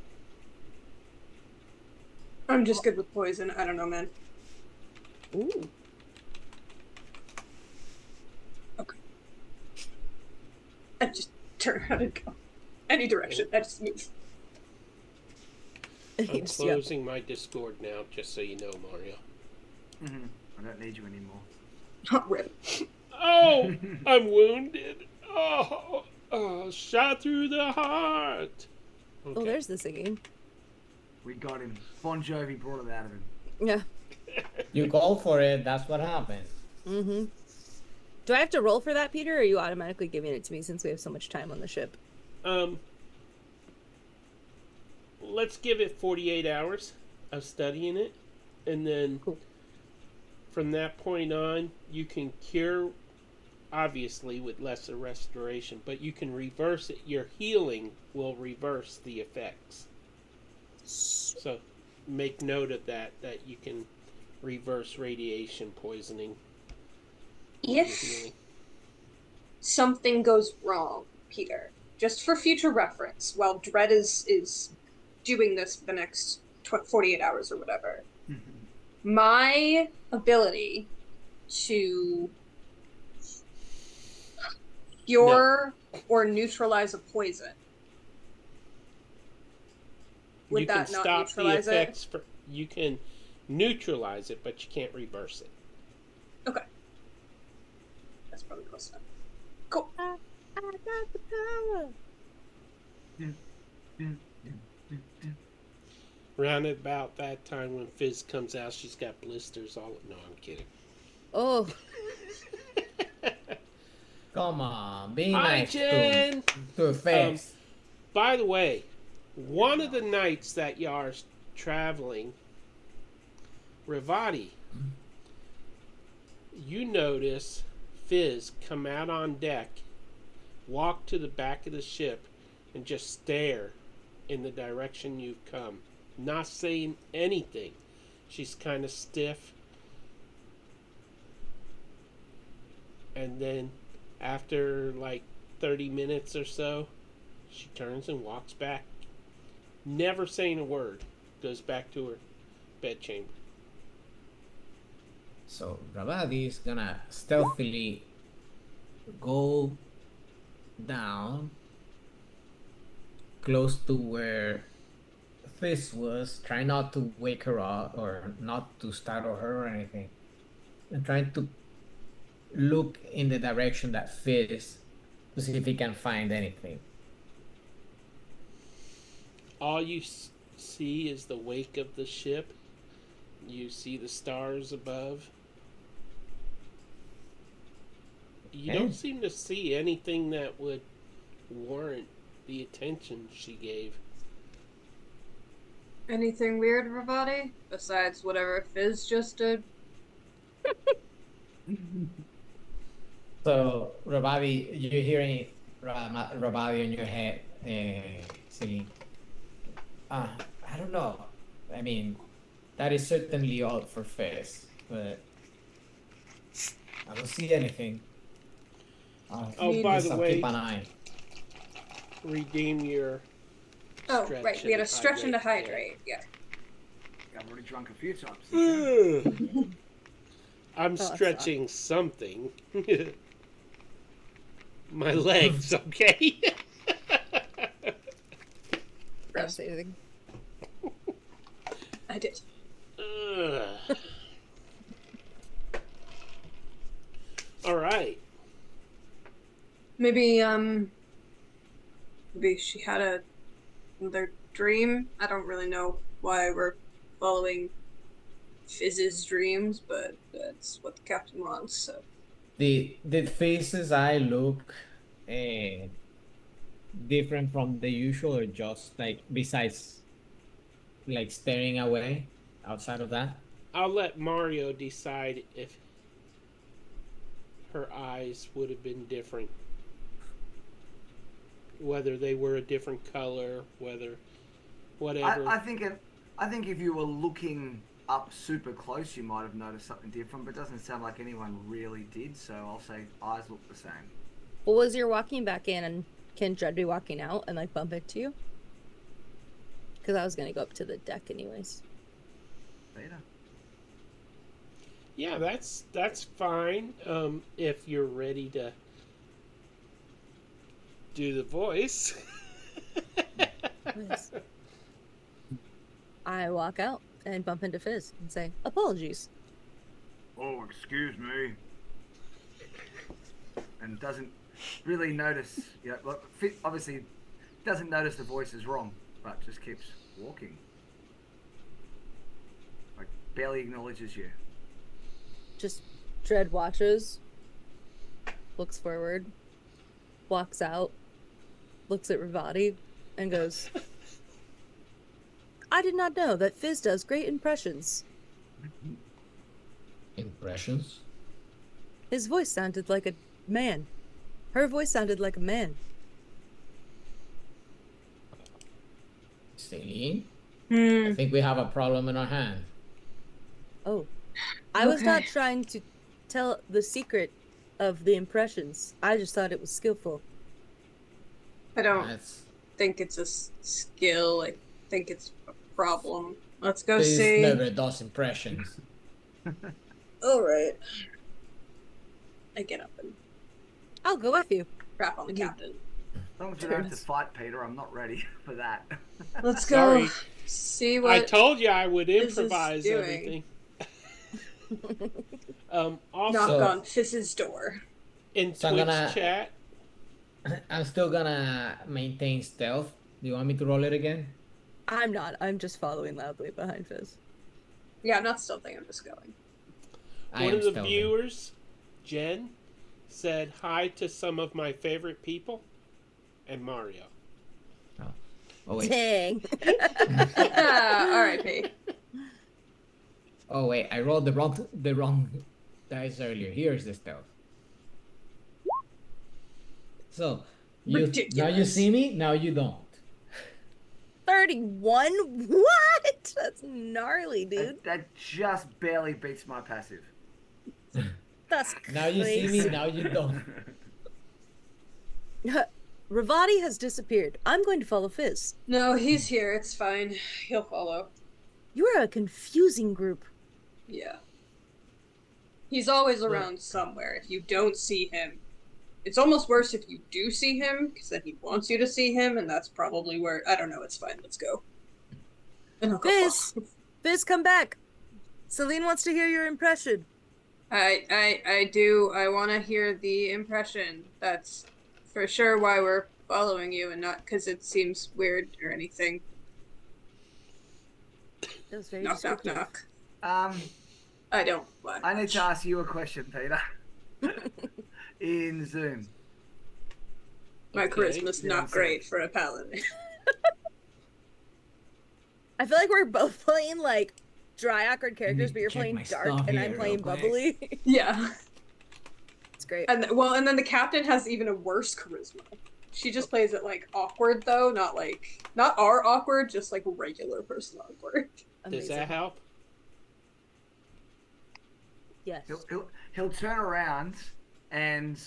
[SPEAKER 5] I'm just good with poison. I don't know, man.
[SPEAKER 4] Ooh.
[SPEAKER 5] Okay. I just turn around and go. Any direction. I just move.
[SPEAKER 3] I'm closing my Discord now, just so you know, Mario.
[SPEAKER 1] I don't need you anymore.
[SPEAKER 5] Not rip.
[SPEAKER 3] Oh, I'm wounded. Shot through the heart. Okay.
[SPEAKER 4] Oh, there's the singing.
[SPEAKER 1] We got him. Bon Jovi brought it out of him.
[SPEAKER 4] Yeah.
[SPEAKER 2] You called for it, that's what happened.
[SPEAKER 4] Mm-hmm. Do I have to roll for that, Peter, or are you automatically giving it to me since we have so much time on the ship?
[SPEAKER 3] Let's give it 48 hours of studying it, and then from that point on, you can cure, obviously with lesser restoration, but you can reverse it. Your healing will reverse the effects. So make note of that you can reverse radiation poisoning.
[SPEAKER 5] If something goes wrong, Peter, just for future reference, while Dread is doing this for the next 48 hours or whatever, my ability to cure or neutralize a poison, would that not neutralize it?
[SPEAKER 3] You can neutralize it, but you can't reverse it.
[SPEAKER 5] Okay. That's probably close enough. Cool.
[SPEAKER 4] I got the power.
[SPEAKER 3] Round about that time when Fizz comes out, she's got blisters all... No, I'm kidding.
[SPEAKER 4] Oh.
[SPEAKER 2] Come on, be
[SPEAKER 3] Hi,
[SPEAKER 2] nice
[SPEAKER 3] Jen!
[SPEAKER 2] to Fizz.
[SPEAKER 3] By the way, one of the nights that y'all are traveling, Rivati, you notice Fizz come out on deck, walk to the back of the ship, and just stare in the direction you've come. Not saying anything. She's kind of stiff. And then after like 30 minutes or so, she turns and walks back. Never saying a word. Goes back to her bedchamber.
[SPEAKER 2] So Ravadi is gonna stealthily go down close to where Fizz was, trying not to wake her up or not to startle her or anything, and trying to look in the direction that Fizz to see if he can find anything.
[SPEAKER 3] All you see is the wake of the ship. You see the stars above. You don't seem to see anything that would warrant the attention she gave.
[SPEAKER 5] Anything weird, Ravati? Besides whatever Fizz just did?
[SPEAKER 2] So, Rabavi, you're hearing Rabavi in your head singing. I don't know. I mean, that is certainly odd for Fizz, but I don't see anything.
[SPEAKER 3] Oh, by the
[SPEAKER 2] I'll
[SPEAKER 3] way,
[SPEAKER 2] keep an eye.
[SPEAKER 3] redeem your.
[SPEAKER 5] Oh,
[SPEAKER 3] stretch
[SPEAKER 5] right. We had a
[SPEAKER 3] and
[SPEAKER 5] stretch and a
[SPEAKER 3] hydrate.
[SPEAKER 5] hydrate. Yeah.
[SPEAKER 1] I've already drunk a few times.
[SPEAKER 3] I'm
[SPEAKER 4] that's
[SPEAKER 3] stretching something. My legs, okay?
[SPEAKER 5] Gross.
[SPEAKER 4] Fascinating.
[SPEAKER 5] I did.
[SPEAKER 3] All right.
[SPEAKER 5] Maybe she had another dream. I don't really know why we're following Fizz's dreams, but that's what the captain wants. So
[SPEAKER 2] Did Face's eye look different from the usual, or just like besides like staring away outside of that?
[SPEAKER 3] I'll let Mario decide if her eyes would have been different. Whether they were a different color, whatever.
[SPEAKER 1] I think if you were looking up super close, you might have noticed something different, but it doesn't sound like anyone really did. So I'll say eyes look the same.
[SPEAKER 4] Well, was you're walking back in, and can Jed be walking out and like bump into you? Because I was gonna go up to the deck anyways.
[SPEAKER 1] Peter.
[SPEAKER 3] Yeah, that's fine. If you're ready to do the voice.
[SPEAKER 4] Yes. I walk out and bump into Fizz and say, apologies.
[SPEAKER 1] Oh, excuse me. And doesn't really notice. You know, look, obviously doesn't notice the voice is wrong, but just keeps walking. Like barely acknowledges you.
[SPEAKER 4] Just Dread watches, looks forward, walks out, looks at Ravati, and goes, I did not know that Fizz does great impressions.
[SPEAKER 2] Impressions?
[SPEAKER 4] His voice sounded like a man. Her voice sounded like a man.
[SPEAKER 2] Celine?
[SPEAKER 5] Hmm.
[SPEAKER 2] I think we have a problem in our hand.
[SPEAKER 4] Oh. I was not
[SPEAKER 5] Okay.
[SPEAKER 4] trying to tell the secret of the impressions. I just thought it was skillful.
[SPEAKER 5] I don't
[SPEAKER 2] That's
[SPEAKER 5] think it's a skill. I think it's a problem. Let's go
[SPEAKER 2] This
[SPEAKER 5] see.
[SPEAKER 2] never does impressions.
[SPEAKER 5] All right. I get up and
[SPEAKER 4] I'll go with you.
[SPEAKER 5] crap on the captain.
[SPEAKER 1] As long as we don't have to fight Peter, I'm not ready for that.
[SPEAKER 5] Let's go
[SPEAKER 3] Sorry.
[SPEAKER 5] see what.
[SPEAKER 3] I told you I would
[SPEAKER 5] Fizz is
[SPEAKER 3] improvise
[SPEAKER 5] doing.
[SPEAKER 3] everything. Also,
[SPEAKER 5] Knock on Fizz's door.
[SPEAKER 3] in
[SPEAKER 2] So I'm
[SPEAKER 3] Twitch
[SPEAKER 2] gonna-
[SPEAKER 3] chat,
[SPEAKER 2] I'm still gonna maintain stealth. Do you want me to roll it again?
[SPEAKER 4] I'm not. I'm just following loudly behind Fizz.
[SPEAKER 5] Yeah, I'm not stealthing. I'm just going.
[SPEAKER 2] I
[SPEAKER 3] one
[SPEAKER 2] am
[SPEAKER 3] of the
[SPEAKER 2] stealthing.
[SPEAKER 3] viewers, Jen, said hi to some of my favorite people, and Mario.
[SPEAKER 2] Oh wait.
[SPEAKER 4] Dang.
[SPEAKER 5] R.I.P.
[SPEAKER 2] Oh wait. I rolled the wrong dice earlier. Here's the stealth. So now you
[SPEAKER 5] Ridiculous.
[SPEAKER 2] see me. Now you don't.
[SPEAKER 4] 31? What? That's gnarly, dude.
[SPEAKER 1] That just barely beats my passive.
[SPEAKER 4] That's
[SPEAKER 2] Now you see me.
[SPEAKER 4] crazy.
[SPEAKER 2] Now you don't.
[SPEAKER 4] Ravati has disappeared. I'm going to follow Fizz.
[SPEAKER 5] No, he's here. It's fine. He'll follow.
[SPEAKER 4] You are a confusing group.
[SPEAKER 5] Yeah. He's always around somewhere. If you don't see him, it's almost worse if you do see him, because then he wants you to see him, and that's probably where. I don't know. It's fine. Let's go. And I'll go
[SPEAKER 4] Fizz!
[SPEAKER 5] follow.
[SPEAKER 4] Fizz, come back. Celine wants to hear your impression.
[SPEAKER 5] I do. I want to hear the impression. That's for sure why we're following you, and not because it seems weird or anything.
[SPEAKER 4] That was very
[SPEAKER 5] Knock, knock,
[SPEAKER 4] descriptive.
[SPEAKER 5] knock. I don't. What?
[SPEAKER 1] I need to ask you a question, Peter. In Zoom.
[SPEAKER 5] My
[SPEAKER 3] Okay.
[SPEAKER 5] charisma's
[SPEAKER 1] Yeah, I'm
[SPEAKER 5] not great for a paladin.
[SPEAKER 4] I feel like we're both playing like dry, awkward characters,
[SPEAKER 2] need
[SPEAKER 4] but
[SPEAKER 2] to
[SPEAKER 4] you're
[SPEAKER 2] check
[SPEAKER 4] playing
[SPEAKER 2] my
[SPEAKER 4] dark
[SPEAKER 2] stuff
[SPEAKER 4] and
[SPEAKER 2] here
[SPEAKER 4] I'm
[SPEAKER 2] real
[SPEAKER 4] playing
[SPEAKER 2] quick.
[SPEAKER 4] bubbly.
[SPEAKER 5] Yeah.
[SPEAKER 4] It's great.
[SPEAKER 5] And then the captain has even a worse charisma. She just plays it like awkward though, not our awkward, just like regular person awkward.
[SPEAKER 3] Does
[SPEAKER 4] Amazing.
[SPEAKER 3] that help?
[SPEAKER 4] Yes.
[SPEAKER 1] He'll turn around, and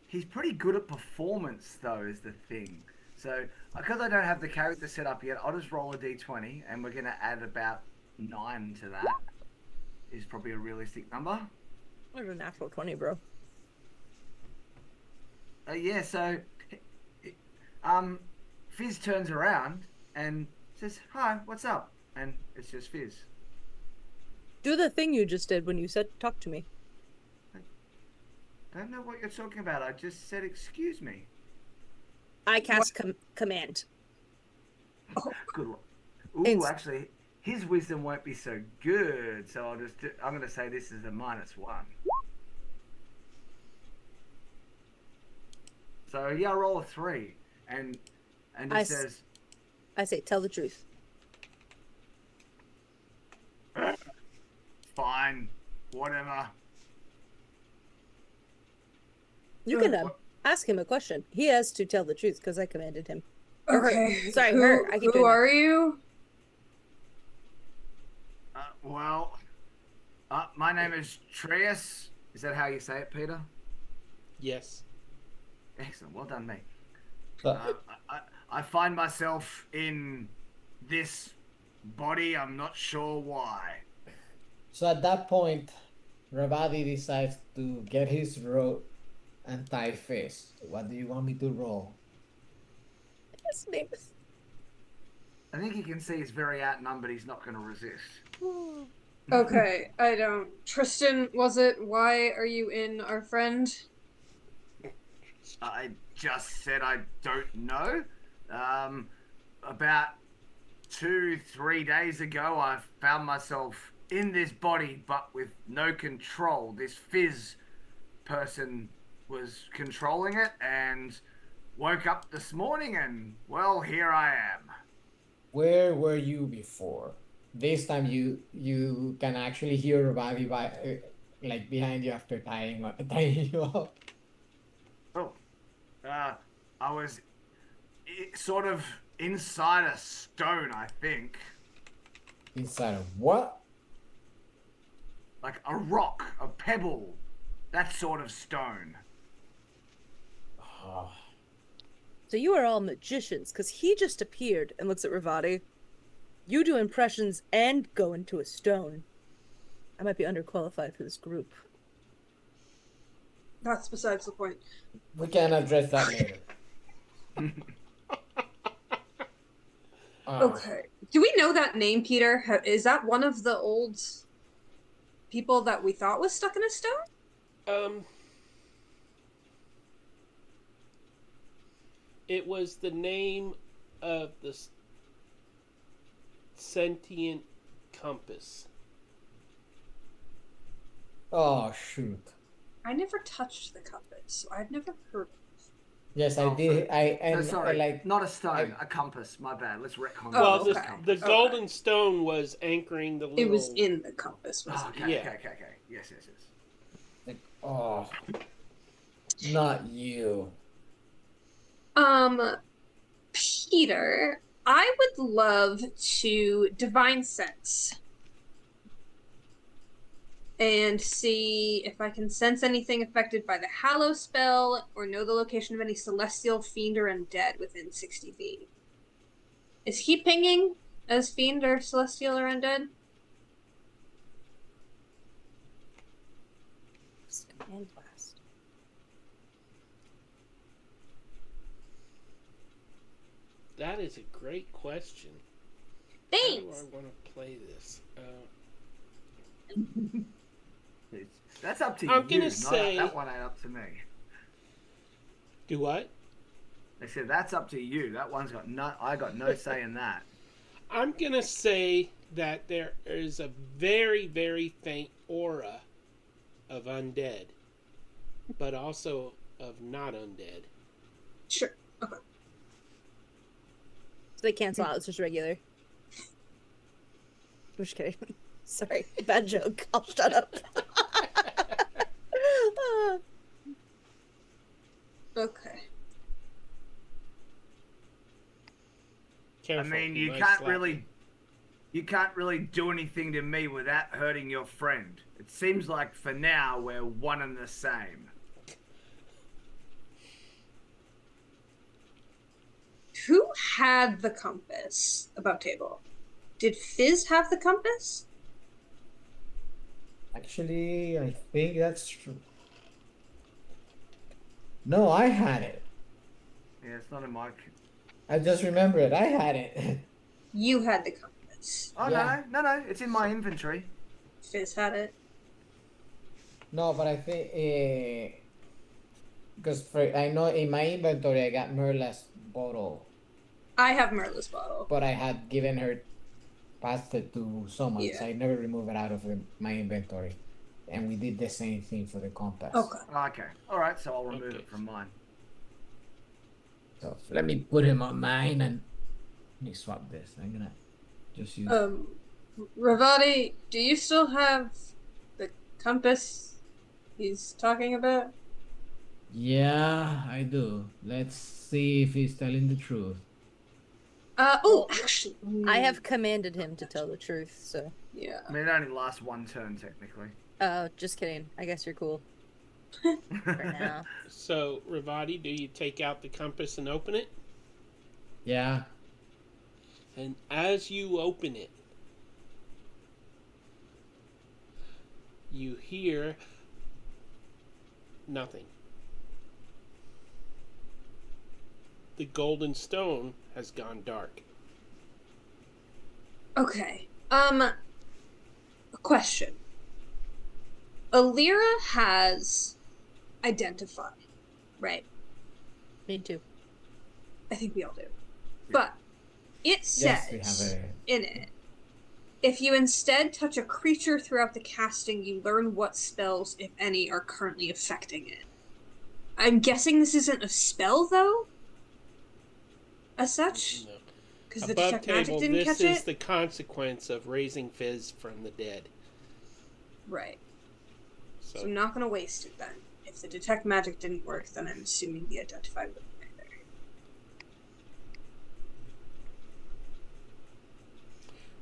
[SPEAKER 1] he's pretty good at performance, though, is the thing. So, because I don't have the character set up yet, I'll just roll a d20, and we're going to add about 9 to that. Is probably a realistic number.
[SPEAKER 4] What a natural 20, bro.
[SPEAKER 1] Yeah, so Fizz turns around and says, "Hi, what's up?" And it's just Fizz.
[SPEAKER 4] Do the thing you just did when you said talk to me.
[SPEAKER 1] I don't know what you're talking about. I just said, "Excuse me."
[SPEAKER 4] I cast command.
[SPEAKER 1] Good luck. Ooh,
[SPEAKER 4] It's-
[SPEAKER 1] actually, his wisdom won't be so good, so I'm going to say this is a -1. So yeah, I roll a 3, and it says,
[SPEAKER 4] I say tell the truth.
[SPEAKER 1] "Fine, whatever."
[SPEAKER 4] You can ask him a question. He has to tell the truth because I commanded him. Or her.
[SPEAKER 5] Okay.
[SPEAKER 4] Sorry, her. I keep doing
[SPEAKER 5] Who
[SPEAKER 4] that.
[SPEAKER 5] are you?
[SPEAKER 1] Well, my name is Trius. Is that how you say it, Peter?
[SPEAKER 3] Yes.
[SPEAKER 1] Excellent. Well done, mate.
[SPEAKER 2] So,
[SPEAKER 1] I find myself in this body. I'm not sure why.
[SPEAKER 2] so at that point, Ravadi decides to get his rope and tie Fizz. What do you want me to roll?
[SPEAKER 4] His name is...
[SPEAKER 1] I think he can see he's very outnumbered. He's not going to resist.
[SPEAKER 5] Okay, I don't. Tristan, was it? Why are you in our friend?
[SPEAKER 1] I just said I don't know. About 2-3 days ago, I found myself in this body, but with no control. This Fizz person was controlling it, and woke up this morning, and well, here I am.
[SPEAKER 2] Where were you before? This time you can actually hear Ravadi like behind you after tying you up.
[SPEAKER 1] Oh, I was sort of inside a stone, I think.
[SPEAKER 2] Inside of what?
[SPEAKER 1] Like a rock, a pebble, that sort of stone.
[SPEAKER 2] Oh,
[SPEAKER 4] So you are all magicians because he just appeared and looks at Ravati. You do impressions and go into a stone. I might be underqualified for this group.
[SPEAKER 5] That's besides the point.
[SPEAKER 2] we can address that later.
[SPEAKER 5] Okay. Do we know that name, Peter? Is that one of the old people that we thought was stuck in a stone?
[SPEAKER 3] It was the name of the sentient compass.
[SPEAKER 2] Oh shoot.
[SPEAKER 5] I never touched the compass, so I've never heard of it.
[SPEAKER 2] Yes, I
[SPEAKER 1] Oh,
[SPEAKER 2] did.
[SPEAKER 1] No, sorry,
[SPEAKER 2] like
[SPEAKER 1] not a stone, a compass. My bad. Let's retcon.
[SPEAKER 5] Oh,
[SPEAKER 3] Well,
[SPEAKER 5] okay.
[SPEAKER 3] the golden stone was anchoring the little...
[SPEAKER 5] It was in the compass,
[SPEAKER 1] Oh,
[SPEAKER 5] wasn't
[SPEAKER 1] okay,
[SPEAKER 3] Yeah.
[SPEAKER 1] okay. Yes.
[SPEAKER 2] like, oh, not you.
[SPEAKER 5] it? Peter, I would love to divine sense and see if I can sense anything affected by the Hallow spell or know the location of any celestial fiend or undead within 60 feet. Is he pinging as fiend or celestial or undead?
[SPEAKER 4] Command blast.
[SPEAKER 3] That is a great question.
[SPEAKER 5] Thanks!
[SPEAKER 3] How do I want to play this?
[SPEAKER 1] That's up to
[SPEAKER 3] I'm
[SPEAKER 1] you.
[SPEAKER 3] gonna say-
[SPEAKER 1] that one ain't up to me.
[SPEAKER 3] Do what?
[SPEAKER 1] They said that's up to you. That one's got no. I got no say in that.
[SPEAKER 3] I'm going to say that there is a very, very faint aura of undead, but also of not undead.
[SPEAKER 5] Sure. Okay.
[SPEAKER 4] So they cancel out. It's just regular. I'm just kidding. Sorry, bad joke. I'll shut up.
[SPEAKER 5] Okay.
[SPEAKER 3] Careful,
[SPEAKER 1] I mean,
[SPEAKER 3] he
[SPEAKER 1] you
[SPEAKER 3] might
[SPEAKER 1] can't
[SPEAKER 3] slap
[SPEAKER 1] really, you can't really do anything to me without hurting your friend. It seems like for now we're one and the same.
[SPEAKER 5] Who had the compass above table? Did Fizz have the compass?
[SPEAKER 2] Actually, I think that's true. No, I had it.
[SPEAKER 1] Yeah, it's not in my.
[SPEAKER 2] I just remembered I had it.
[SPEAKER 5] You had the compass.
[SPEAKER 1] Oh
[SPEAKER 2] Yeah.
[SPEAKER 1] no! It's in my inventory.
[SPEAKER 5] Fizz had it.
[SPEAKER 2] No, but I think because I know in my inventory I got Merla's bottle,
[SPEAKER 5] I have Merla's bottle.
[SPEAKER 2] but I had given her passed it to someone, so
[SPEAKER 5] Yeah.
[SPEAKER 2] I never remove it out of my inventory. And we did the same thing for the compass.
[SPEAKER 5] Okay.
[SPEAKER 1] Okay, all right. So I'll remove
[SPEAKER 3] Okay.
[SPEAKER 1] it from mine.
[SPEAKER 2] So let me put him on mine and let me swap this. I'm gonna just use.
[SPEAKER 5] Ravati, do you still have the compass he's talking about?
[SPEAKER 2] Yeah, I do. Let's see if he's telling the truth.
[SPEAKER 5] Oh, actually.
[SPEAKER 4] I have commanded him to tell the truth, so.
[SPEAKER 5] Yeah.
[SPEAKER 1] I mean, it only lasts one turn technically.
[SPEAKER 4] Oh, just kidding. I guess you're cool. For now.
[SPEAKER 3] So, Ravati, do you take out the compass and open it?
[SPEAKER 2] Yeah.
[SPEAKER 3] And as you open it, you hear nothing. The golden stone has gone dark.
[SPEAKER 5] Okay. A question. Alira has identify, right?
[SPEAKER 4] Me too.
[SPEAKER 5] I think we all do. But it
[SPEAKER 2] Yes, we
[SPEAKER 5] says
[SPEAKER 2] have a.
[SPEAKER 5] in it, if you instead touch a creature throughout the casting, you learn what spells, if any, are currently affecting it. I'm guessing this isn't a spell, though? As such?
[SPEAKER 3] No.
[SPEAKER 5] Because the
[SPEAKER 3] Above
[SPEAKER 5] detect magic
[SPEAKER 3] table,
[SPEAKER 5] didn't
[SPEAKER 3] this
[SPEAKER 5] catch
[SPEAKER 3] is
[SPEAKER 5] it?
[SPEAKER 3] the consequence of raising Fizz from the dead.
[SPEAKER 5] Right. So
[SPEAKER 3] So,
[SPEAKER 5] I'm not going to waste it then. If the detect magic didn't work, then I'm assuming the identify wouldn't either.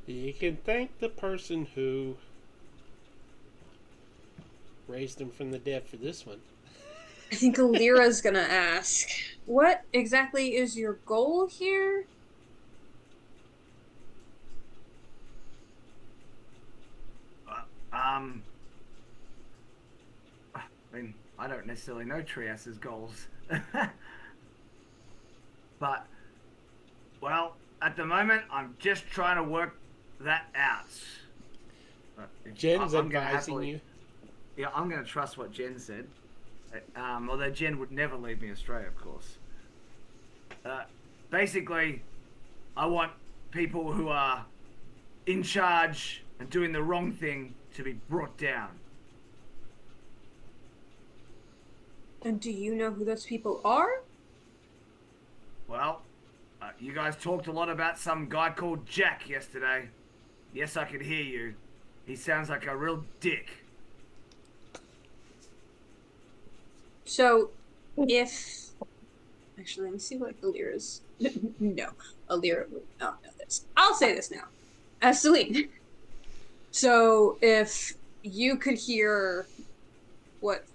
[SPEAKER 3] you can thank the person who raised him from the dead for this one.
[SPEAKER 5] I think Alira's going to ask, what exactly is your goal here?
[SPEAKER 1] I mean, I don't necessarily know Trias's goals. But, well, at the moment, I'm just trying to work that out.
[SPEAKER 3] Jen's
[SPEAKER 1] I'm gonna
[SPEAKER 3] advising you.
[SPEAKER 1] Yeah, I'm going to trust what Jen said. Although Jen would never lead me astray, of course. Basically, I want people who are in charge and doing the wrong thing to be brought down.
[SPEAKER 5] And do you know who those people are?
[SPEAKER 1] Well, you guys talked a lot about some guy called Jack yesterday. Yes, I could hear you. He sounds like a real dick.
[SPEAKER 5] So, if... Actually, let me see what Alira's... No, Alira would not know this. I'll say this now. Celine. So, if you could hear what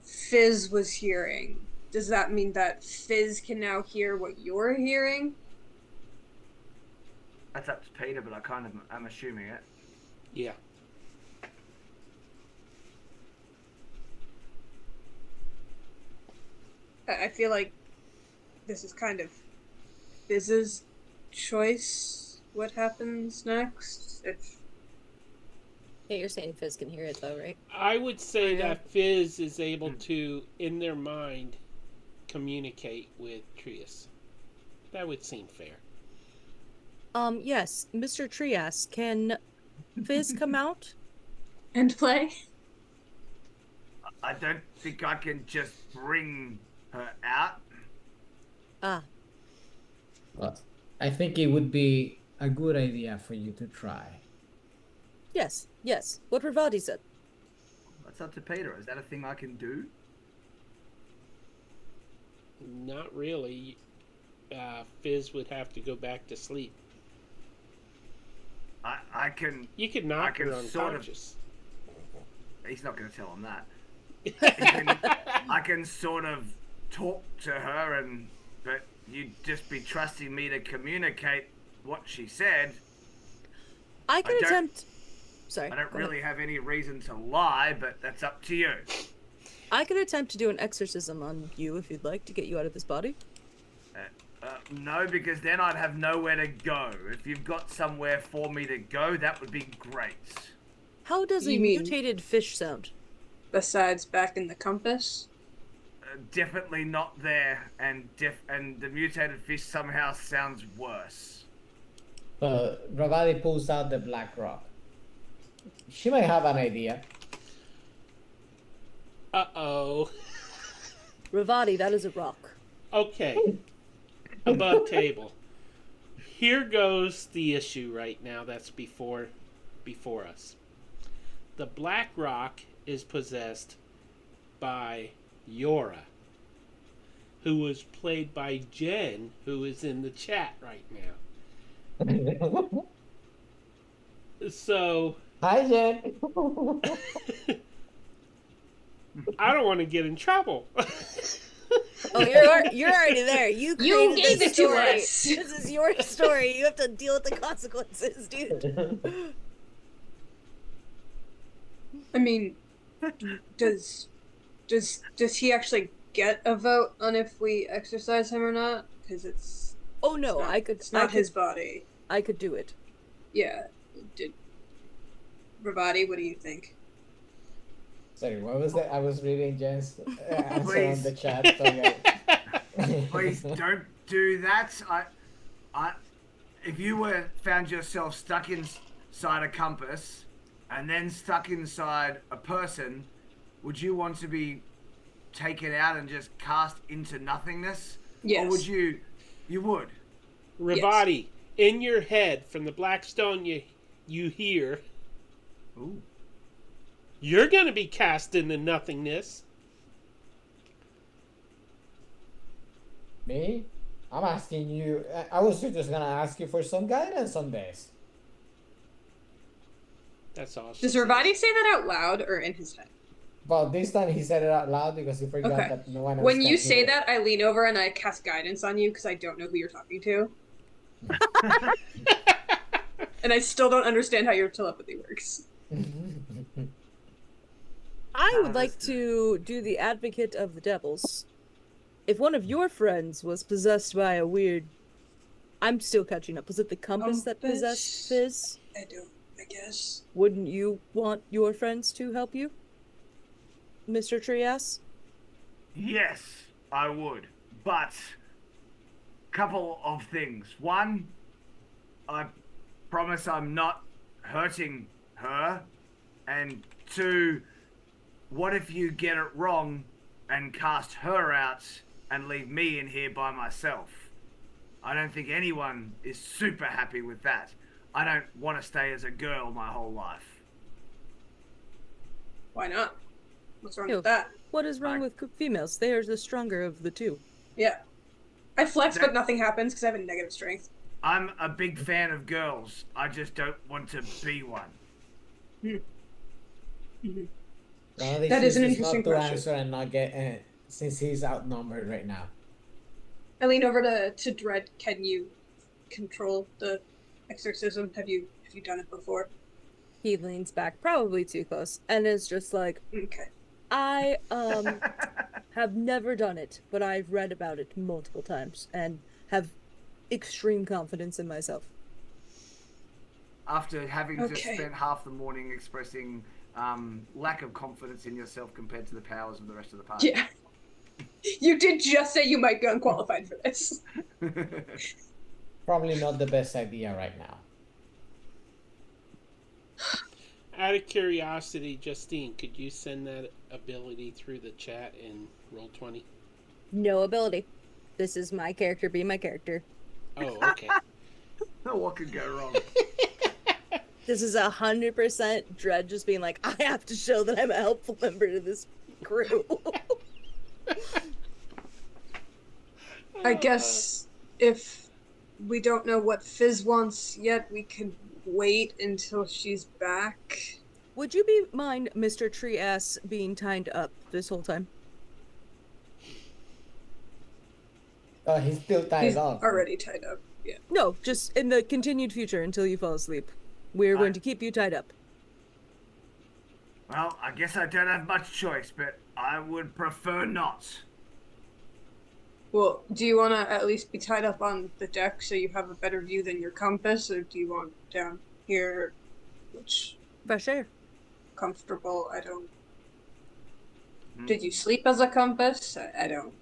[SPEAKER 5] Fizz was hearing, does that mean that Fizz can now hear what you're hearing?
[SPEAKER 1] That's up to Peter, but I'm assuming it.
[SPEAKER 3] Yeah.
[SPEAKER 5] I feel like this is kind of Fizz's choice. What happens next? If
[SPEAKER 4] Yeah, you're saying Fizz can hear it though, right?
[SPEAKER 3] I would say that Fizz is able to, in their mind, communicate with Trias. That would seem fair.
[SPEAKER 4] Yes, Mr. Trias, can Fizz come out?
[SPEAKER 5] and play.
[SPEAKER 1] I don't think I can just bring her out.
[SPEAKER 4] Ah,
[SPEAKER 2] Well, I think it would be a good idea for you to try.
[SPEAKER 4] Yes. What Ravati said.
[SPEAKER 1] That's up to Peter. Is that a thing I can do?
[SPEAKER 3] Not really. Fizz would have to go back to sleep.
[SPEAKER 1] I can.
[SPEAKER 3] You could knock
[SPEAKER 1] I can
[SPEAKER 3] her
[SPEAKER 1] sort of-
[SPEAKER 3] unconscious.
[SPEAKER 1] He's not going to tell him that. I can sort of talk to her, but you'd just be trusting me to communicate what she said.
[SPEAKER 4] I could
[SPEAKER 1] don't-
[SPEAKER 4] attempt. Sorry.
[SPEAKER 1] I don't
[SPEAKER 4] go ahead.
[SPEAKER 1] really have any reason to lie, but that's up to you.
[SPEAKER 4] I could attempt to do an exorcism on you if you'd like to get you out of this body.
[SPEAKER 1] No, because then I'd have nowhere to go. If you've got somewhere for me to go, that would be great.
[SPEAKER 4] How does a
[SPEAKER 5] You mean-
[SPEAKER 4] mutated fish sound?
[SPEAKER 5] Besides back in the compass.
[SPEAKER 1] Definitely not there, and the mutated fish somehow sounds worse.
[SPEAKER 2] Ravati pulls out the black rock. She might have an idea.
[SPEAKER 3] Uh-oh.
[SPEAKER 4] Ravati, that is a rock.
[SPEAKER 3] Okay. Above table. Here goes the issue right now that's before us. The black rock is possessed by Yora, who was played by Jen, who is in the chat right now. So
[SPEAKER 2] Hi, Jen.
[SPEAKER 3] I don't want to get in trouble.
[SPEAKER 4] Oh, you're already there. You created
[SPEAKER 5] gave
[SPEAKER 4] this
[SPEAKER 5] it to
[SPEAKER 4] story.
[SPEAKER 5] us.
[SPEAKER 4] This is your story. You have to deal with the consequences, dude.
[SPEAKER 5] I mean, does he actually get a vote on if we exercise him or not? Because it's
[SPEAKER 4] Oh no,
[SPEAKER 5] not,
[SPEAKER 4] I could.
[SPEAKER 5] it's not
[SPEAKER 4] I could,
[SPEAKER 5] his body.
[SPEAKER 4] I could do it.
[SPEAKER 5] Yeah. Ravati, what do you think?
[SPEAKER 2] Sorry, what was that? I was reading Jen's answer on
[SPEAKER 1] Please.
[SPEAKER 2] the chat. So yeah.
[SPEAKER 1] Please don't do that. If you found yourself stuck inside a compass and then stuck inside a person, would you want to be taken out and just cast into nothingness?
[SPEAKER 5] Yes.
[SPEAKER 1] Or would you? You would.
[SPEAKER 3] Ravati, in your head, from the black stone you hear,
[SPEAKER 1] Ooh.
[SPEAKER 3] you're going to be cast into nothingness.
[SPEAKER 2] Me? I'm asking you. I was just gonna ask you for some guidance on this.
[SPEAKER 3] That's all. she
[SPEAKER 5] Does
[SPEAKER 3] says.
[SPEAKER 5] Ravati say that out loud or in his head?
[SPEAKER 2] But this time he said it out loud because he forgot
[SPEAKER 5] Okay.
[SPEAKER 2] that no one else
[SPEAKER 5] When
[SPEAKER 2] can
[SPEAKER 5] you say
[SPEAKER 2] hear.
[SPEAKER 5] that, I lean over and I cast guidance on you because I don't know who you're talking to. And I still don't understand how your telepathy works.
[SPEAKER 4] I would
[SPEAKER 1] Ah,
[SPEAKER 4] like
[SPEAKER 1] that's
[SPEAKER 4] to do the advocate of the devils. If one of your friends was possessed by a weird... I'm still catching up. Was it the compass that possessed Fizz?
[SPEAKER 5] I don't, I guess.
[SPEAKER 4] Wouldn't you want your friends to help you, Mr. Trias?
[SPEAKER 1] Yes, I would. But couple of things. One, I promise I'm not hurting her. And two, what if you get it wrong and cast her out and leave me in here by myself? I don't think anyone is super happy with that. I don't want to stay as a girl my whole life.
[SPEAKER 5] Why not? What's wrong
[SPEAKER 4] Ew.
[SPEAKER 5] with that?
[SPEAKER 4] What is wrong with females? They are the stronger of the two.
[SPEAKER 5] Yeah. I flex,
[SPEAKER 1] That-
[SPEAKER 5] but nothing happens because I have a negative strength.
[SPEAKER 1] I'm a big fan of girls. I just don't want to be one.
[SPEAKER 5] That is an interesting
[SPEAKER 2] not to
[SPEAKER 5] question.
[SPEAKER 2] answer and not get since he's outnumbered right now.
[SPEAKER 5] I lean over to Dread. Can you control the exorcism? Have you done it before?
[SPEAKER 4] He leans back, probably too close, and is just like,
[SPEAKER 5] Okay.
[SPEAKER 4] I have never done it, but I've read about it multiple times and have extreme confidence in myself.
[SPEAKER 1] After having just
[SPEAKER 5] Okay.
[SPEAKER 1] spent half the morning expressing lack of confidence in yourself compared to the powers of the rest of the party.
[SPEAKER 5] Yeah. You did just say you might be unqualified for this.
[SPEAKER 2] Probably not the best idea right now.
[SPEAKER 3] Out of curiosity, Justine, could you send that ability through the chat in Roll20?
[SPEAKER 4] No ability. This is my character, be my character.
[SPEAKER 3] Oh, okay.
[SPEAKER 1] What could go wrong?
[SPEAKER 4] This is 100% Dread just being like, I have to show that I'm a helpful member to this crew.
[SPEAKER 5] I guess if we don't know what Fizz wants yet, we can wait until she's back.
[SPEAKER 4] Would you be mind Mr. Tree Ass being tied up this whole time?
[SPEAKER 2] He's still tied
[SPEAKER 5] He's
[SPEAKER 2] up.
[SPEAKER 5] already tied up. Yeah.
[SPEAKER 4] No, just in the continued future until you fall asleep. We're going to keep you tied up.
[SPEAKER 1] Well, I guess I don't have much choice, but I would prefer not.
[SPEAKER 5] Well, do you want to at least be tied up on the deck so you have a better view than your compass, or do you want down here, which
[SPEAKER 4] Fresh air.
[SPEAKER 5] comfortable? I don't. Did you sleep as a compass? I don't.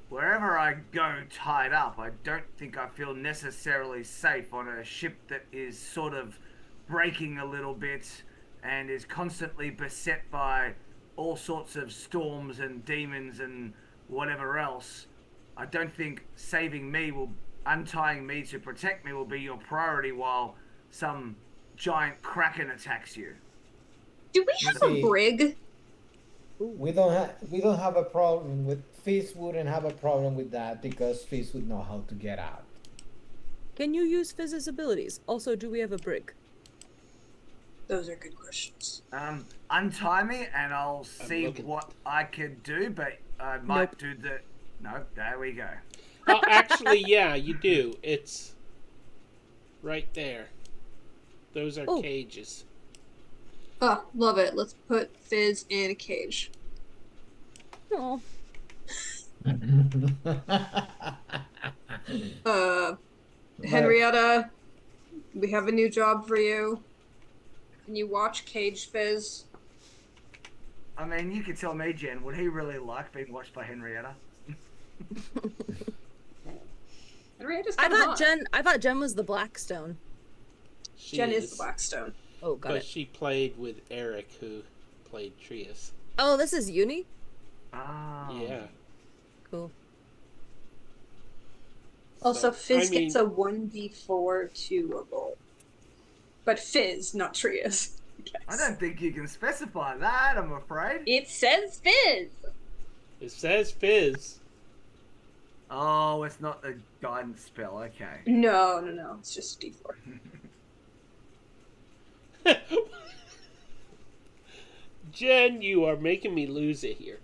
[SPEAKER 1] Wherever I go tied up, I don't think I feel necessarily safe on a ship that is sort of breaking a little bit and is constantly beset by all sorts of storms and demons and whatever else. I don't think untying me to protect me will be your priority while some giant kraken attacks you.
[SPEAKER 5] Do we have a brig?
[SPEAKER 2] We don't have a problem with Fizz. Wouldn't have a problem with that because Fizz would know how to get out.
[SPEAKER 4] Can you use Fizz's abilities? Also, do we have a brig?
[SPEAKER 5] Those are good questions.
[SPEAKER 1] Untie me and I'll see what I can do, but I might do the... No, there we go.
[SPEAKER 3] Oh, actually, yeah, you do. It's right there. Those are cages.
[SPEAKER 5] Oh, love it. Let's put Fizz in a cage.
[SPEAKER 4] Oh.
[SPEAKER 5] Henrietta, we have a new job for you. Can you watch Cage Fizz?
[SPEAKER 1] I mean, you could tell me, Jen, would he really like being watched by Henrietta?
[SPEAKER 5] Henrietta's
[SPEAKER 4] I
[SPEAKER 5] kind of
[SPEAKER 4] thought Jen was the Blackstone.
[SPEAKER 5] Jen is the Blackstone.
[SPEAKER 4] Oh, got
[SPEAKER 3] but
[SPEAKER 4] it.
[SPEAKER 3] she played with Eric, who played Trius.
[SPEAKER 4] Oh, this is Uni?
[SPEAKER 1] Oh.
[SPEAKER 3] Yeah.
[SPEAKER 4] Cool.
[SPEAKER 5] Also,
[SPEAKER 3] So,
[SPEAKER 5] Fizz gets a 1d4 to a roll. But Fizz, not Trius.
[SPEAKER 1] I don't think you can specify that, I'm afraid.
[SPEAKER 5] It says Fizz!
[SPEAKER 3] It says Fizz.
[SPEAKER 1] Oh, it's not the guidance spell, okay.
[SPEAKER 5] No. It's just a d4.
[SPEAKER 3] Jen, you are making me lose it here.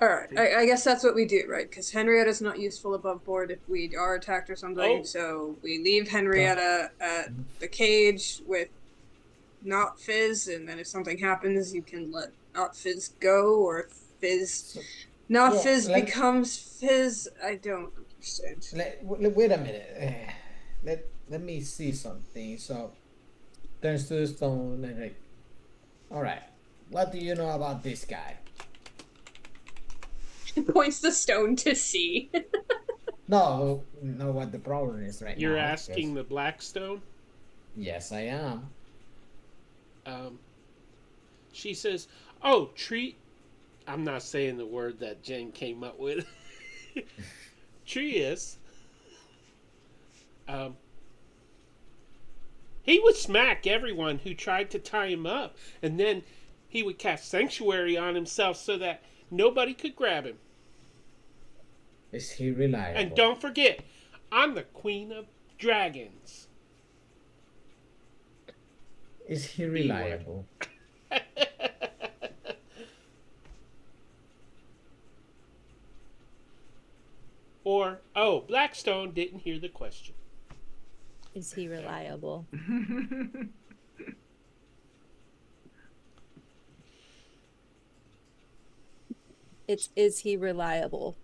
[SPEAKER 5] Alright, I guess that's what we do, right? Because Henrietta's not useful above board if we are attacked or something, so we leave Henrietta at the cage with not Fizz, and then if something happens, you can let not Fizz go, or if Fizz... Fizz becomes Fizz, I don't understand.
[SPEAKER 2] Wait a minute. Let me see something. So, turns to the stone and like, alright, what do you know about this guy?
[SPEAKER 5] Points the stone to sea.
[SPEAKER 2] No, know what the problem is right now.
[SPEAKER 3] You're asking the Blackstone?
[SPEAKER 2] Yes, I am.
[SPEAKER 3] She says, I'm not saying the word that Jen came up with. Trius. He would smack everyone who tried to tie him up, and then he would cast Sanctuary on himself so that nobody could grab him.
[SPEAKER 2] Is he reliable?
[SPEAKER 3] And don't forget, I'm the Queen of Dragons.
[SPEAKER 2] Is he reliable?
[SPEAKER 3] Or, Blackstone didn't hear the question.
[SPEAKER 4] Is he reliable? Is he reliable?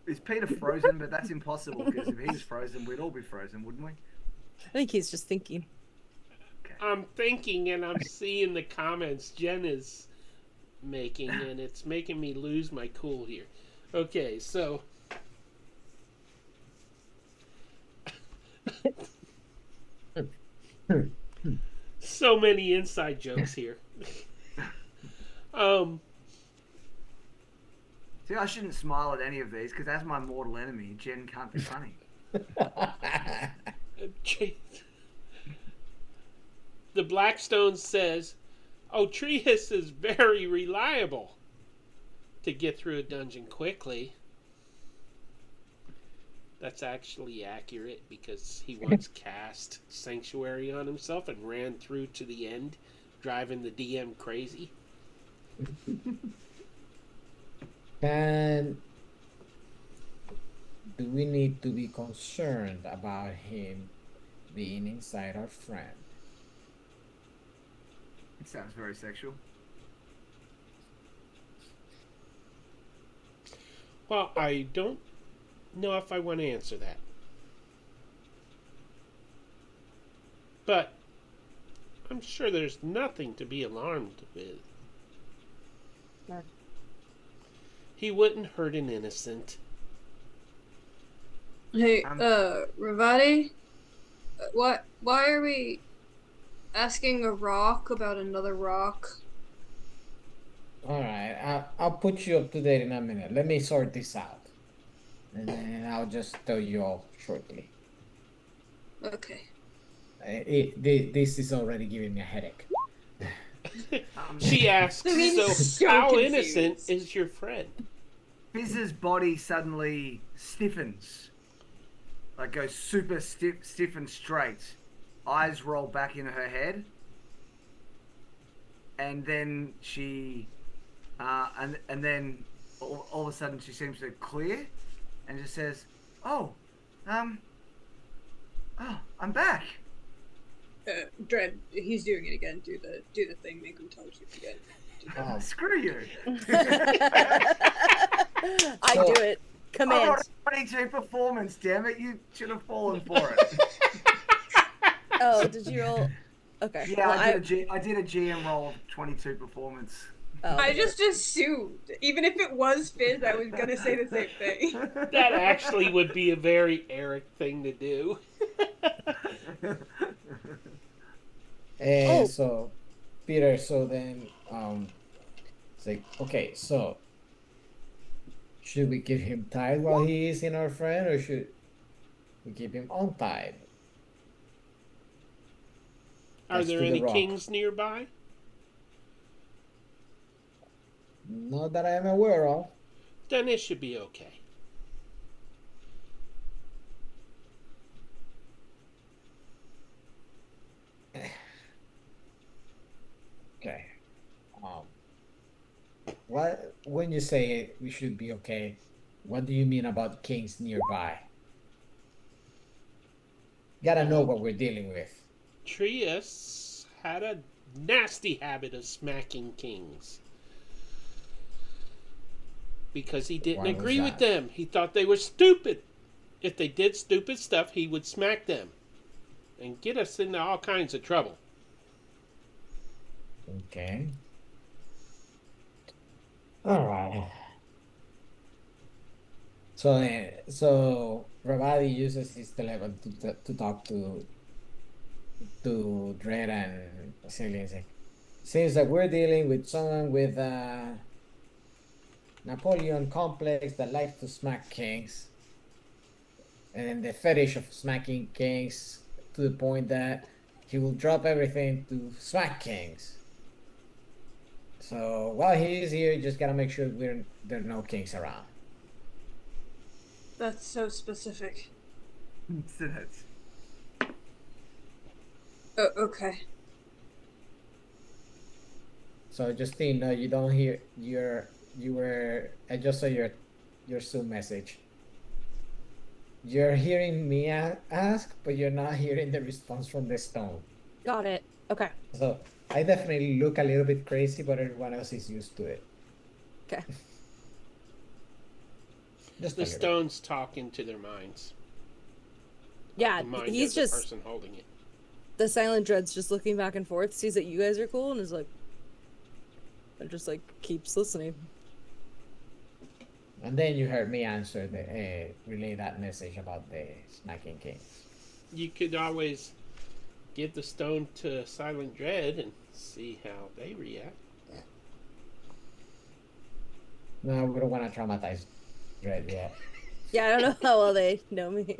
[SPEAKER 1] Is Peter frozen? But that's impossible because if he was frozen, we'd all be frozen, wouldn't we?
[SPEAKER 4] I think he's just thinking.
[SPEAKER 1] Okay.
[SPEAKER 3] I'm thinking and I'm seeing the comments Jen is making, and it's making me lose my cool here. Okay, so... so many inside jokes here.
[SPEAKER 1] See, I shouldn't smile at any of these because that's my mortal enemy. Jen can't be funny.
[SPEAKER 3] The Blackstone says, "Oh, Trius is very reliable to get through a dungeon quickly." That's actually accurate because he once cast Sanctuary on himself and ran through to the end, driving the DM crazy.
[SPEAKER 2] And do we need to be concerned about him being inside our friend?
[SPEAKER 1] It sounds very sexual.
[SPEAKER 3] Well, I don't know if I want to answer that. But I'm sure there's nothing to be alarmed with.
[SPEAKER 4] No.
[SPEAKER 3] He wouldn't hurt an innocent.
[SPEAKER 5] Hey, Ravati, why are we asking a rock about another rock?
[SPEAKER 2] All right, I'll put you up to date in a minute. Let me sort this out, and then I'll just tell you all shortly.
[SPEAKER 5] Okay.
[SPEAKER 2] This is already giving me a headache.
[SPEAKER 3] She asks,
[SPEAKER 5] I mean, so
[SPEAKER 3] how
[SPEAKER 5] confused.
[SPEAKER 3] innocent is your friend?
[SPEAKER 1] Fizz's body suddenly stiffens. Like goes super stiff and straight. Eyes roll back in her head. And then she and then all of a sudden she seems to clear and just says, "Oh, I'm back."
[SPEAKER 5] Dread, he's doing it again. Do the thing. Make him tell you again.
[SPEAKER 2] Oh.
[SPEAKER 1] Screw you.
[SPEAKER 4] I do it.
[SPEAKER 1] I
[SPEAKER 4] Command.
[SPEAKER 1] got a 22 performance, damn it. You should have fallen for it.
[SPEAKER 4] Oh, did you roll? Okay.
[SPEAKER 1] Yeah,
[SPEAKER 4] well,
[SPEAKER 1] I did a GM roll of 22 performance.
[SPEAKER 4] Oh,
[SPEAKER 5] I
[SPEAKER 4] okay.
[SPEAKER 5] just assumed, even if it was Fizz, I was gonna say the same thing.
[SPEAKER 3] That actually would be a very Eric thing to do.
[SPEAKER 2] And so, Peter, so then, it's like, okay, so should we keep him tied while he is in our friend, or should we keep him untied?
[SPEAKER 3] Are
[SPEAKER 2] That's
[SPEAKER 3] there
[SPEAKER 2] to the
[SPEAKER 3] any
[SPEAKER 2] rock.
[SPEAKER 3] kings nearby?
[SPEAKER 2] Not that I am aware of.
[SPEAKER 3] Then it should be okay.
[SPEAKER 2] Okay. What when you say we should be okay, what do you mean about kings nearby? Gotta know what we're dealing with.
[SPEAKER 3] Trius had a nasty habit of smacking kings. Because he didn't
[SPEAKER 2] Why was
[SPEAKER 3] agree with
[SPEAKER 2] that?
[SPEAKER 3] them. He thought they were stupid. If they did stupid stuff, he would smack them. And get us into all kinds of trouble.
[SPEAKER 2] Okay. All right. So Ravadi uses his telepathy to talk to Dredd and Celia. Seems that we're dealing with someone with a Napoleon complex that likes to smack kings, and the fetish of smacking kings to the point that he will drop everything to smack kings. So while he is here, you just gotta make sure there are no kings around.
[SPEAKER 5] That's so specific. Okay.
[SPEAKER 2] So Justine, no, you don't hear I just saw your Zoom message. You're hearing me ask, but you're not hearing the response from the stone.
[SPEAKER 4] Got it. Okay.
[SPEAKER 2] So I definitely look a little bit crazy, but everyone else is used to it.
[SPEAKER 4] Okay.
[SPEAKER 2] Just a
[SPEAKER 3] The
[SPEAKER 2] little.
[SPEAKER 3] stones talk into their minds.
[SPEAKER 4] Yeah,
[SPEAKER 3] The mind
[SPEAKER 4] he's
[SPEAKER 3] of the
[SPEAKER 4] just
[SPEAKER 3] person holding it.
[SPEAKER 4] the silent dread's just looking back and forth, sees that you guys are cool, and is like, and just like keeps listening.
[SPEAKER 2] And then you heard me answer relay that message about the smacking king.
[SPEAKER 3] You could always give the stone to Silent Dread and see how they react.
[SPEAKER 2] No, we don't want to traumatize Red yet.
[SPEAKER 4] Yeah, I don't know how well they know me.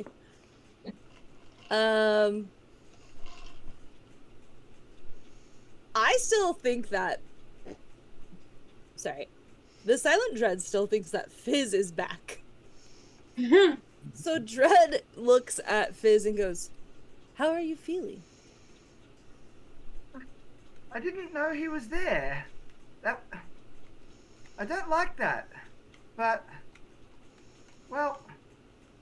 [SPEAKER 4] I still think that. Sorry. The Silent Dread still thinks that Fizz is back. So Dread looks at Fizz and goes, "How are you feeling?"
[SPEAKER 1] I didn't know he was there. That I don't like that. But well,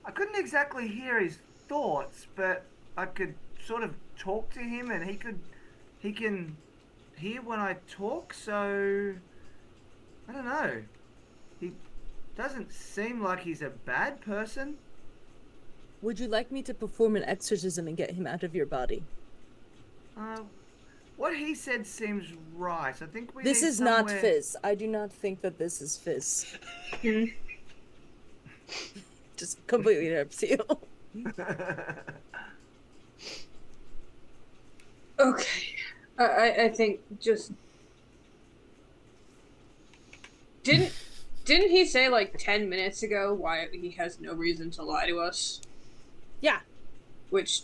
[SPEAKER 1] I couldn't exactly hear his thoughts, but I could sort of talk to him and he can hear when I talk, so I don't know. He doesn't seem like he's a bad person.
[SPEAKER 4] Would you like me to perform an exorcism and get him out of your body?
[SPEAKER 1] What he said seems right. I think we
[SPEAKER 4] This
[SPEAKER 1] need
[SPEAKER 4] is not
[SPEAKER 1] somewhere...
[SPEAKER 4] Fizz. I do not think that this is Fizz. Just completely interrupts you.
[SPEAKER 5] Okay. I think just didn't he say like 10 minutes ago why he has no reason to lie to us?
[SPEAKER 4] Yeah.
[SPEAKER 5] Which,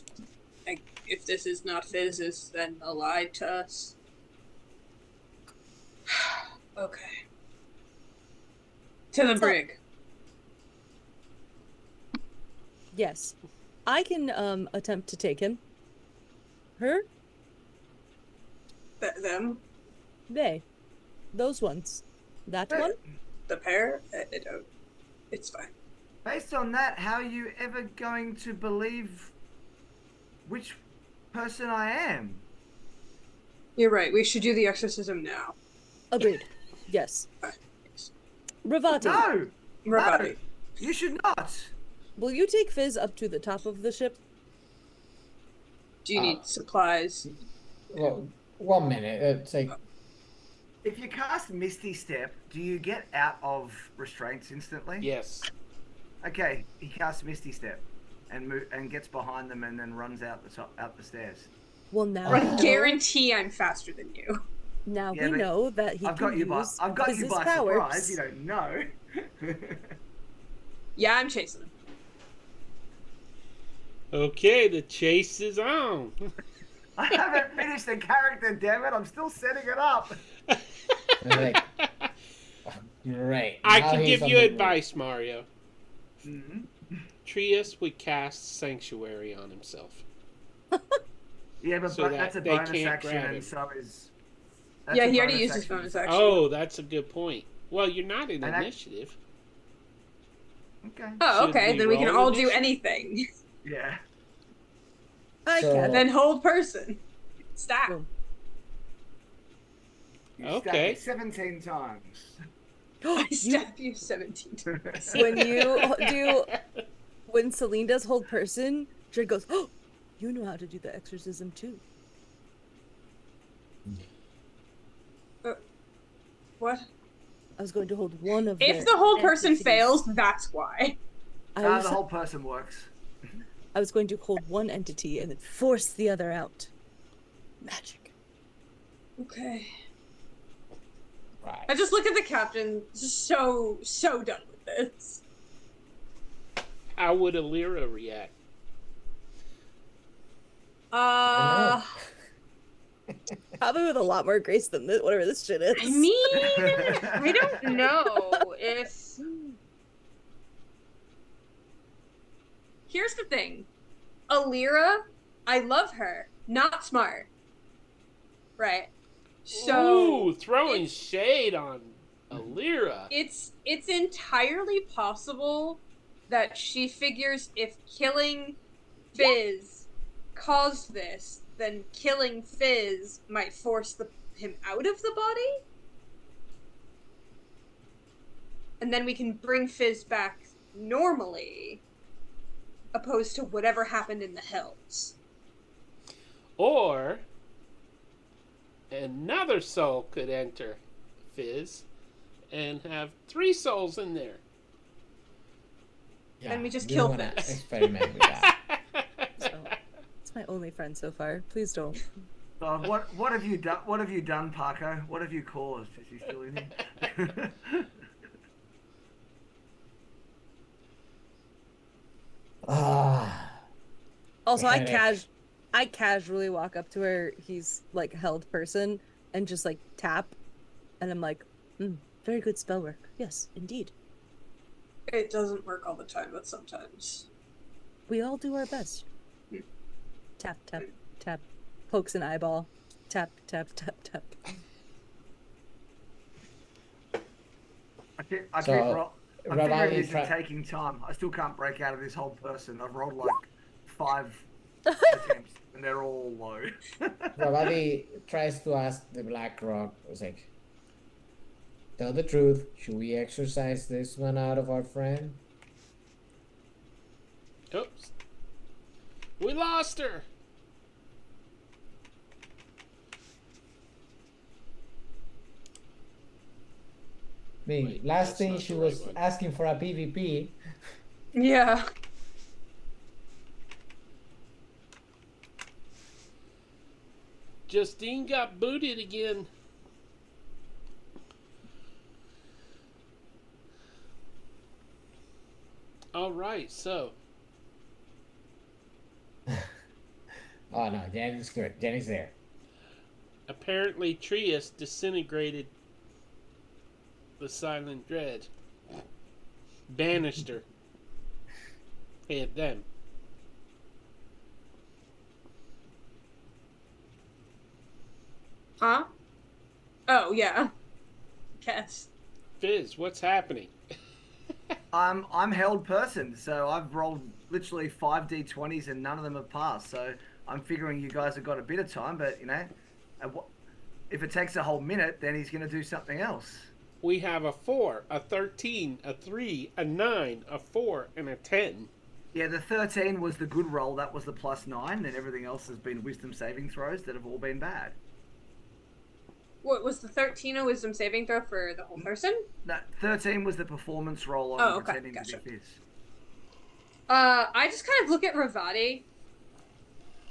[SPEAKER 5] like, if this is not Fizz, is then a lie to us. Okay. To the brig.
[SPEAKER 4] Yes. I can attempt to take him. Her?
[SPEAKER 5] Them?
[SPEAKER 4] They. Those ones. That
[SPEAKER 1] But-
[SPEAKER 4] one?
[SPEAKER 5] The pair? I don't. It's fine.
[SPEAKER 1] Based on that, how are you ever going to believe which person I am?
[SPEAKER 5] You're right. We should do the exorcism now.
[SPEAKER 4] Agreed. Yes.
[SPEAKER 5] Yes.
[SPEAKER 4] Ravati,
[SPEAKER 1] No!
[SPEAKER 5] Rabati.
[SPEAKER 1] No! You should not!
[SPEAKER 4] will you take Fizz up to the top of the ship?
[SPEAKER 5] Do you need supplies?
[SPEAKER 2] Well, 1 minute. Take.
[SPEAKER 1] If you cast Misty Step, do you get out of restraints instantly?
[SPEAKER 3] Yes.
[SPEAKER 1] Okay, he casts Misty Step and gets behind them and then runs out the stairs.
[SPEAKER 4] Well, now
[SPEAKER 5] I
[SPEAKER 4] we know,
[SPEAKER 5] guarantee I'm faster than you.
[SPEAKER 4] now
[SPEAKER 1] Yeah,
[SPEAKER 4] we
[SPEAKER 1] but
[SPEAKER 4] know that he
[SPEAKER 1] I've
[SPEAKER 4] can
[SPEAKER 1] got you by
[SPEAKER 4] use
[SPEAKER 1] surprise.
[SPEAKER 4] powers.
[SPEAKER 1] You don't know.
[SPEAKER 5] Yeah, I'm chasing him.
[SPEAKER 3] Okay, the chase is on.
[SPEAKER 1] I haven't finished the character, damn it! I'm still setting it up.
[SPEAKER 2] Like, great.
[SPEAKER 3] I
[SPEAKER 2] Now
[SPEAKER 3] can
[SPEAKER 2] he's
[SPEAKER 3] give
[SPEAKER 2] on
[SPEAKER 3] you
[SPEAKER 2] the
[SPEAKER 3] advice, Mario.
[SPEAKER 1] Mm-hmm.
[SPEAKER 3] Trius would cast Sanctuary on himself.
[SPEAKER 1] Yeah, but
[SPEAKER 3] So
[SPEAKER 1] that's a
[SPEAKER 3] that they
[SPEAKER 1] bonus
[SPEAKER 3] can't
[SPEAKER 1] action,
[SPEAKER 3] grab
[SPEAKER 1] and
[SPEAKER 3] him.
[SPEAKER 1] so is. That's
[SPEAKER 5] Yeah,
[SPEAKER 1] a
[SPEAKER 5] he already
[SPEAKER 1] bonus
[SPEAKER 5] used his
[SPEAKER 1] action.
[SPEAKER 5] bonus action.
[SPEAKER 3] Oh, that's a good point. Well, you're not in
[SPEAKER 1] And
[SPEAKER 3] initiative.
[SPEAKER 1] Okay.
[SPEAKER 5] Oh,
[SPEAKER 3] Should
[SPEAKER 5] okay.
[SPEAKER 3] we
[SPEAKER 5] Then we can
[SPEAKER 3] roll
[SPEAKER 5] all do
[SPEAKER 3] initiative?
[SPEAKER 5] anything.
[SPEAKER 1] Yeah.
[SPEAKER 4] I
[SPEAKER 2] So-
[SPEAKER 4] can.
[SPEAKER 5] Then hold person. Stab.
[SPEAKER 4] Boom.
[SPEAKER 1] You stabbed
[SPEAKER 3] Okay.
[SPEAKER 1] me 17 times.
[SPEAKER 5] I stab you 17 times.
[SPEAKER 4] When Celine does hold person, Dread goes, "Oh, you know how to do the exorcism too."
[SPEAKER 5] What?
[SPEAKER 4] I was going to hold one of
[SPEAKER 5] If
[SPEAKER 4] their
[SPEAKER 5] the whole person
[SPEAKER 4] entities.
[SPEAKER 5] fails, that's why.
[SPEAKER 4] I
[SPEAKER 1] The
[SPEAKER 4] was,
[SPEAKER 1] whole person works.
[SPEAKER 4] I was going to hold one entity and then force the other out. Magic.
[SPEAKER 5] Okay.
[SPEAKER 2] Right.
[SPEAKER 5] I just look at the captain, so done with this.
[SPEAKER 3] How would Alira react?
[SPEAKER 4] Probably with a lot more grace than this, whatever this shit is.
[SPEAKER 5] I mean, I don't know if... Here's the thing. Alira, I love her. Not smart. Right. So...
[SPEAKER 3] Ooh, throwing shade on Alira.
[SPEAKER 5] It's entirely possible that she figures if killing Fizz caused this, then killing Fizz might force him out of the body? And then we can bring Fizz back normally, opposed to whatever happened in the hills.
[SPEAKER 3] Or another soul could enter Fizz and have 3 souls in there.
[SPEAKER 2] Yeah,
[SPEAKER 5] And we just
[SPEAKER 2] you
[SPEAKER 5] kill
[SPEAKER 2] don't wanna
[SPEAKER 5] things.
[SPEAKER 2] experiment with that.
[SPEAKER 4] So, it's my only friend so far. Please don't.
[SPEAKER 1] So what have you done? What have you done, Parko? What have you caused? Is he still in here?
[SPEAKER 4] Also,
[SPEAKER 2] Headache.
[SPEAKER 4] I casually walk up to where he's like held person and just like tap, and I'm like, very good spell work. Yes, indeed.
[SPEAKER 5] It doesn't work all the time, but sometimes.
[SPEAKER 4] We all do our best.
[SPEAKER 5] Hmm.
[SPEAKER 4] Tap, tap, tap. Pokes an eyeball. Tap, tap, tap, tap.
[SPEAKER 2] So,
[SPEAKER 1] I'm figuring
[SPEAKER 2] Ravali
[SPEAKER 1] this is
[SPEAKER 2] try.
[SPEAKER 1] taking time. I still can't break out of this whole person. I've rolled like 5 attempts, and they're all low.
[SPEAKER 2] Ravali tries to ask the Black Rock. It's like, tell the truth. Should we exercise this one out of our friend?
[SPEAKER 3] Oops. We lost her.
[SPEAKER 2] I mean,
[SPEAKER 3] Wait,
[SPEAKER 2] last
[SPEAKER 3] that's
[SPEAKER 2] thing
[SPEAKER 3] not
[SPEAKER 2] she
[SPEAKER 3] the right
[SPEAKER 2] was
[SPEAKER 3] one.
[SPEAKER 2] asking for a PvP.
[SPEAKER 5] Yeah.
[SPEAKER 3] Justine got booted again. All right, so
[SPEAKER 2] Oh no, Jenny's good. Jenny's there.
[SPEAKER 3] apparently Trius disintegrated the Silent Dread. Banished her. Hey, them.
[SPEAKER 5] Huh? Oh, yeah. Guess.
[SPEAKER 3] Fizz, what's happening?
[SPEAKER 1] I'm held person, so I've rolled literally 5d20s and none of them have passed. So I'm figuring you guys have got a bit of time, but if it takes a whole minute, then he's going to do something else.
[SPEAKER 3] We have a 4, a 13, a 3, a 9, a 4, and a 10.
[SPEAKER 1] Yeah, the 13 was the good roll. That was the +9, and everything else has been wisdom saving throws that have all been bad.
[SPEAKER 5] What was the 13 a wisdom saving throw for the whole person?
[SPEAKER 1] No, 13 was the performance roll on
[SPEAKER 5] Oh, okay,
[SPEAKER 1] pretending
[SPEAKER 5] gotcha.
[SPEAKER 1] to be Fizz.
[SPEAKER 5] I just kind of look at Ravati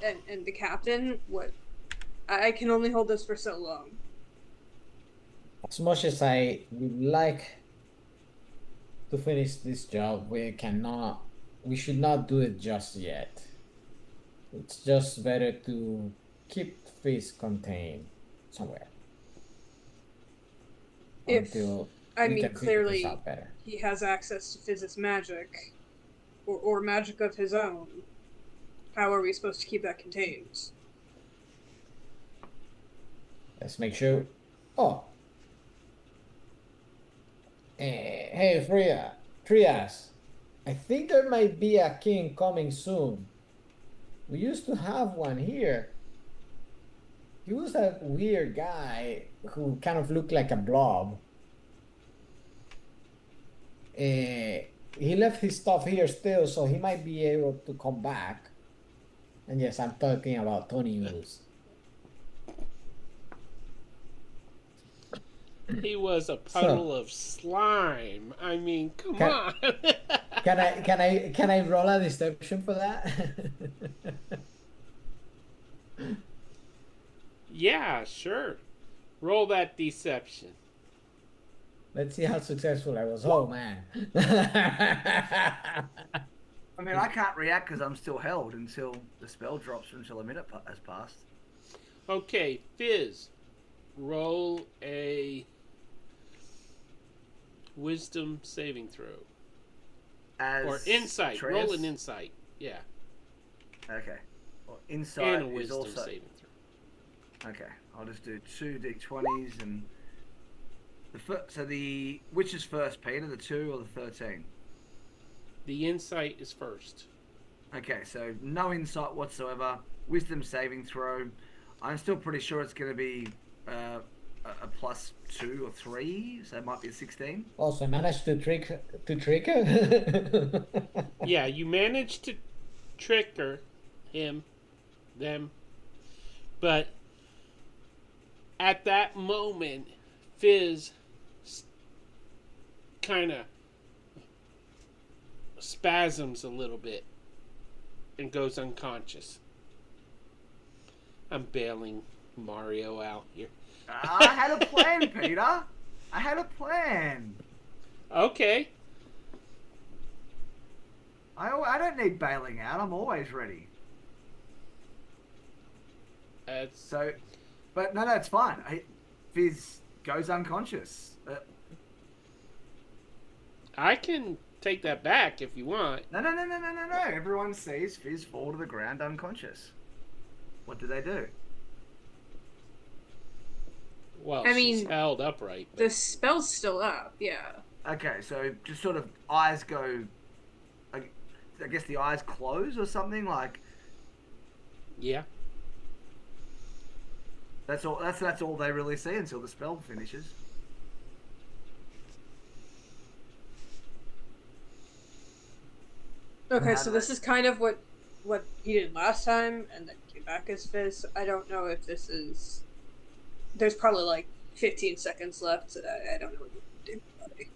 [SPEAKER 5] and the captain. What? I can only hold this for so long.
[SPEAKER 2] As much as I would like to finish this job, we should not do it just yet. It's just better to keep Fizz contained somewhere. Until
[SPEAKER 5] I
[SPEAKER 2] we
[SPEAKER 5] mean,
[SPEAKER 2] can figure this
[SPEAKER 5] clearly
[SPEAKER 2] out better.
[SPEAKER 5] he has access to Fizz's magic, or magic of his own. How are we supposed to keep that contained?
[SPEAKER 2] Let's make sure. Oh. Hey, Trias. I think there might be a king coming soon. We used to have one here. He was a weird guy who kind of looked like a blob. He left his stuff here still, so he might be able to come back. And yes, I'm talking about Tony News.
[SPEAKER 3] He was a puddle of slime. I mean, come on.
[SPEAKER 2] Can I roll a deception for that?
[SPEAKER 3] Yeah, sure. Roll that deception.
[SPEAKER 2] Let's see how successful I was. Oh man.
[SPEAKER 1] I mean, I can't react because I'm still held until the spell drops, until a minute has passed.
[SPEAKER 3] Okay, Fizz. Roll a wisdom saving throw. Or insight.
[SPEAKER 1] Trias?
[SPEAKER 3] Roll an insight. Yeah.
[SPEAKER 1] Okay. Well, insight
[SPEAKER 3] And a
[SPEAKER 1] is
[SPEAKER 3] wisdom
[SPEAKER 1] also...
[SPEAKER 3] saving throw.
[SPEAKER 1] Okay, I'll just do 2 d20s and... Which is first, Peter? The 2 or the 13?
[SPEAKER 3] The insight is first.
[SPEAKER 1] Okay, so no insight whatsoever. Wisdom saving throw. I'm still pretty sure it's going to be a +2 or 3, so it might be a 16.
[SPEAKER 2] Also managed to trick her.
[SPEAKER 3] Yeah, you managed to trick her, them, but at that moment, Fizz kind of spasms a little bit and goes unconscious. I'm bailing Mario out here.
[SPEAKER 1] I had a plan, Peter. I had a plan.
[SPEAKER 3] Okay.
[SPEAKER 1] I don't need bailing out. I'm always ready. So, but no, it's fine. Fizz goes unconscious.
[SPEAKER 3] I can take that back if you want.
[SPEAKER 1] No. Everyone sees Fizz fall to the ground unconscious. What do they do?
[SPEAKER 3] Well,
[SPEAKER 5] I
[SPEAKER 3] she's
[SPEAKER 5] mean,
[SPEAKER 3] held upright.
[SPEAKER 5] The spell's still up, yeah.
[SPEAKER 1] Okay, so just sort of eyes go. I guess the eyes close or something like.
[SPEAKER 3] Yeah.
[SPEAKER 1] That's all. That's all they really see until the spell finishes.
[SPEAKER 5] Okay, so this is kind of what he did last time, and then came back as Fizz. I don't know if this is. There's probably like 15 seconds left. So I don't know what you can do about it.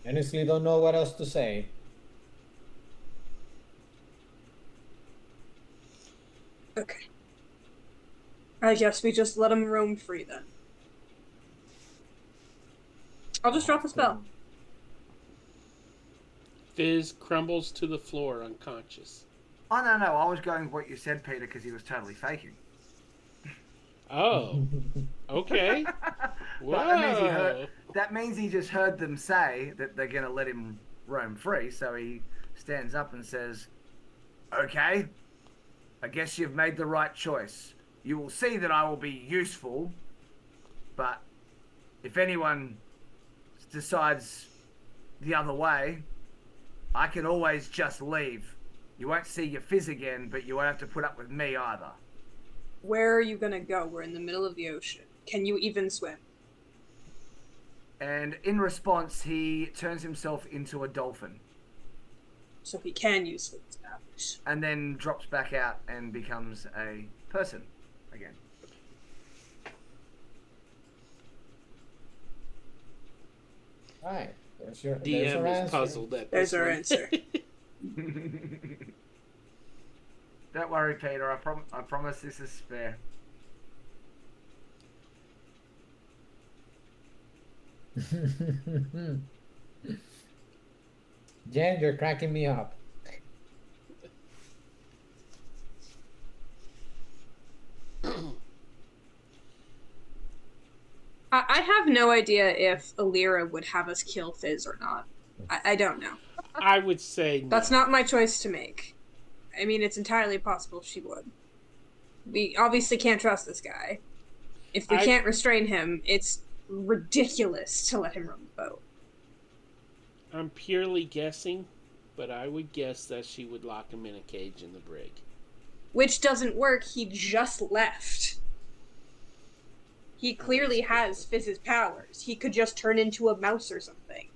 [SPEAKER 2] Honestly, don't know what else to say.
[SPEAKER 5] Okay. I guess we just let him roam free then. I'll just drop a spell.
[SPEAKER 3] Fizz crumbles to the floor unconscious.
[SPEAKER 1] Oh no! I was going with what you said, Peter, because he was totally faking.
[SPEAKER 3] Oh. Okay. Whoa.
[SPEAKER 1] That means he just heard them say that they're going to let him roam free. So he stands up and says, "Okay, I guess you've made the right choice. You will see that I will be useful, but if anyone decides the other way, I can always just leave. You won't see your Fizz again, but you won't have to put up with me either."
[SPEAKER 5] Where are you gonna go? We're in the middle of the ocean. Can you even swim?
[SPEAKER 1] And in response, he turns himself into a dolphin.
[SPEAKER 5] So he can use Fizz powers.
[SPEAKER 1] And then drops back out and becomes a person again.
[SPEAKER 2] Right. There's our
[SPEAKER 3] DM is
[SPEAKER 2] answer.
[SPEAKER 3] puzzled at
[SPEAKER 5] There's
[SPEAKER 3] this
[SPEAKER 5] our
[SPEAKER 3] one.
[SPEAKER 5] answer.
[SPEAKER 1] Don't worry, Peter. I promise this is fair.
[SPEAKER 2] Jen, you're cracking me up.
[SPEAKER 5] I have no idea if Alira would have us kill Fizz or not. I don't know.
[SPEAKER 3] I would say no.
[SPEAKER 5] That's not my choice to make. I mean, it's entirely possible she would. We obviously can't trust this guy. If we can't restrain him, it's ridiculous to let him run the boat.
[SPEAKER 3] I'm purely guessing, but I would guess that she would lock him in a cage in the brig.
[SPEAKER 5] Which doesn't work. He just left. He clearly has Fizz's powers. He could just turn into a mouse or something.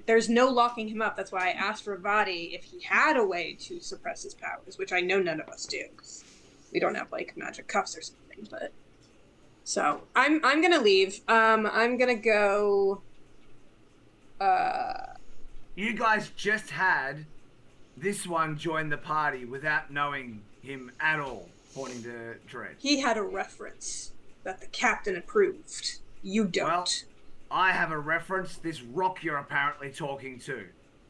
[SPEAKER 5] There's no locking him up. That's why I asked Ravati if he had a way to suppress his powers, which I know none of us do. We don't have like magic cuffs or something, but so I'm gonna leave. I'm gonna go.
[SPEAKER 1] You guys just had this one join the party without knowing him at all, pointing to Dredd.
[SPEAKER 5] He had a reference that the captain approved. You don't.
[SPEAKER 1] Well, I have a reference. This rock you're apparently talking to.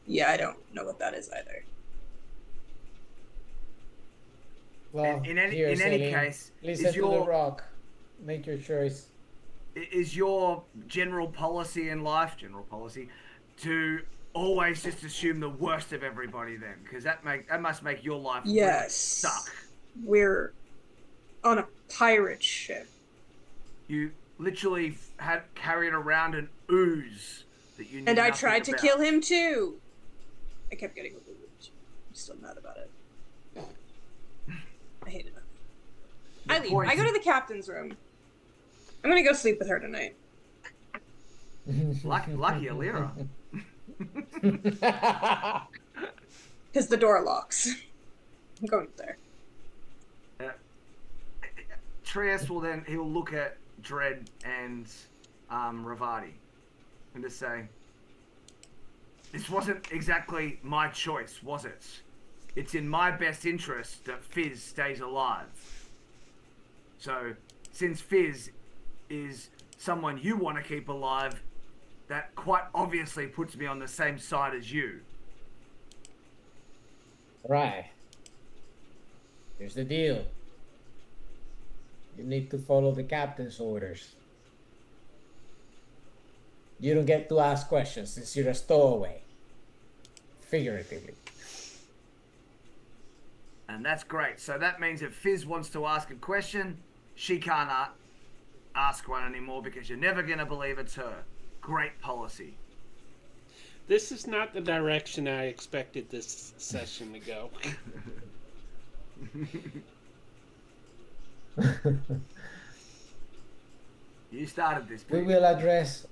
[SPEAKER 5] Yeah, I don't know what that is either.
[SPEAKER 2] Well,
[SPEAKER 1] In any
[SPEAKER 2] Celine,
[SPEAKER 1] case,
[SPEAKER 2] listen to the rock. Make your choice.
[SPEAKER 1] Is your general policy in life, to always just assume the worst of everybody then? Because that must make your life really suck.
[SPEAKER 5] We're on a pirate ship.
[SPEAKER 1] You literally had carried around an ooze that you knew
[SPEAKER 5] And I
[SPEAKER 1] nothing
[SPEAKER 5] tried to
[SPEAKER 1] about.
[SPEAKER 5] kill him too. I kept getting overruled. I'm still mad about it. I hate it. I leave. I go to the captain's room. I'm gonna go sleep with her tonight.
[SPEAKER 1] Lucky Alira.
[SPEAKER 5] Because the door locks. I'm going there.
[SPEAKER 1] Trieste he'll look at Dredd and Ravati and just say, "This wasn't exactly my choice, was it? It's in my best interest that Fizz stays alive. So, since Fizz is someone you want to keep alive, that quite obviously puts me on the same side as you."
[SPEAKER 2] Right. Here's the deal. You need to follow the captain's orders. You don't get to ask questions since you're a stowaway. Figuratively.
[SPEAKER 1] And that's great. So that means if Fizz wants to ask a question, she can't ask one anymore because you're never going to believe it's her. Great policy.
[SPEAKER 3] This is not the direction I expected this session to go.
[SPEAKER 1] You started this.
[SPEAKER 2] We will address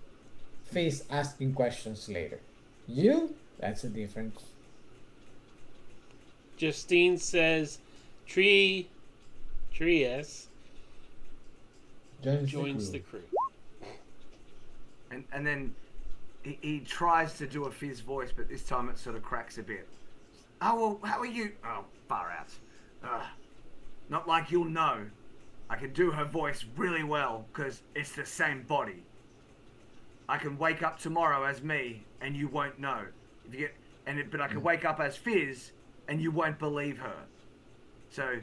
[SPEAKER 2] Fizz asking questions later. You? That's a difference.
[SPEAKER 3] Justine says, Trias joins the crew.
[SPEAKER 1] And then he tries to do a Fizz voice, but this time it sort of cracks a bit. Oh, well, how are you? Oh, far out. Not like you'll know. I can do her voice really well because it's the same body. I can wake up tomorrow as me and you won't know. If you get, but I can wake up as Fizz and you won't believe her. So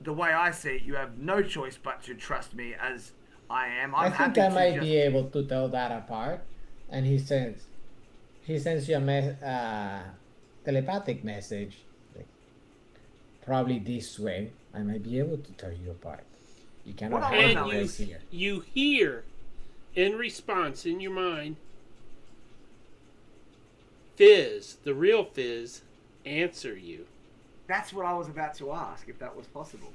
[SPEAKER 1] the way I see it, you have no choice but to trust me as I am.
[SPEAKER 2] I think I might be able to tell that apart. And he sends you a telepathic message, like, probably this way. I might be able to tell you apart. You cannot have
[SPEAKER 3] And
[SPEAKER 2] my voice here.
[SPEAKER 3] you hear in response in your mind, Fizz, the real Fizz, answer you.
[SPEAKER 1] That's what I was about to ask, if that was possible.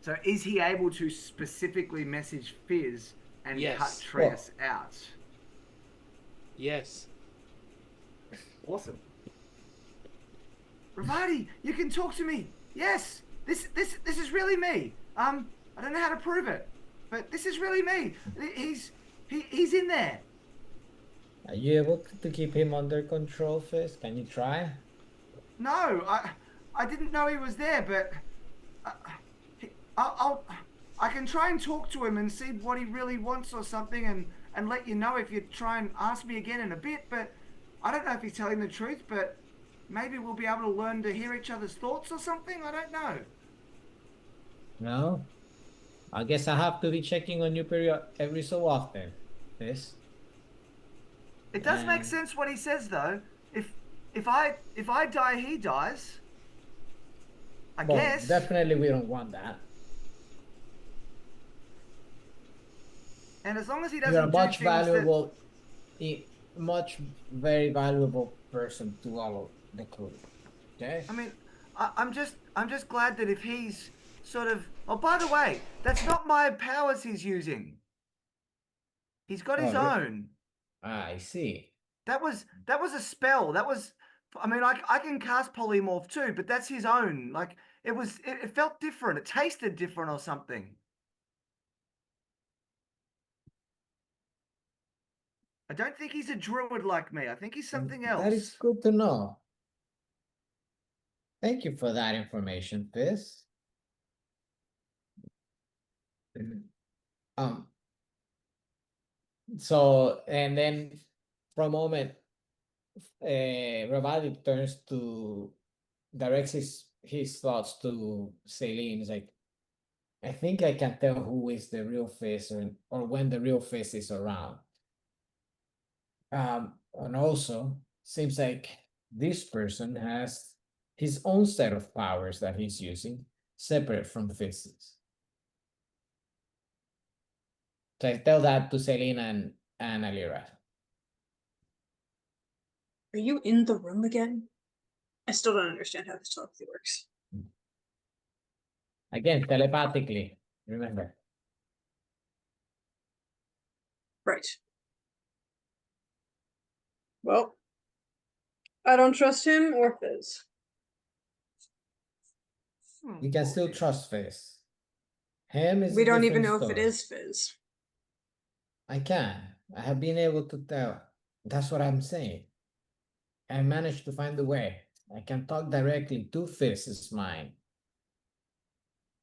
[SPEAKER 1] So is he able to specifically message Fizz and
[SPEAKER 3] Yes.
[SPEAKER 1] cut Trias out?
[SPEAKER 3] Yes.
[SPEAKER 1] Awesome. Ravati, you can talk to me. Yes, this is really me. I don't know how to prove it, but this is really me. He's in there.
[SPEAKER 2] Are you able to keep him under control, Fizz? Can you try?
[SPEAKER 1] No, I didn't know he was there, but I can try and talk to him and see what he really wants or something, and let you know if you try and ask me again in a bit. But I don't know if he's telling the truth, but maybe we'll be able to learn to hear each other's thoughts or something. I don't know.
[SPEAKER 2] No? I guess I have to be checking on you every so often, Fizz.
[SPEAKER 1] It does make sense what he says, though. If I die, he dies. I guess.
[SPEAKER 2] Definitely we don't want that.
[SPEAKER 1] And as long as he doesn't
[SPEAKER 2] You're a
[SPEAKER 1] do
[SPEAKER 2] much
[SPEAKER 1] things
[SPEAKER 2] valuable, very valuable person to all of the crew. Okay?
[SPEAKER 1] I mean, I'm just glad that if he's sort of. Oh, by the way, that's not my powers he's using. He's got his own.
[SPEAKER 2] I see.
[SPEAKER 1] That was a spell. That was. I mean, I can cast polymorph too, but that's his own. Like it felt different. It tasted different or something. I don't think he's a druid like me. I think he's something else.
[SPEAKER 2] That is good to know. Thank you for that information, Fizz. So, and then for a moment, Ravali directs his thoughts to Celine. He's like, I think I can tell who is the real Fizz or when the real Fizz is around. And also, seems like this person has his own set of powers that he's using, separate from Fizz's. So I tell that to Selena and Alira.
[SPEAKER 5] Are you in the room again? I still don't understand how this telepathy works.
[SPEAKER 2] Again, telepathically, remember.
[SPEAKER 5] Right. Well, I don't trust him or Fizz.
[SPEAKER 2] You can still trust Fizz. Him is
[SPEAKER 5] We
[SPEAKER 2] a
[SPEAKER 5] don't even
[SPEAKER 2] different
[SPEAKER 5] know if it
[SPEAKER 2] story.
[SPEAKER 5] is Fizz.
[SPEAKER 2] I can. I have been able to tell. That's what I'm saying. I managed to find a way. I can talk directly to Fizz's mind.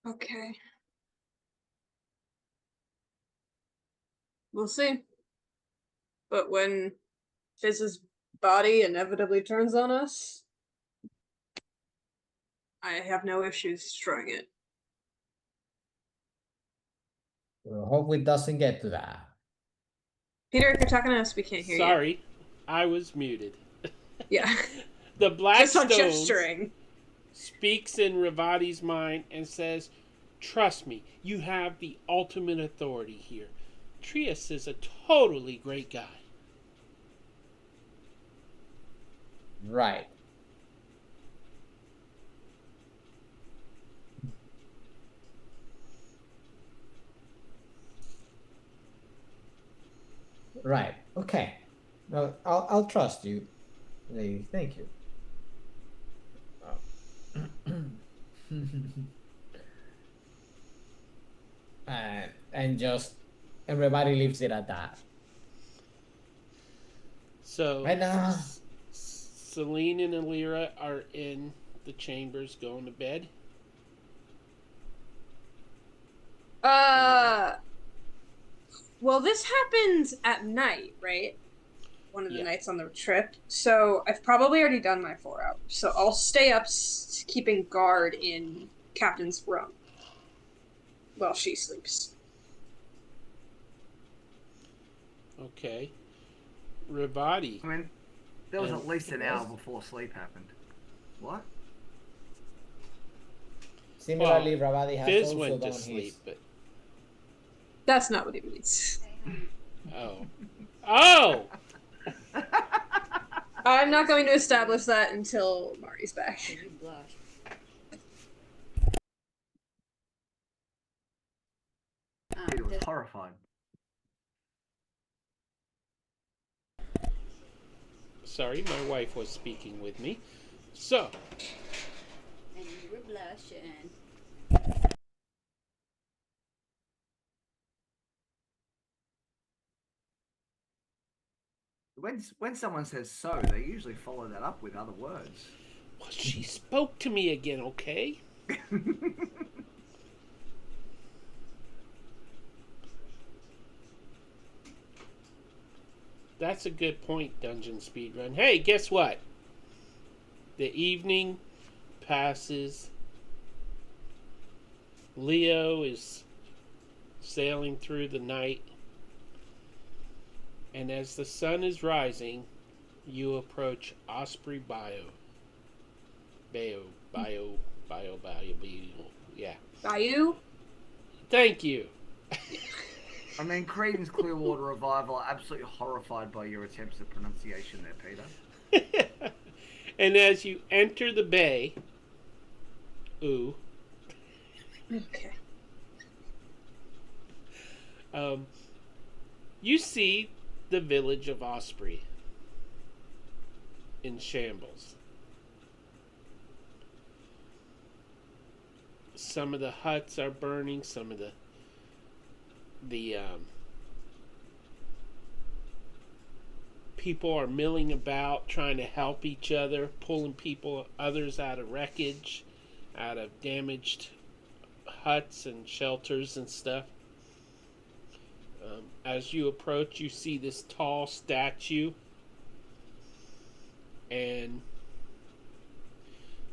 [SPEAKER 5] Okay. We'll see. But when Fizz's body inevitably turns on us, I have no issues destroying it.
[SPEAKER 2] Hope it doesn't get to that.
[SPEAKER 5] Peter, if you're talking to us, we can't hear you.
[SPEAKER 3] Sorry, I was muted.
[SPEAKER 5] Yeah.
[SPEAKER 3] The
[SPEAKER 5] Just on
[SPEAKER 3] Blackstones
[SPEAKER 5] gesturing.
[SPEAKER 3] speaks in Ravati's mind and says, "Trust me, you have the ultimate authority here. Trius is a totally great guy."
[SPEAKER 2] Right. Right. Okay. No, I'll trust you, lady. Thank you. And just everybody leaves it at that.
[SPEAKER 3] So,
[SPEAKER 2] Right now.
[SPEAKER 3] Celine and Alira are in the chambers going to bed.
[SPEAKER 5] Well, this happens at night, right? One of the nights on the trip. So I've probably already done my 4 hours. So I'll stay up keeping guard in Captain's room while she sleeps.
[SPEAKER 3] Okay. Ravati.
[SPEAKER 1] I mean, there was at least an hour before sleep happened. What?
[SPEAKER 2] Similarly, Ravati has
[SPEAKER 3] Fizz
[SPEAKER 2] also
[SPEAKER 3] went to
[SPEAKER 2] done
[SPEAKER 3] sleep,
[SPEAKER 2] his.
[SPEAKER 3] but
[SPEAKER 5] That's not what he means.
[SPEAKER 3] oh. Oh!
[SPEAKER 5] I'm not going to establish that until Mari's back.
[SPEAKER 4] You blush.
[SPEAKER 1] Peter was horrified.
[SPEAKER 3] Sorry, my wife was speaking with me. So,
[SPEAKER 4] And you were blushing.
[SPEAKER 1] When someone says so, they usually follow that up with other words.
[SPEAKER 3] well, she spoke to me again, okay? That's a good point, Dungeon Speedrun. Hey, guess what? The evening passes. Leo is sailing through the night. And as the sun is rising, you approach Osprey Bio. Yeah.
[SPEAKER 5] Bayou?
[SPEAKER 3] Thank you.
[SPEAKER 1] I mean, Creedence Clearwater Revival are absolutely horrified by your attempts at pronunciation there, Peter.
[SPEAKER 3] And as you enter the bay,
[SPEAKER 5] Okay.
[SPEAKER 3] you see the village of Osprey in shambles. Some of the huts are burning, some of the people are milling about trying to help each other, pulling others out of wreckage, out of damaged huts and shelters and stuff. As you approach, you see this tall statue, and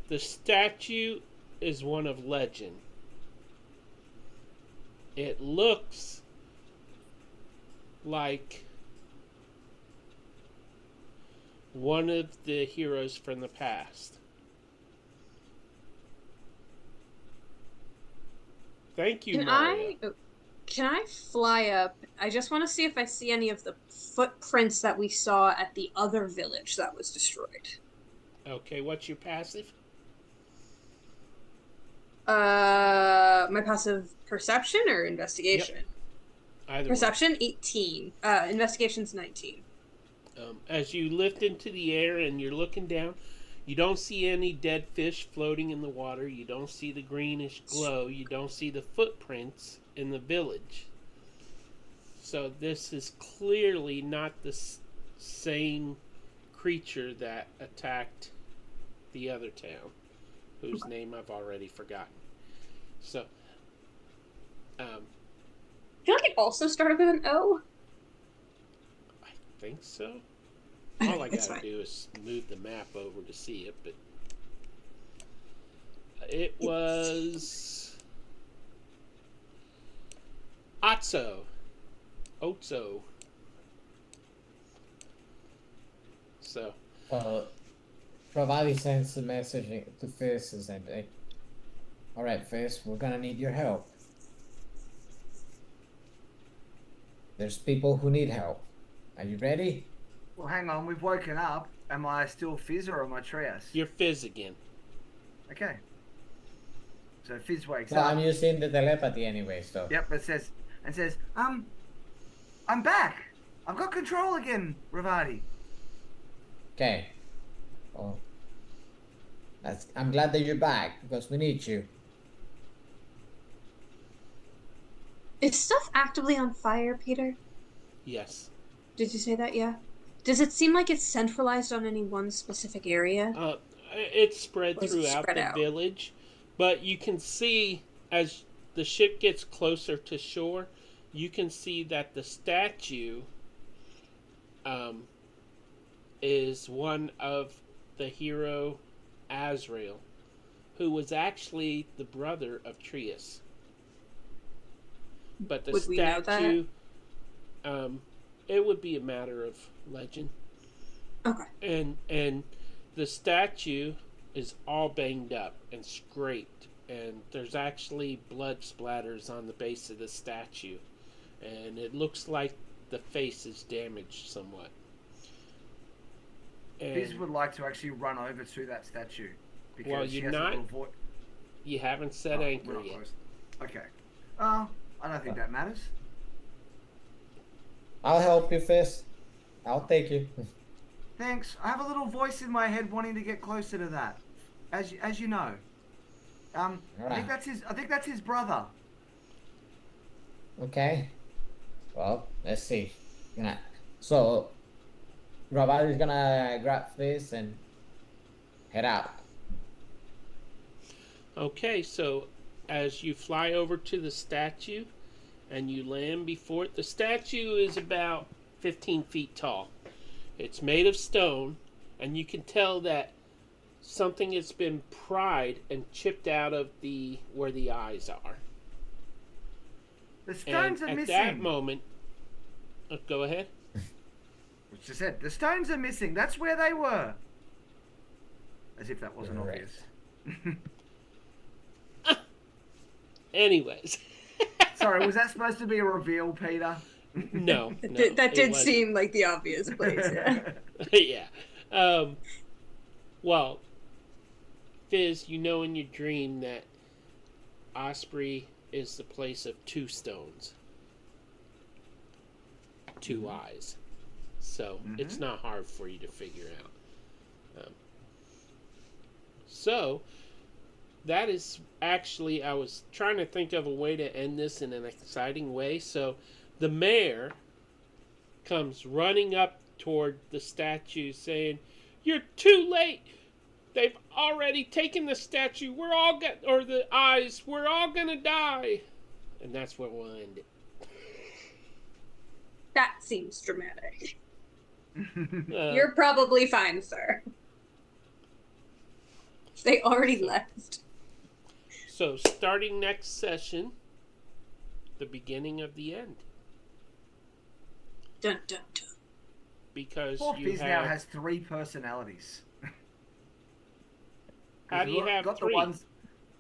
[SPEAKER 3] the statue is one of legend. It looks like one of the heroes from the past. Thank you, Mario.
[SPEAKER 5] Can I fly up? I just want to see if I see any of the footprints that we saw at the other village that was destroyed.
[SPEAKER 3] Okay, what's your passive?
[SPEAKER 5] My passive perception or investigation?
[SPEAKER 3] Yep. Either
[SPEAKER 5] Perception, 18. Investigation's 19.
[SPEAKER 3] As you lift into the air and you're looking down, you don't see any dead fish floating in the water. You don't see the greenish glow. You don't see the footprints in the village. So this is clearly not the same creature that attacked the other town, whose name I've already forgotten. So,
[SPEAKER 5] I feel like it also started with an O.
[SPEAKER 3] I think so. All I
[SPEAKER 5] It's
[SPEAKER 3] gotta
[SPEAKER 5] fine.
[SPEAKER 3] do is move the map over to see it, but It was Otso. Otso. So,
[SPEAKER 2] Ravali sends a message to Fizz and said, like, all right, Fizz, we're gonna need your help. There's people who need help. Are you ready?
[SPEAKER 1] Well, hang on. We've woken up. Am I still Fizz or am I Trias?
[SPEAKER 3] you're Fizz again.
[SPEAKER 1] Okay. So Fizz wakes
[SPEAKER 2] So
[SPEAKER 1] up.
[SPEAKER 2] I'm using the telepathy anyway, so.
[SPEAKER 1] Yep, it says, I'm back. I've got control again, Ravati.
[SPEAKER 2] Okay. Well, I'm glad that you're back because we need you.
[SPEAKER 5] Is stuff actively on fire, Peter?
[SPEAKER 3] Yes.
[SPEAKER 5] Did you say that? Yeah. Does it seem like it's centralized on any one specific area?
[SPEAKER 3] It's spread
[SPEAKER 5] Or is it
[SPEAKER 3] throughout
[SPEAKER 5] spread
[SPEAKER 3] the
[SPEAKER 5] out?
[SPEAKER 3] village, but you can see as the ship gets closer to shore, you can see that the statue is one of the hero Azrael, who was actually the brother of Trias. But the
[SPEAKER 5] Would we know that?
[SPEAKER 3] statue, it would be a matter of legend.
[SPEAKER 5] Okay.
[SPEAKER 3] And the statue is all banged up and scraped, and there's actually blood splatters on the base of the statue, and it looks like the face is damaged somewhat.
[SPEAKER 1] Fizz
[SPEAKER 3] And
[SPEAKER 1] would like to actually run over to that statue. Because
[SPEAKER 3] Well,
[SPEAKER 1] she
[SPEAKER 3] you're
[SPEAKER 1] has a
[SPEAKER 3] not
[SPEAKER 1] little
[SPEAKER 3] you haven't set
[SPEAKER 1] we're
[SPEAKER 3] anchor
[SPEAKER 1] not
[SPEAKER 3] yet.
[SPEAKER 1] close. Okay. I don't think that matters.
[SPEAKER 2] I'll help you, Fizz. I'll take you.
[SPEAKER 1] Thanks. I have a little voice in my head wanting to get closer to that. As you know. I think
[SPEAKER 2] Alright.
[SPEAKER 1] that's his brother.
[SPEAKER 2] Okay. Well, let's see. So, Ravali's gonna grab Fizz and head out.
[SPEAKER 3] Okay, so as you fly over to the statue and you land before it, the statue is about 15 feet tall. It's made of stone, and you can tell that something has been pried and chipped out of where the eyes are.
[SPEAKER 1] The stones
[SPEAKER 3] And
[SPEAKER 1] are
[SPEAKER 3] at
[SPEAKER 1] missing.
[SPEAKER 3] that moment, go ahead.
[SPEAKER 1] Which I said, the stones are missing. That's where they were. As if that wasn't
[SPEAKER 2] Correct.
[SPEAKER 1] obvious.
[SPEAKER 3] Anyways,
[SPEAKER 1] Sorry, was that supposed to be a reveal, Peter?
[SPEAKER 3] no,
[SPEAKER 5] That
[SPEAKER 3] no,
[SPEAKER 5] did, that
[SPEAKER 3] it
[SPEAKER 5] did
[SPEAKER 3] wasn't.
[SPEAKER 5] seem like the obvious place, yeah.
[SPEAKER 3] Yeah. Well, Fizz, you know in your dream that Osprey is the place of two stones, two eyes. So it's not hard for you to figure out. So that is actually, I was trying to think of a way to end this in an exciting way. So the mayor comes running up toward the statue saying, "You're too late. They've already taken the statue. We're all or the eyes. We're all gonna die." And that's where we'll end it.
[SPEAKER 5] That seems dramatic.
[SPEAKER 3] Uh,
[SPEAKER 5] You're probably fine, sir. They already left.
[SPEAKER 3] So starting next session, the beginning of the end.
[SPEAKER 5] Dun dun dun.
[SPEAKER 3] Because
[SPEAKER 1] Poor
[SPEAKER 3] you
[SPEAKER 1] Fizz
[SPEAKER 3] have...
[SPEAKER 1] now has 3 personalities.
[SPEAKER 3] How do you have
[SPEAKER 1] got
[SPEAKER 3] 3?
[SPEAKER 1] The ones,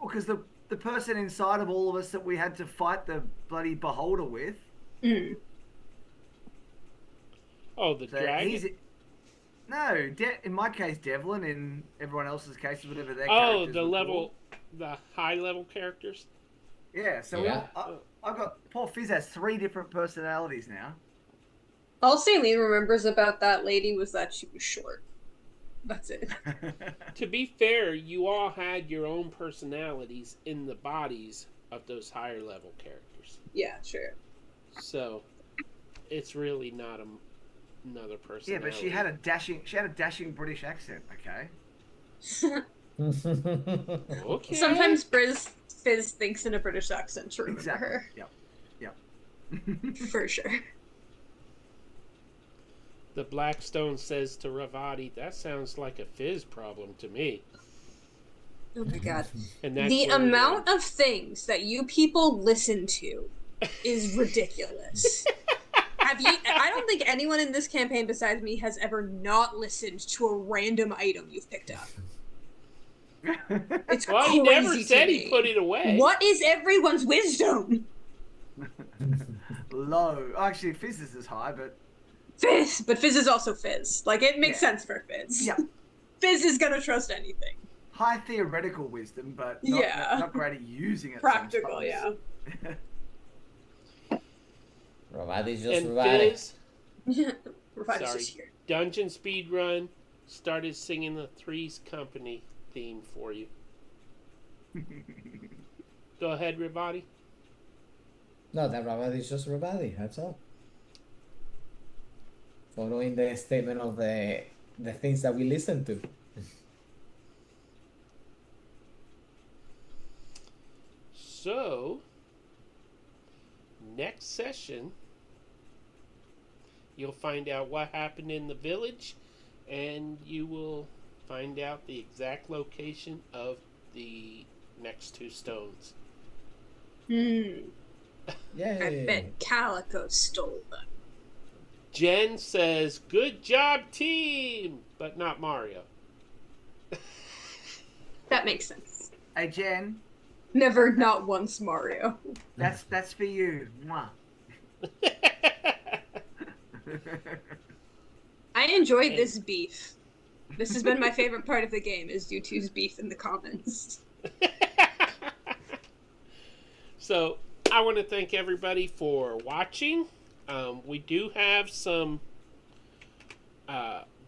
[SPEAKER 1] because the person inside of all of us that we had to fight the bloody beholder with.
[SPEAKER 5] Mm.
[SPEAKER 3] Oh, the
[SPEAKER 1] So
[SPEAKER 3] dragon?
[SPEAKER 1] No, in my case, Devlin. In everyone else's case, whatever their
[SPEAKER 3] Oh,
[SPEAKER 1] characters
[SPEAKER 3] the
[SPEAKER 1] were
[SPEAKER 3] level, the high level characters?
[SPEAKER 1] called. Yeah, so
[SPEAKER 2] Yeah.
[SPEAKER 1] I've got poor Fizz has 3 different personalities now.
[SPEAKER 5] All Celine remembers about that lady was that she was short. That's it.
[SPEAKER 3] To be fair, you all had your own personalities in the bodies of those higher level characters.
[SPEAKER 5] Yeah, sure.
[SPEAKER 3] So, it's really not another
[SPEAKER 1] Yeah,
[SPEAKER 3] personality.
[SPEAKER 1] but she had a dashing British accent. Okay.
[SPEAKER 3] Okay.
[SPEAKER 5] Sometimes Fizz thinks in a British accent to remember
[SPEAKER 1] Exactly.
[SPEAKER 5] her.
[SPEAKER 1] Yep.
[SPEAKER 5] For sure.
[SPEAKER 3] The Blackstone says to Ravati, "That sounds like a Fizz problem to me."
[SPEAKER 5] Oh my god.
[SPEAKER 3] And that's
[SPEAKER 5] The
[SPEAKER 3] where we
[SPEAKER 5] amount
[SPEAKER 3] end.
[SPEAKER 5] of things that you people listen to is ridiculous. I don't think anyone in this campaign besides me has ever not listened to a random item you've picked up. It's
[SPEAKER 3] Well,
[SPEAKER 5] crazy
[SPEAKER 3] he never
[SPEAKER 5] to
[SPEAKER 3] said
[SPEAKER 5] me.
[SPEAKER 3] he put it away.
[SPEAKER 5] What is everyone's wisdom?
[SPEAKER 1] Low. Actually, Fizz is high, but
[SPEAKER 5] Fizz, but Fizz is also Fizz. Like, it makes
[SPEAKER 1] Yeah.
[SPEAKER 5] sense for Fizz.
[SPEAKER 1] yeah,
[SPEAKER 5] Fizz is gonna trust anything.
[SPEAKER 1] high theoretical wisdom, but not,
[SPEAKER 5] Yeah.
[SPEAKER 1] not great at using it.
[SPEAKER 5] Practical,
[SPEAKER 1] sometimes.
[SPEAKER 5] yeah.
[SPEAKER 2] Ravadi's just
[SPEAKER 3] And
[SPEAKER 2] Ravadi.
[SPEAKER 3] Fizz,
[SPEAKER 5] Ravadi's
[SPEAKER 3] sorry,
[SPEAKER 5] just here.
[SPEAKER 3] Dungeon Speedrun started singing the Three's Company theme for you. Go ahead, Ravadi.
[SPEAKER 2] No, that Ravadi's just Ravadi. That's all. Following the statement of the things that we listen to.
[SPEAKER 3] So, next session, you'll find out what happened in the village, and you will find out the exact location of the next two stones.
[SPEAKER 5] I
[SPEAKER 2] Yay!
[SPEAKER 5] bet Calico stole them.
[SPEAKER 3] Jen says, "Good job, team," but not Mario.
[SPEAKER 5] That makes sense.
[SPEAKER 1] Hey Jen,
[SPEAKER 5] Never, not once, Mario.
[SPEAKER 1] that's for you. Mwah.
[SPEAKER 5] I enjoyed this beef. This has been my favorite part of the game, is you two's beef in the comments.
[SPEAKER 3] So, I want to thank everybody for watching. We do have some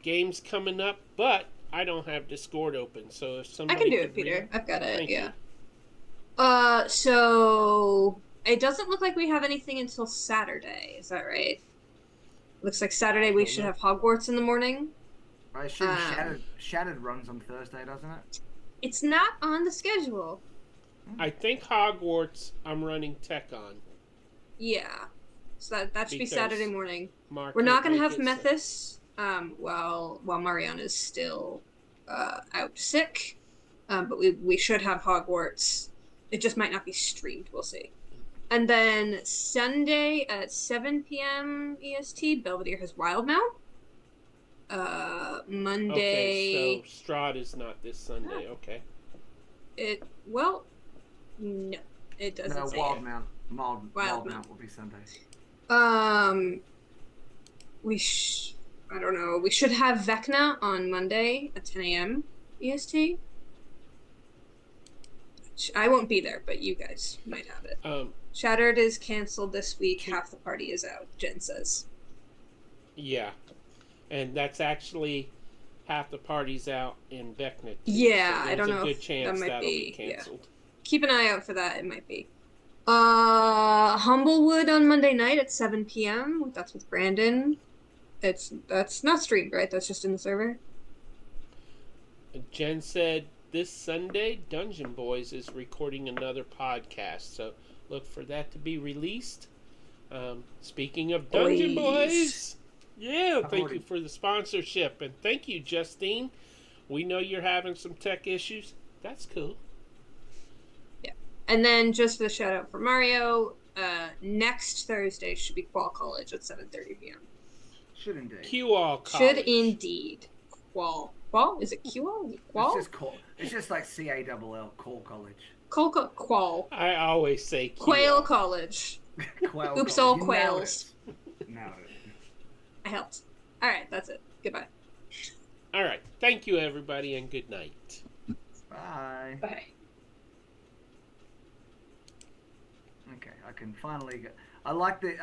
[SPEAKER 3] games coming up, but I don't have Discord open. So if
[SPEAKER 5] I
[SPEAKER 3] somebody
[SPEAKER 5] can do
[SPEAKER 3] could
[SPEAKER 5] it, Peter. I've got it,
[SPEAKER 3] Thank
[SPEAKER 5] yeah.
[SPEAKER 3] you.
[SPEAKER 5] So it doesn't look like we have anything until Saturday. Is that right? Looks like Saturday we
[SPEAKER 3] don't
[SPEAKER 5] should
[SPEAKER 3] know.
[SPEAKER 5] have Hogwarts in the morning.
[SPEAKER 1] I assume Shattered runs on Thursday, doesn't it?
[SPEAKER 5] It's not on the schedule.
[SPEAKER 3] I think Hogwarts I'm running tech on.
[SPEAKER 5] Yeah. So that should be
[SPEAKER 3] Because
[SPEAKER 5] Saturday morning.
[SPEAKER 3] Mark
[SPEAKER 5] We're not
[SPEAKER 3] can't
[SPEAKER 5] gonna have
[SPEAKER 3] make it, so-
[SPEAKER 5] Methus while Mariana's still out sick. But we should have Hogwarts. It just might not be streamed, we'll see. And then Sunday at 7 p.m. EST, Belvedere has Wildmount. Monday.
[SPEAKER 3] Okay, so Strahd is not this Sunday. Okay.
[SPEAKER 5] No, it doesn't
[SPEAKER 1] No,
[SPEAKER 5] say.
[SPEAKER 1] Wildmount. Wildmount
[SPEAKER 5] Wildmount.
[SPEAKER 1] will be Sunday.
[SPEAKER 5] I don't know. We should have Vecna on Monday at 10 a.m. EST. I won't be there, but you guys might have it. Shattered is canceled this week. Half the party is out, Jen says.
[SPEAKER 3] Yeah, and that's actually half the party's out in Vecna.
[SPEAKER 5] Yeah,
[SPEAKER 3] so
[SPEAKER 5] I don't know
[SPEAKER 3] There's a
[SPEAKER 5] if
[SPEAKER 3] good chance
[SPEAKER 5] that might
[SPEAKER 3] that'll
[SPEAKER 5] be-
[SPEAKER 3] be canceled.
[SPEAKER 5] Keep an eye out for that. It might be. Humblewood on Monday night at 7 p.m. That's with Brandon. That's not streamed, right? That's just in the server.
[SPEAKER 3] Jen said this Sunday, Dungeon Boys is recording another podcast, so look for that to be released. Speaking of Dungeon Boys, yeah, thank you for the sponsorship, and thank you, Justine. We know you're having some tech issues. That's cool.
[SPEAKER 5] Yeah, and then just for the shout out for Mario, next Thursday should be Qual College at 7:30 p.m.
[SPEAKER 1] Should indeed.
[SPEAKER 3] QAll College.
[SPEAKER 5] Should indeed. Qual? Is it QAll? Is it Qual?
[SPEAKER 1] It's just like CALL, Call College.
[SPEAKER 5] Qual.
[SPEAKER 3] I always say QAll.
[SPEAKER 5] Quail College.
[SPEAKER 1] Quail
[SPEAKER 5] Oops,
[SPEAKER 1] College.
[SPEAKER 5] all
[SPEAKER 1] You
[SPEAKER 5] quails.
[SPEAKER 1] Nailed it.
[SPEAKER 5] I helped. All right, that's it. Goodbye.
[SPEAKER 3] All right. Thank you, everybody, and good night.
[SPEAKER 1] Bye.
[SPEAKER 5] Bye.
[SPEAKER 1] Okay, I can finally get. I like the